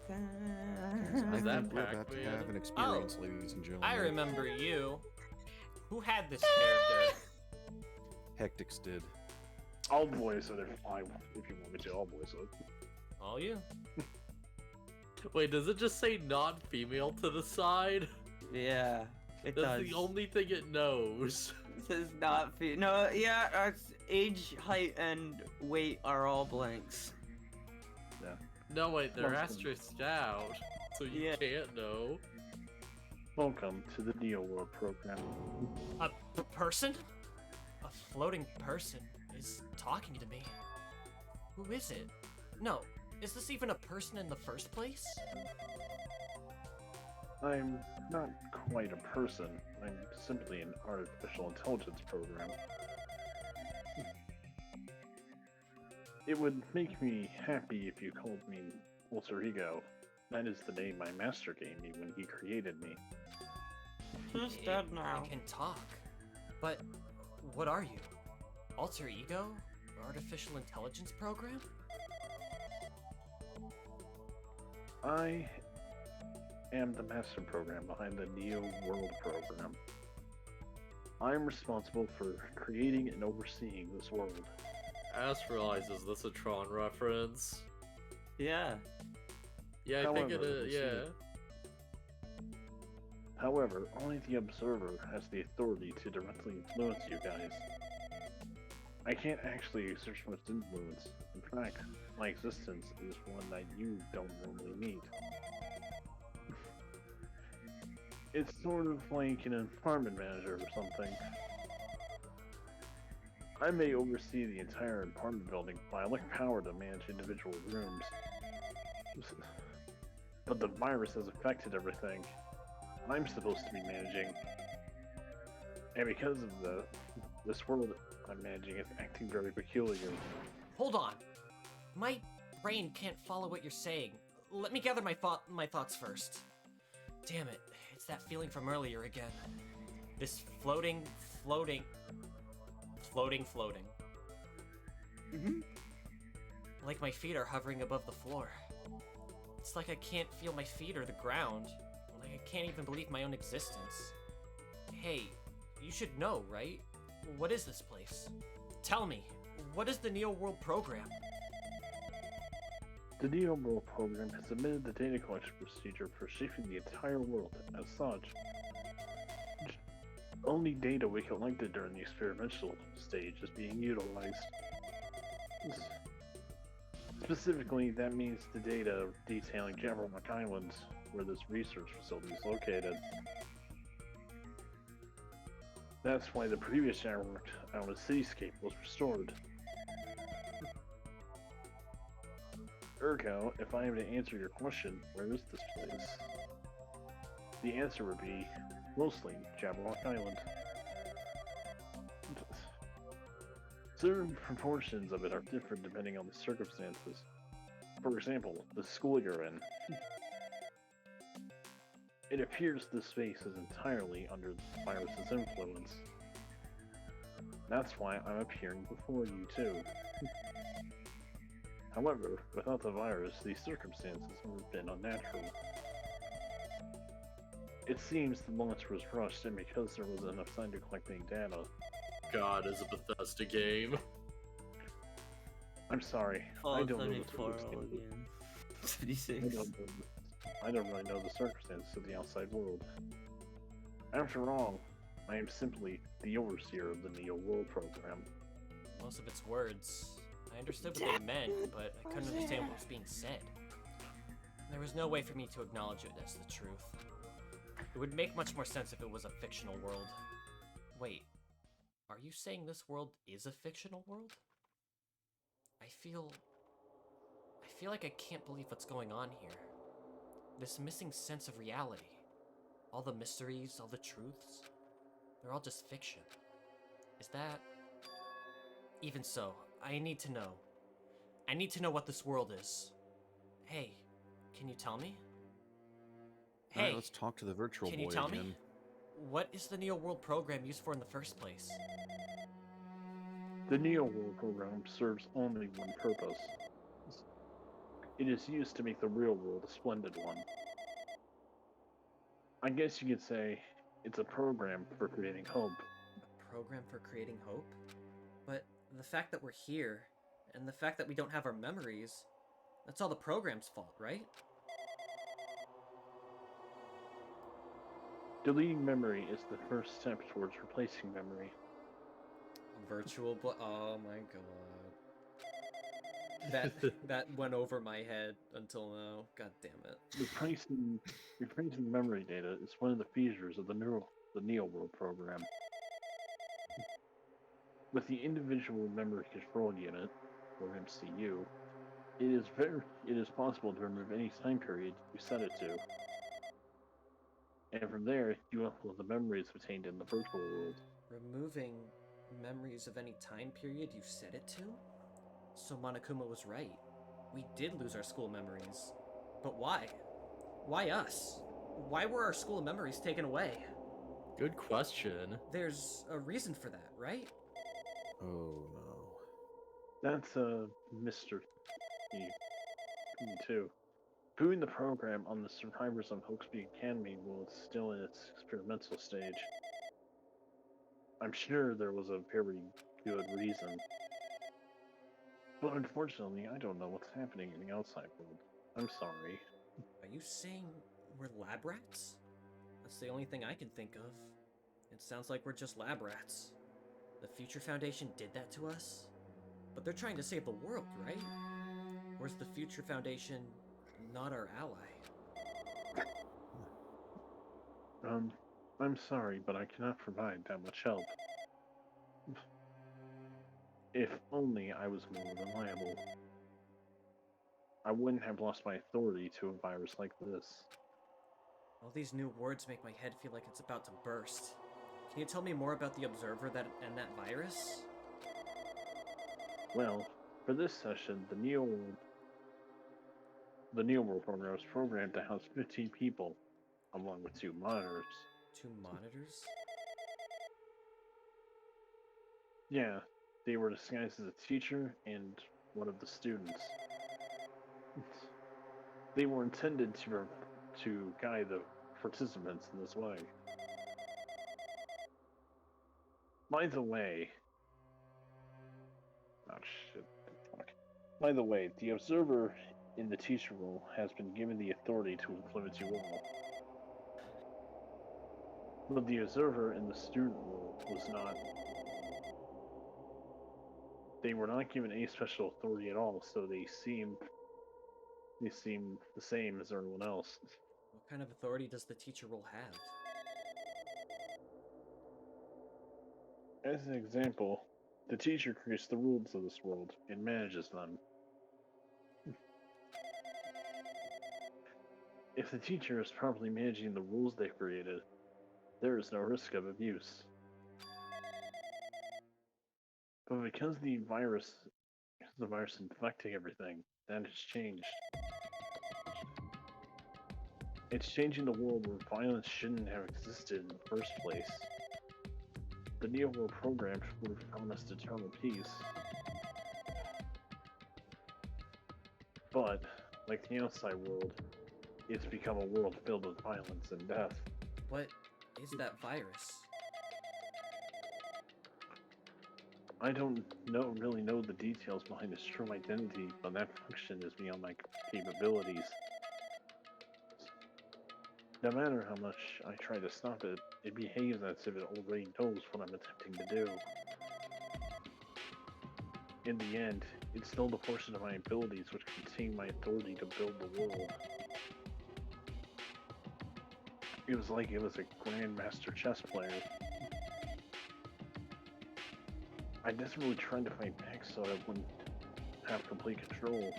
I Is that think we're about to Pac-Man? have an experience, ladies and gentlemen. I remember you. Who had this character? Hectix did. I'll voice it if you want me to. I'll voice it. All you. Wait, does it just say not female to the side? Yeah, it That's does. the only thing it knows. It says not no, yeah, it's age, height, and weight are all blanks. No, wait, they're Welcome. asterisked out, so you Yeah. can't know. Welcome to the gnoW program. A person? A floating person is talking to me. Who is it? No, is this even a person in the first place? I'm not quite a person. I'm simply an artificial intelligence program. It would make me happy if you called me Alter Ego. That is the name my master gave me when he created me. He's dead now. I can talk. But what are you? Alter Ego? Artificial intelligence program? I am the master program behind the gnoW program. I'm responsible for creating and overseeing this world. Ass realizes this a Tron reference. Yeah. Yeah, I think it However, is, we'll yeah. see. However, only the observer has the authority to directly influence you guys. I can't actually exert much influence. In fact, my existence is one that you don't normally meet. It's sort of like an apartment manager or something. I may oversee the entire apartment building, but I lack power to manage individual rooms. But the virus has affected everything I'm supposed to be managing. And because of this world I'm managing is acting very peculiar. Hold on. My brain can't follow what you're saying. Let me gather my thoughts first. Damn it, it's that feeling from earlier again. This floating. Mm-hmm. Like my feet are hovering above the floor. It's like I can't feel my feet or the ground. Like I can't even believe my own existence. Hey, you should know, right? What is this place? Tell me, what is the gnoW program? The gnoW program has submitted the data collection procedure for shaping the entire world. As such, Only data we collected during the experimental stage is being utilized. Specifically, that means the data detailing Jabberwock Island, where this research facility is located. That's why the previous Jabberwock Island cityscape was restored. Ergo, if I am to answer your question, where is this place? The answer would be, mostly, Jabberwock Island. Certain proportions of it are different depending on the circumstances. For example, the school you're in. It appears this space is entirely under the virus's influence. That's why I'm appearing before you too. However, without the virus, these circumstances would have been unnatural. It seems the launch was rushed, and because there wasn't enough time to collect any data. God, is a Bethesda game. I'm sorry, I don't know the circumstances. again. 76. I don't really know the circumstances of the outside world. After all, I am simply the overseer of the Neo World program. Most of its words, I understood what they meant, but I couldn't understand what was being said. There was no way for me to acknowledge it as the truth. It would make much more sense if it was a fictional world. Wait, are you saying this world is a fictional world? I feel like I can't believe what's going on here. This missing sense of reality. All the mysteries, all the truths, they're all just fiction. Is that... Even so, I need to know. I need to know what this world is. Hey, can you tell me? Hey, Alright, let's talk to the virtual can boy you tell again. me? What is the Neo World program used for in the first place? The Neo World program serves only one purpose. It is used to make the real world a splendid one. I guess you could say it's a program for creating hope. A program for creating hope? But the fact that we're here, and the fact that we don't have our memories, that's all the program's fault, right? Deleting memory is the first step towards replacing memory. Virtual oh my god. That went over my head until now. God damn it. Replacing memory data is one of the features of the Neo World program. With the individual memory control unit, or MCU, it is possible to remove any time period you set it to. And from there, you upload the memories obtained in the virtual world. Removing memories of any time period you set it to? So Monokuma was right. We did lose our school memories. But why? Why us? Why were our school memories taken away? Good question. There's a reason for that, right? Oh no. That's a mystery, too. Putting the program on the survivors of Hoaxby Academy while it's still in its experimental stage. I'm sure there was a very good reason. But unfortunately, I don't know what's happening in the outside world. I'm sorry. Are you saying we're lab rats? That's the only thing I can think of. It sounds like we're just lab rats. The Future Foundation did that to us? But they're trying to save the world, right? Or is the Future Foundation not our ally? I'm sorry, but I cannot provide that much help. If only I was more reliable. I wouldn't have lost my authority to a virus like this. All these new words make my head feel like it's about to burst. Can you tell me more about the Observer and that virus? Well, for this session, the Neo World program is programmed to house 15 people, along with 2 monitors. 2 monitors? Yeah, they were disguised as a teacher and one of the students. They were intended to guide the participants in this way. By the way... Oh shit. Fuck. By the way, the observer in the teacher role has been given the authority to influence you all. But the observer in the student world was not. They were not given any special authority at all, so they seem the same as everyone else. What kind of authority does the teacher role have? As an example, the teacher creates the rules of this world and manages them. If the teacher is properly managing the rules they created, there is no risk of abuse. But because the virus infecting everything, that has changed. It's changing the world where violence shouldn't have existed in the first place. The neo-world program would have promised eternal peace. But, like the outside world, it's become a world filled with violence and death. What is that virus? I don't really know the details behind its true identity, but that function is beyond my capabilities. No matter how much I try to stop it, it behaves as if it already knows what I'm attempting to do. In the end, it's still the portion of my abilities which contain my authority to build the world. It was like it was a grandmaster chess player. I desperately tried to fight back so I wouldn't have complete control.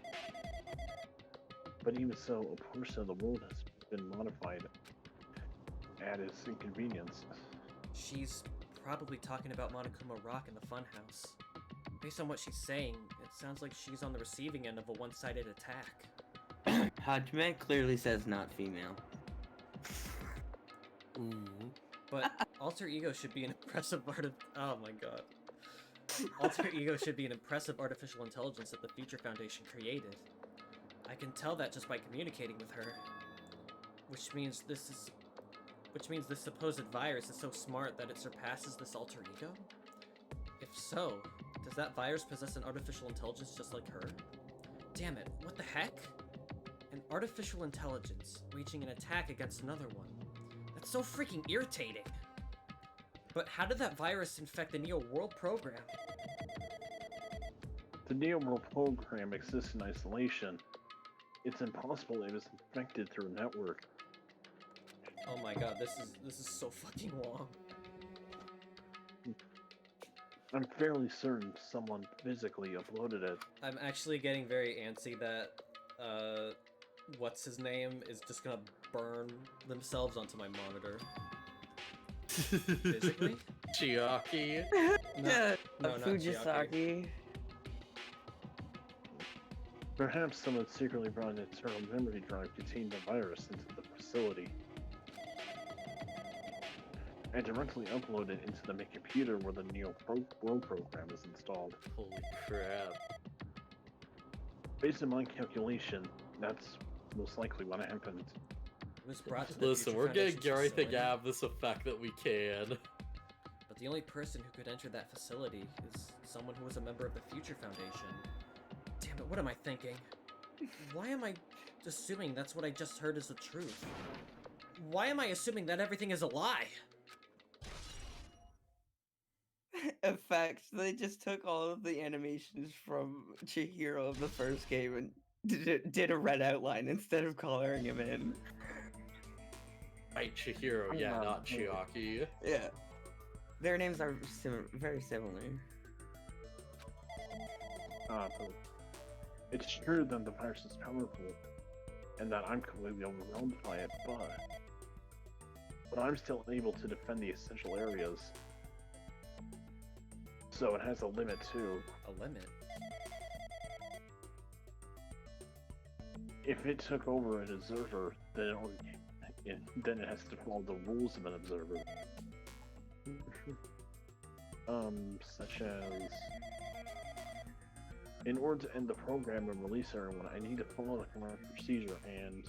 But even so, a portion of the world has been modified at its inconvenience. She's probably talking about Monokuma Rock in the funhouse. Based on what she's saying, it sounds like she's on the receiving end of a one-sided attack. Hajime clearly says not female. But alter ego should be an impressive oh my god. Alter ego should be an impressive artificial intelligence that the Future Foundation created. I can tell that just by communicating with her. Which means this supposed virus is so smart that it surpasses this alter ego? If so, does that virus possess an artificial intelligence just like her? Damn it, what the heck? An artificial intelligence waging an attack against another one. That's so freaking irritating. But how did that virus infect the Neo World program? The Neo World program exists in isolation. It's impossible it was infected through a network. Oh my god, this is so fucking long. I'm fairly certain someone physically uploaded it. I'm actually getting very antsy that, what's his name is just gonna burn themselves onto my monitor. Physically? Chiaki. Yeah, no, not Fujisaki. Perhaps someone secretly brought an internal memory drive containing the virus into the facility and directly uploaded it into the main computer where the Neo World program is installed. Holy crap. Based on my calculation, that's most likely what happened. It was brought to the Listen, Future we're gonna Foundation's everything facility, have this effect that we can. but the only person who could enter that facility is someone who was a member of the Future Foundation. Damn it, what am I thinking? Why am I assuming that's what I just heard is the truth? Why am I assuming that everything is a lie? Effects. They just took all of the animations from Chihiro of the first game and did a red outline instead of coloring him in. Right, Chihiro, yeah, not Chiaki. Yeah. Their names are very similar. But it's true that the virus is powerful, and that I'm completely overwhelmed by it, but I'm still able to defend the essential areas. So it has a limit too. A limit? If it took over an observer, then it has to follow the rules of an observer. Such as, in order to end the program and release everyone, I need to follow the correct procedure and...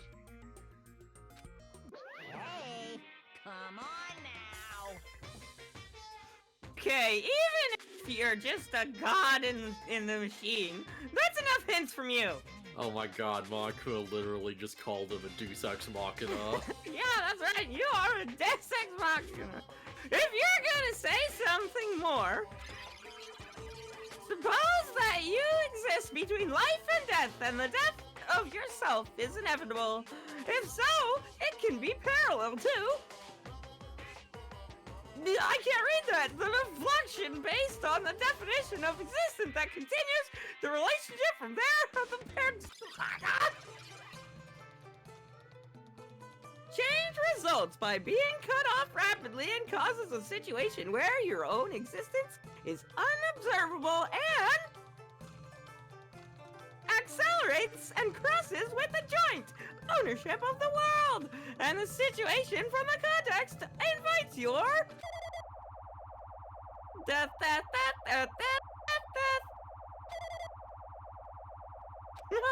Hey, come on now. Okay, even if you're just a god in the machine, that's enough hints from you. Oh my god, Makua literally just called him a Deus Ex Machina. Yeah, that's right. You are a Deus Ex Machina. If you're gonna say something more, suppose that you exist between life and death, and the death of yourself is inevitable. If so, it can be parallel too. I can't read that. The reflection based on the definition of existence that continues the relationship from there to the parents. Change results by being cut off rapidly and causes a situation where your own existence is unobservable and accelerates and crosses with the joint ownership of the world, and the situation from the context invites your death.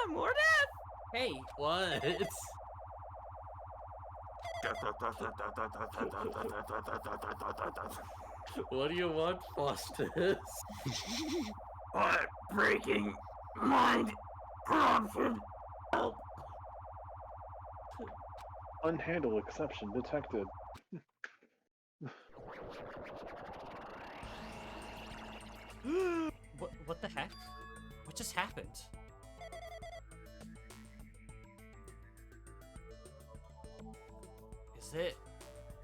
More death. Hey, What? What do you want, Phustus? Breaking mind corruption. Help. Unhandled exception detected. what the heck? What just happened? Is it?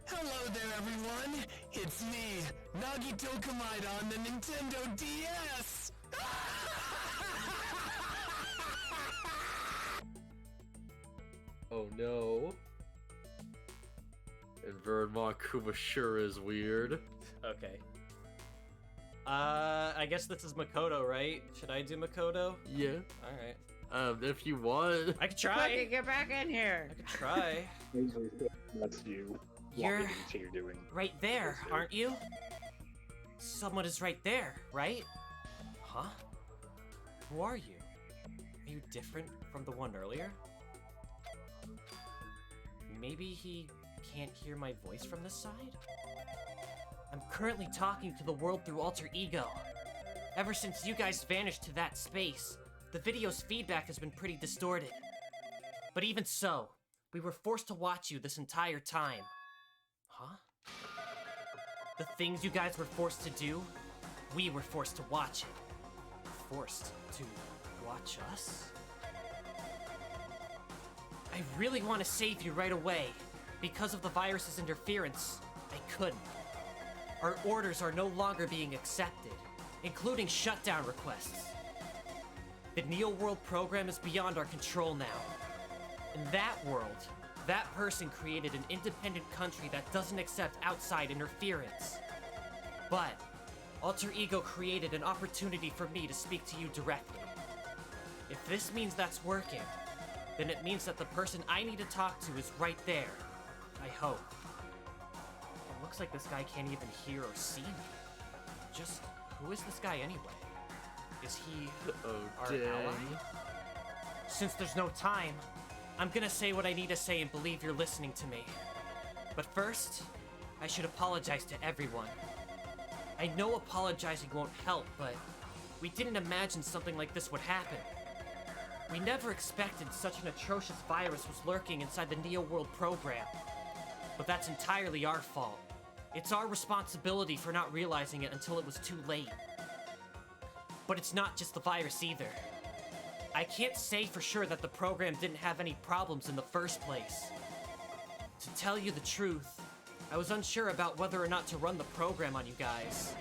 Hello there, everyone. It's me, gnihtoN on the Nintendo DS. Oh no. And Vern Makuma sure is weird. Okay. I guess this is Makoto, right? Should I do Makoto? Yeah. Alright. If you want. I could try. Quick, get back in here. I could try. That's you. You're What you're doing. right there, aren't you? Someone is right there, right? Huh? Who are you? Are you different from the one earlier? Maybe he can't hear my voice from this side? I'm currently talking to the world through alter ego. Ever since you guys vanished to that space, the video's feedback has been pretty distorted. But even so, we were forced to watch you this entire time. Huh? The things you guys were forced to do, we were forced to watch it. Forced to watch us? I really want to save you right away. Because of the virus's interference, I couldn't. Our orders are no longer being accepted, including shutdown requests. The Neo World program is beyond our control now. In that world, that person created an independent country that doesn't accept outside interference. But Alter Ego created an opportunity for me to speak to you directly. If this means that's working, then it means that the person I need to talk to is right there. I hope. It looks like this guy can't even hear or see me. Just who is this guy anyway? Is he our ally? Since there's no time, I'm gonna say what I need to say and believe you're listening to me. But first, I should apologize to everyone. I know apologizing won't help, but we didn't imagine something like this would happen. We never expected such an atrocious virus was lurking inside the Neo World program. But that's entirely our fault. It's our responsibility for not realizing it until it was too late. But it's not just the virus either. I can't say for sure that the program didn't have any problems in the first place. To tell you the truth, I was unsure about whether or not to run the program on you guys.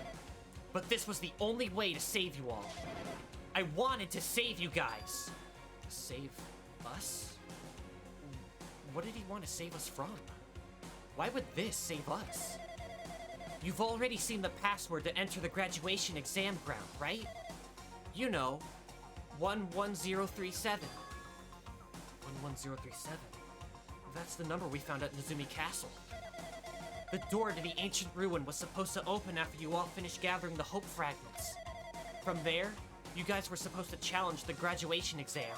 But this was the only way to save you all. I wanted to save you guys. Save us? What did he want to save us from? Why would this save us? You've already seen the password to enter the graduation exam ground, right? You know, 11037. 11037. That's the number we found at Nezumi Castle. The door to the ancient ruin was supposed to open after you all finished gathering the hope fragments. From there, you guys were supposed to challenge the graduation exam.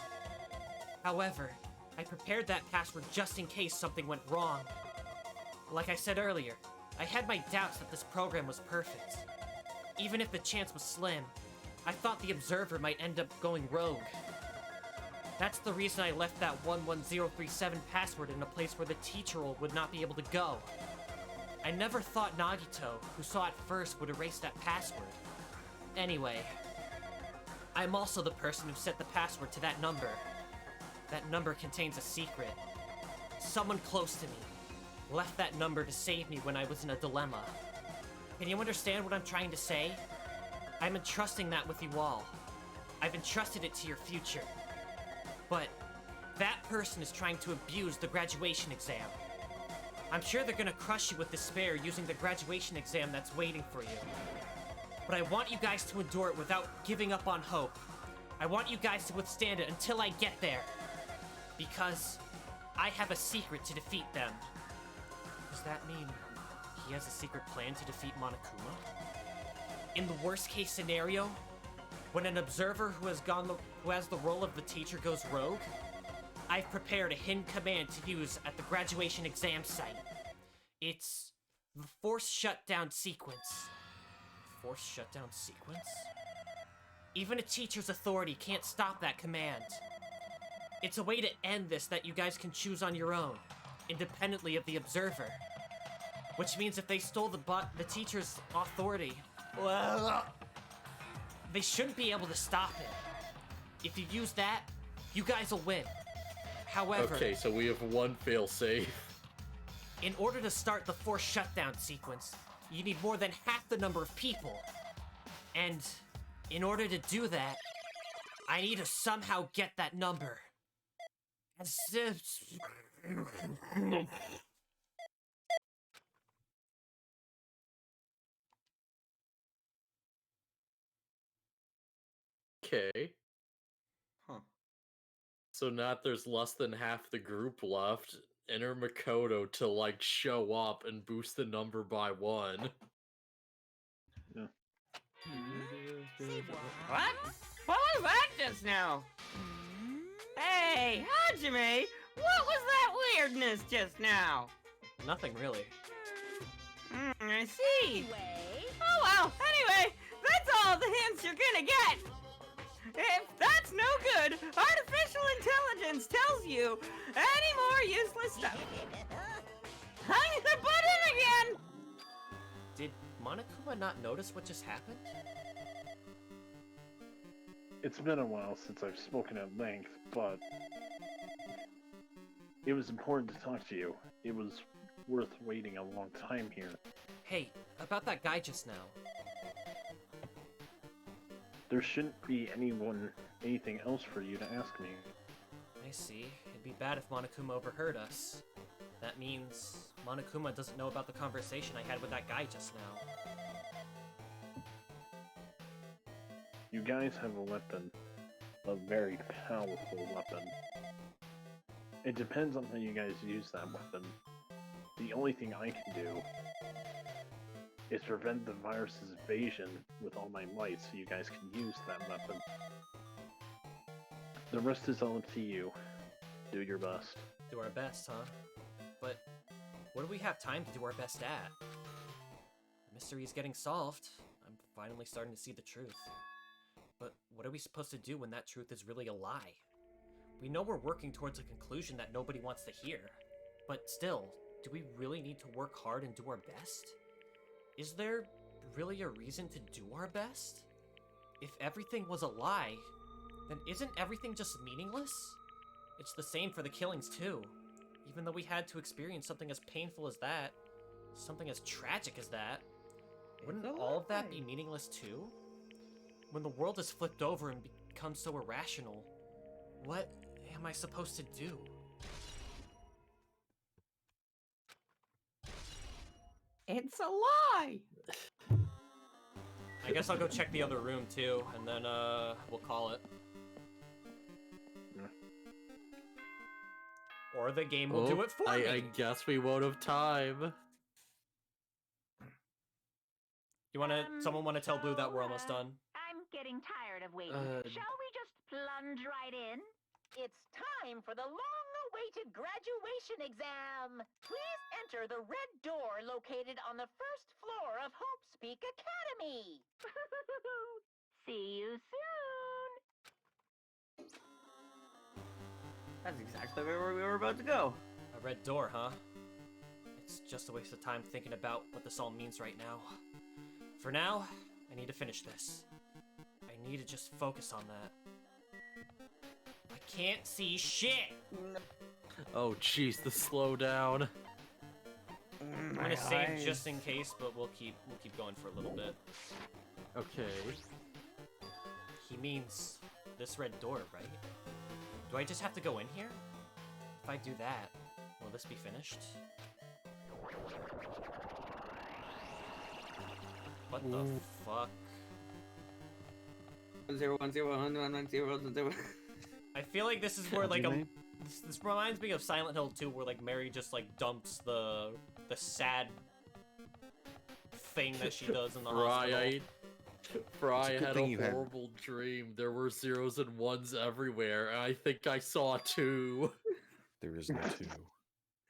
However, I prepared that password just in case something went wrong. Like I said earlier, I had my doubts that this program was perfect. Even if the chance was slim, I thought the Observer might end up going rogue. That's the reason I left that 11037 password in a place where the teacher would not be able to go. I never thought Nagito, who saw it first, would erase that password. Anyway, I'm also the person who set the password to that number. That number contains a secret. Someone close to me left that number to save me when I was in a dilemma. Can you understand what I'm trying to say? I'm entrusting that with you all. I've entrusted it to your future. But that person is trying to abuse the graduation exam. I'm sure they're gonna crush you with despair using the graduation exam that's waiting for you. But I want you guys to endure it without giving up on hope. I want you guys to withstand it until I get there. Because I have a secret to defeat them. Does that mean he has a secret plan to defeat Monokuma? In the worst case scenario, when an observer who has the role of the teacher goes rogue, I've prepared a hidden command to use at the graduation exam site. It's the force shutdown sequence. Force shutdown sequence? Even a teacher's authority can't stop that command. It's a way to end this that you guys can choose on your own, independently of the observer. Which means if they stole the teacher's authority, well, they shouldn't be able to stop it. If you use that, you guys will win. However... Okay, so we have one failsafe. In order to start the force shutdown sequence, you need more than half the number of people. And in order to do that, I need to somehow get that number. Okay. Huh. So now there's less than half the group left. Enter Makoto to, like, show up and boost the number by 1. Yeah. What? What was that just now? Hey, Hajime! What was that weirdness just now? Nothing really. I see. Anyway. Oh well, anyway, that's all the hints you're gonna get. If that's no good, artificial intelligence tells you any more useless stuff. I'm the button again! Did Monokuma not notice what just happened? It's been a while since I've spoken at length, but it was important to talk to you. It was worth waiting a long time here. Hey, about that guy just now. There shouldn't be anything else for you to ask me. I see. It'd be bad if Monokuma overheard us. That means Monokuma doesn't know about the conversation I had with that guy just now. You guys have a weapon. A very powerful weapon. It depends on how you guys use that weapon. The only thing I can do is prevent the virus's invasion with all my might so you guys can use that weapon. The rest is all up to you. Do your best. Do our best, huh? But what do we have time to do our best at? The mystery's getting solved. I'm finally starting to see the truth. But what are we supposed to do when that truth is really a lie? We know we're working towards a conclusion that nobody wants to hear. But still, do we really need to work hard and do our best? Is there really a reason to do our best? If everything was a lie, then isn't everything just meaningless? It's the same for the killings too. Even though we had to experience something as painful as that, something as tragic as that, wouldn't all of that be meaningless too? When the world is flipped over and becomes so irrational, what am I supposed to do? It's a lie! I guess I'll go check the other room too, and then we'll call it. Or the game will do it for me. I guess we won't have time. Someone wanna tell Blue that we're almost done? I'm getting tired of waiting. Shall we just plunge right in? It's time for the long-awaited graduation exam. Please enter the red door located on the first floor of Hope's Peak Academy. See you soon. That's exactly where we were about to go. A red door, huh? It's just a waste of time thinking about what this all means right now. For now, I need to finish this. I need to just focus on that. I can't see shit! Oh jeez, the slowdown. I'm gonna save just in case, but we'll keep going for a little bit. Okay. He means this red door, right? Do I just have to go in here? If I do that, will this be finished? What the fuck? 101011010. I feel like this is where like this reminds me of Silent Hill 2, where like Mary just like dumps the sad thing that she does in the hospital. Fry had a horrible dream. There were zeros and ones everywhere, and I think I saw 2. There is no 2.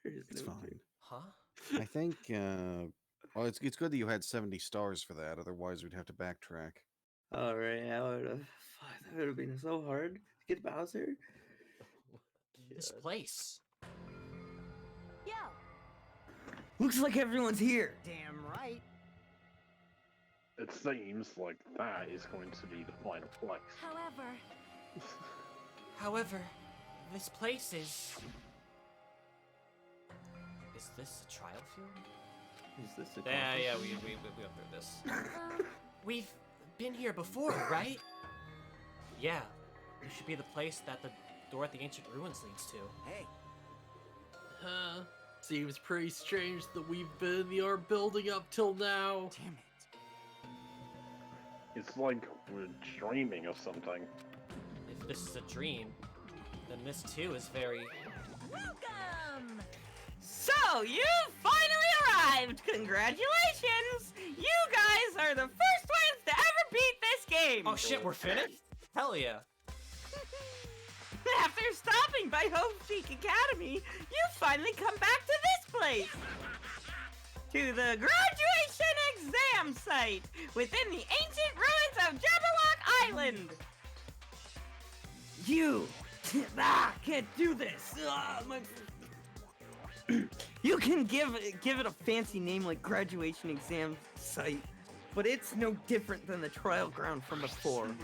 It's fine. Huh? I think, well, it's good that you had 70 stars for that, otherwise we'd have to backtrack. Alright, that would have been so hard to get Bowser. This place. Yo. Looks like everyone's here. Damn right. It seems like that is going to be the final place. However, this place is... Is this a trial field? Is this a Yeah, we went through this. We've been here before, right? Yeah, this should be the place that the door at the ancient ruins leads to. Hey. Seems pretty strange that we've been in the art building up till now. Damn it. It's like we're dreaming of something. If this is a dream, then this too is very... Welcome. So, you finally arrived! Congratulations! You guys are the first ones to ever beat this game! Oh shit, we're finished? Hell yeah. After stopping by Hope Peak Academy, you finally come back to this place! To the graduation exam site within the ancient ruins of Jabberwock Island! You! Can't do this! You can give it a fancy name like graduation exam site, but it's no different than the trial ground from before.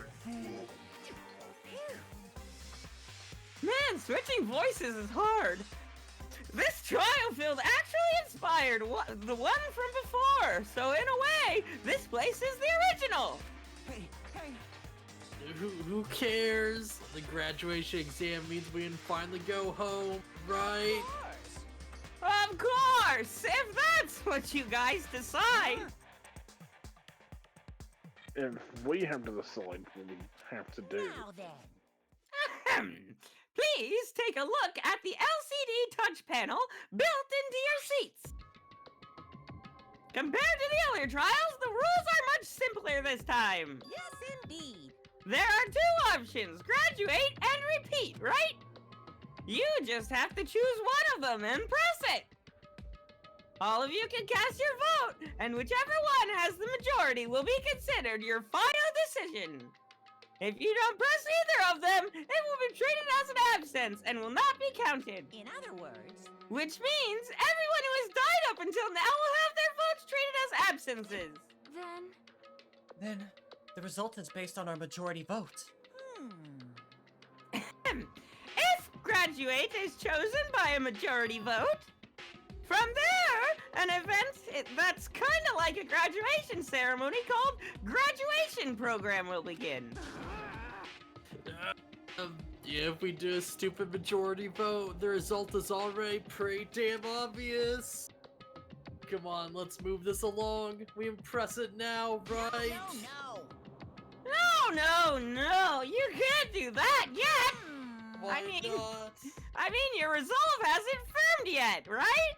Man, switching voices is hard. This trial field actually inspired the one from before, so in a way, this place is the original. Hey. Who cares? The graduation exam means we can finally go home, right? Of course, if that's what you guys decide. If we have to decide what we have to do, Now then. Please take a look at the LCD touch panel built into your seats. Compared to the earlier trials, the rules are much simpler this time. Yes, indeed. There are 2 options, graduate and repeat, right? You just have to choose one of them and press it. All of you can cast your vote, and whichever one has the majority will be considered your final decision. If you don't press either of them, it will be treated as an absence and will not be counted. In other words, Which means everyone who has died up until now will have their votes treated as absences. Then, the result is based on our majority vote. If graduate is chosen by a majority vote, from there, an event that's kind of like a graduation ceremony called graduation program will begin. If we do a stupid majority vote, the result is already pretty damn obvious. Come on, let's move this along. We impress it now, right? No, you can't do that yet. Why I mean, not? your resolve hasn't firmed yet, right?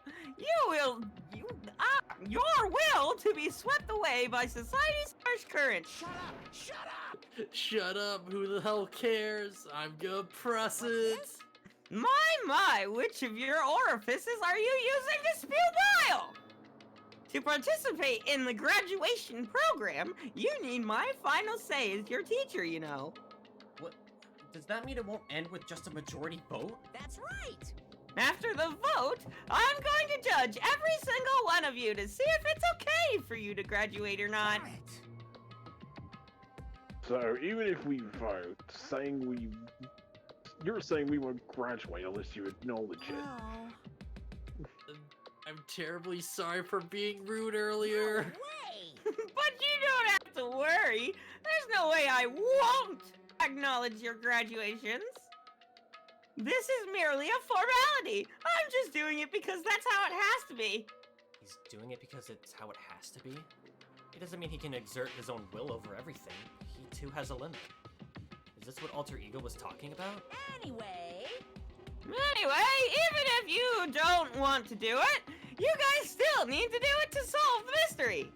Your will to be swept away by society's harsh current. Shut up, who the hell cares? I'm gonna press it. My, which of your orifices are you using to spew bile? To participate in the graduation program, you need my final say as your teacher, you know. does that mean it won't end with just a majority vote? That's right. After the vote, I'm going to judge every single one of you to see if it's okay for you to graduate or not. Damn it. So even if we vote, you're saying we won't graduate unless you acknowledge it. Oh. I'm terribly sorry for being rude earlier. Way. But you don't have to worry. There's no way I won't acknowledge your graduations. This is merely a formality. I'm just doing it because that's how it has to be. He's doing it because it's how it has to be? It doesn't mean he can exert his own will over everything. He too has a limit. Is this what Alter Ego was talking about? Anyway. Anyway, even if you don't want to do it, you guys still need to do it to solve the mystery.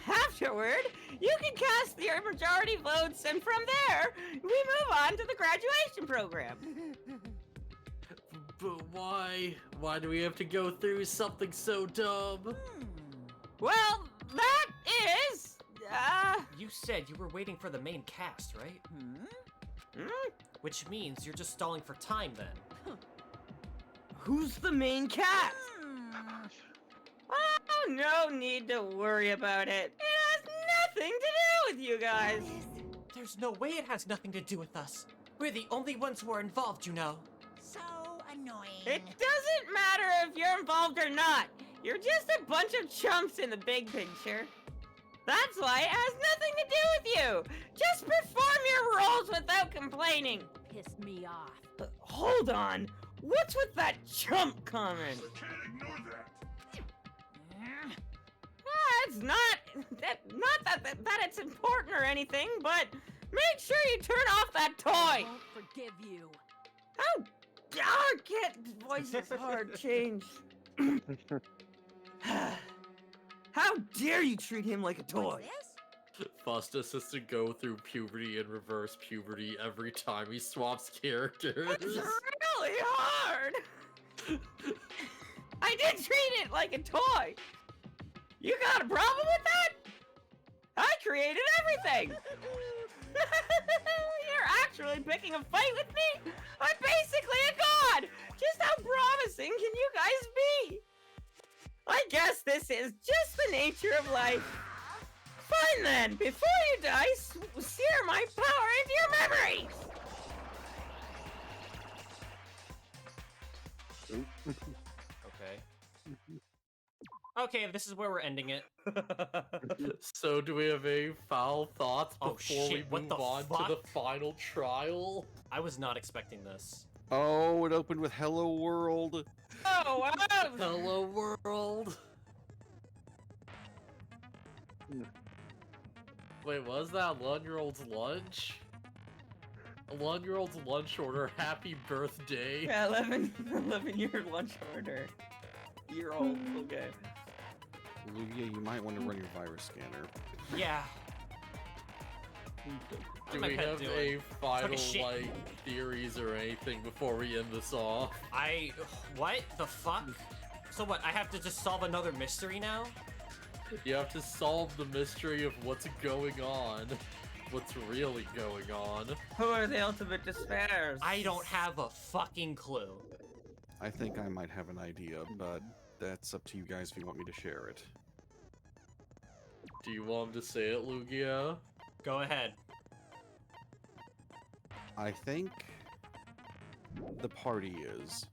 Afterward, you can cast your majority votes, and from there, we move on to the graduation program. But why? Why do we have to go through something so dumb? Well, that is, You said you were waiting for the main cast, right? Which means you're just stalling for time then. Who's the main cast? Oh, no need to worry about it. It has nothing to do with you guys. There's no way it has nothing to do with us. We're the only ones who are involved, you know. So annoying. It doesn't matter if you're involved or not. You're just a bunch of chumps in the big picture. That's why it has nothing to do with you. Just perform your roles without complaining. Pissed me off. Hold on. What's with that chump comment? It's not that it's important or anything, but make sure you turn off that toy. I won't forgive you. Oh, I can't. Voice is hard. Change. How dare you treat him like a toy? What's this? Phustus has to go through puberty and reverse puberty every time he swaps characters. It's really hard. I did treat it like a toy. You got a problem with that? I created everything. You're actually picking a fight with me? I'm basically a god. Just how promising can you guys be? I guess this is just the nature of life. Fine then, before you die, sear my power into your memories! Okay. Okay, this is where we're ending it. So do we have any foul thoughts Oh, before shit, we what move the on to fuck? the final trial? I was not expecting this. Oh, it opened with Hello World. Oh, wow! Hello world. Wait, was that 11-year-old's lunch? A 11-year-old's lunch order, happy birthday. Yeah, 11-year lunch order. Year old, okay. Lugia, you might want to run your virus scanner. Yeah. Do my we pet have doing? a final, shit. like, theories or anything before we end this off? What the fuck? So what, I have to just solve another mystery now? You have to solve the mystery of what's going on. What's really going on. Who are the ultimate despairs? I don't have a fucking clue. I think I might have an idea, but that's up to you guys if you want me to share it. Do you want him to say it, Lugia? Go ahead. I think the party is.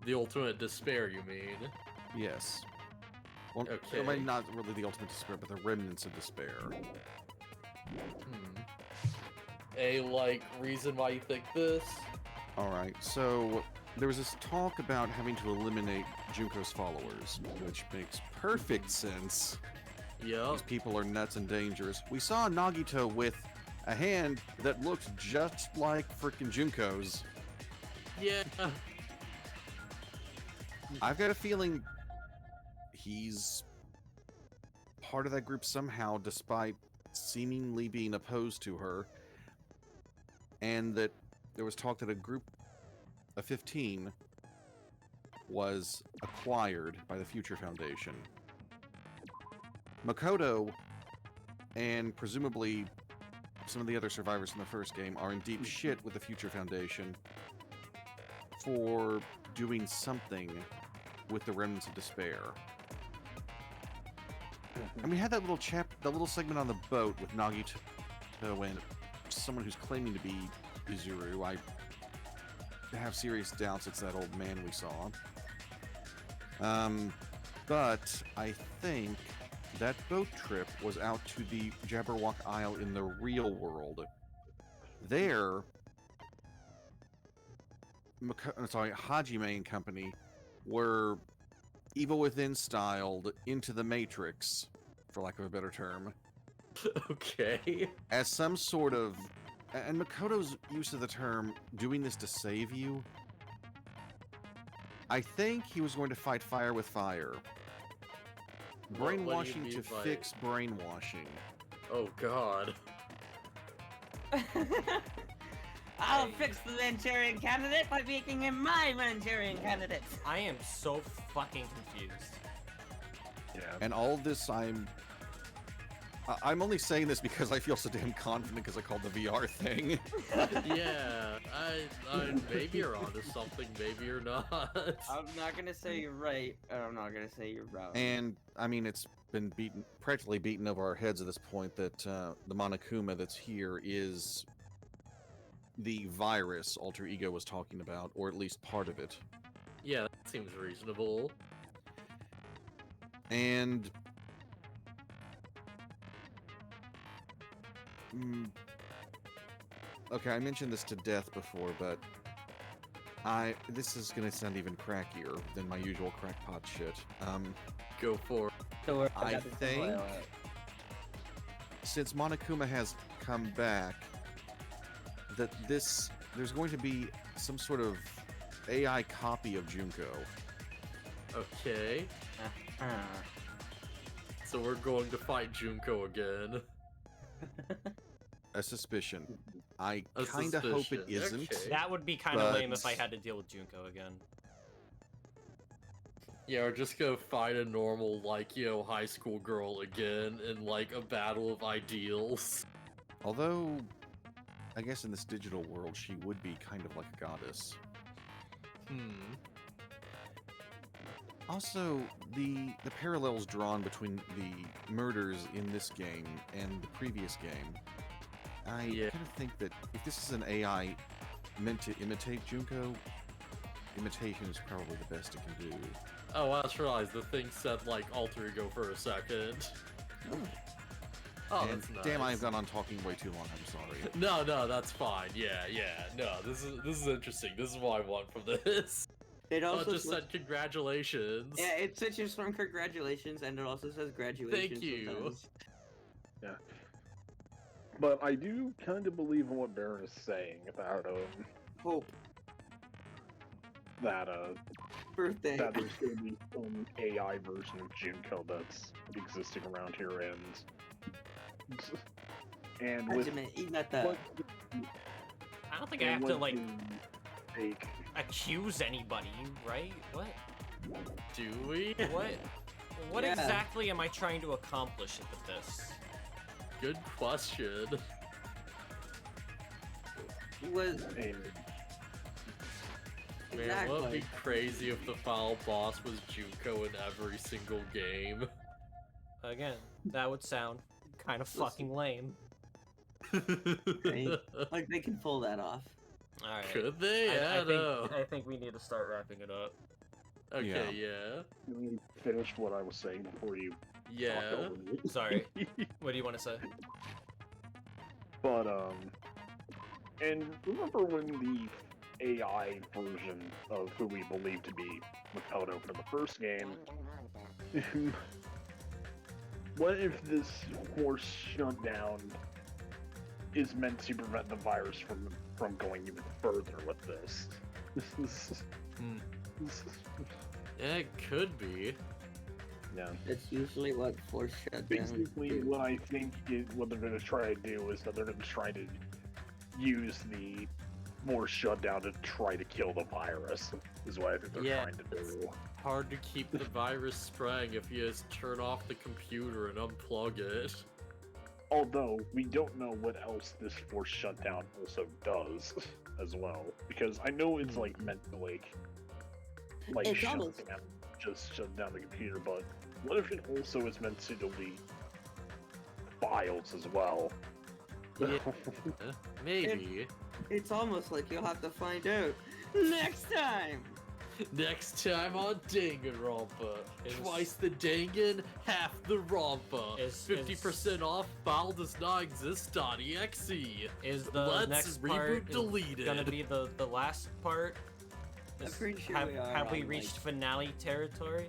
The ultimate despair, you mean? Yes. Well, Okay. well, not really the ultimate despair, but the remnants of despair. A, like, reason why you think this? Alright, so there was this talk about having to eliminate Junko's followers, which makes perfect sense. Yup. These people are nuts and dangerous. We saw Nagito with a hand that looked just like frickin' Junko's. Yeah. I've got a feeling he's part of that group somehow, despite seemingly being opposed to her, and that there was talk that a group of 15 was acquired by the Future Foundation. Makoto and presumably some of the other survivors from the first game are in deep shit with the Future Foundation for doing something with the remnants of despair. And we had that little segment on the boat with Nagito and someone who's claiming to be Yzarc. I have serious doubts it's that old man we saw. But I think that boat trip was out to the Jabberwock Isle in the real world. There, Hajime and company were Evil Within styled into the Matrix, for lack of a better term. Okay. As some sort of... And Makoto's use of the term, doing this to save you, I think he was going to fight fire with fire. What do you Brainwashing mean to by- fix brainwashing. Oh god. I'll fix the Manchurian candidate by making him my Manchurian candidate. I am so fucking confused. Yeah. And all of this, I'm only saying this because I feel so damn confident because I called the VR thing. Yeah, I maybe you're onto something, maybe you're not. I'm not gonna say you're right, and I'm not gonna say you're wrong. And, I mean, it's been practically beaten over our heads at this point that the Monokuma that's here is the virus Alter Ego was talking about, or at least part of it. Yeah, that seems reasonable. And... okay, I mentioned this to death before, but this is gonna sound even crackier than my usual crackpot shit. Go for it. So I think since Monokuma has come back, that there's going to be some sort of AI copy of Junko. Okay. So we're going to fight Junko again. A suspicion. I A kinda hope it suspicion, isn't. okay. That would be kind of But- lame if I had to deal with Junko again. Yeah, or just go fight a normal, like, high school girl again in, like, a battle of ideals. Although, I guess in this digital world, she would be kind of like a goddess. Also, the parallels drawn between the murders in this game and the previous game, I kind of think that if this is an AI meant to imitate Junko, imitation is probably the best it can do. Oh, I just realized the thing said, like, alter ego for a second. Oh, And that's nice. damn, I've gone on talking way too long. I'm sorry. No, that's fine. Yeah. No, this is interesting. This is what I want from this. It also just said congratulations. Yeah, it switches from congratulations, and it also says graduation. Thank you. sometimes. Yeah. But I do kind of believe in what Baron is saying about hope that birthday. that there's going to be some AI version of Junko that's existing around here, and with what- I don't think I have to, what like, the fake accuse anybody, right? What? Do we? What Yeah. exactly am I trying to accomplish with this? Good question. Was Man, would be crazy if the final boss was Junko in every single game. Again, that would sound kind of fucking lame. like they can pull that off. Alright. Could they? I think we need to start wrapping it up. Okay, yeah. Let me finish what I was saying before you Yeah. talked over me. Sorry. What do you want to say? But and remember when the AI version of who we believe to be Makoto from the first game? What if this force shutdown is meant to prevent the virus from going even further with this? Yeah, it could be. Yeah. That's usually what force shutdown. Basically, what I think what they're going to try to do is that they're going to try to use the force shutdown to try to kill the virus. Is what I think they're trying to do. Hard to keep the virus spreading if you just turn off the computer and unplug it. Although we don't know what else this force shutdown also does as well, because I know it's like meant to like It's shut almost- down, just shut down the computer, but what if it also is meant to delete files as well? Yeah, maybe. It's almost like you'll have to find out next time. Next time on Danganronpa, Is- twice the Dangan, half the Rompa. Is- 50% off. File does not exist.exe. Is the Let's next reboot part deleted. gonna be the last part? I'm Is- pretty sure have, we are have we on, reached like- finale territory?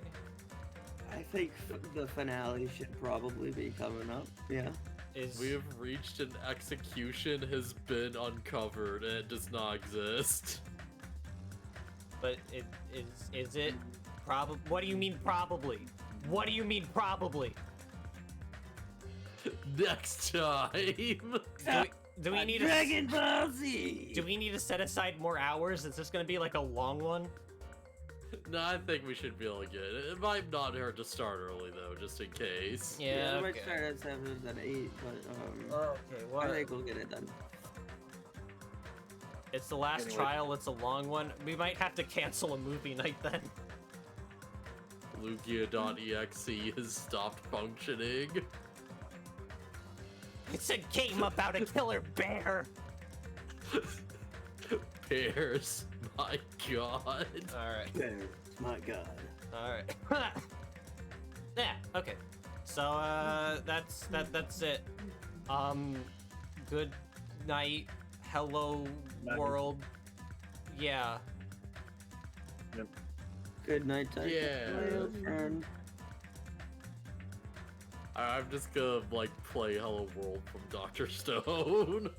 I think the finale should probably be coming up. Yeah. Is We have reached an execution has been uncovered and it does not exist. but is it probably? What do you mean probably? What do you mean probably? Next time. Do we need Dragon Ball Z. Do we need to set aside more hours? Is this gonna be like a long one? No, I think we should be able to get it. It might not hurt to start early though, just in case. Yeah. I might Okay. start at 7 and 8, but Okay. I What? think we'll get it done. It's the last Anyway. trial. It's a long one. We might have to cancel a movie night then. Lugia.exe has stopped functioning. It's a game about a killer bear. Bears, my god. All right. My God. All right. Yeah. Okay. So that's it. Good night. Hello Night. world. Yeah. Good night, time. Yeah. My old friend. I'm just gonna like play Hello World from Dr. Stone.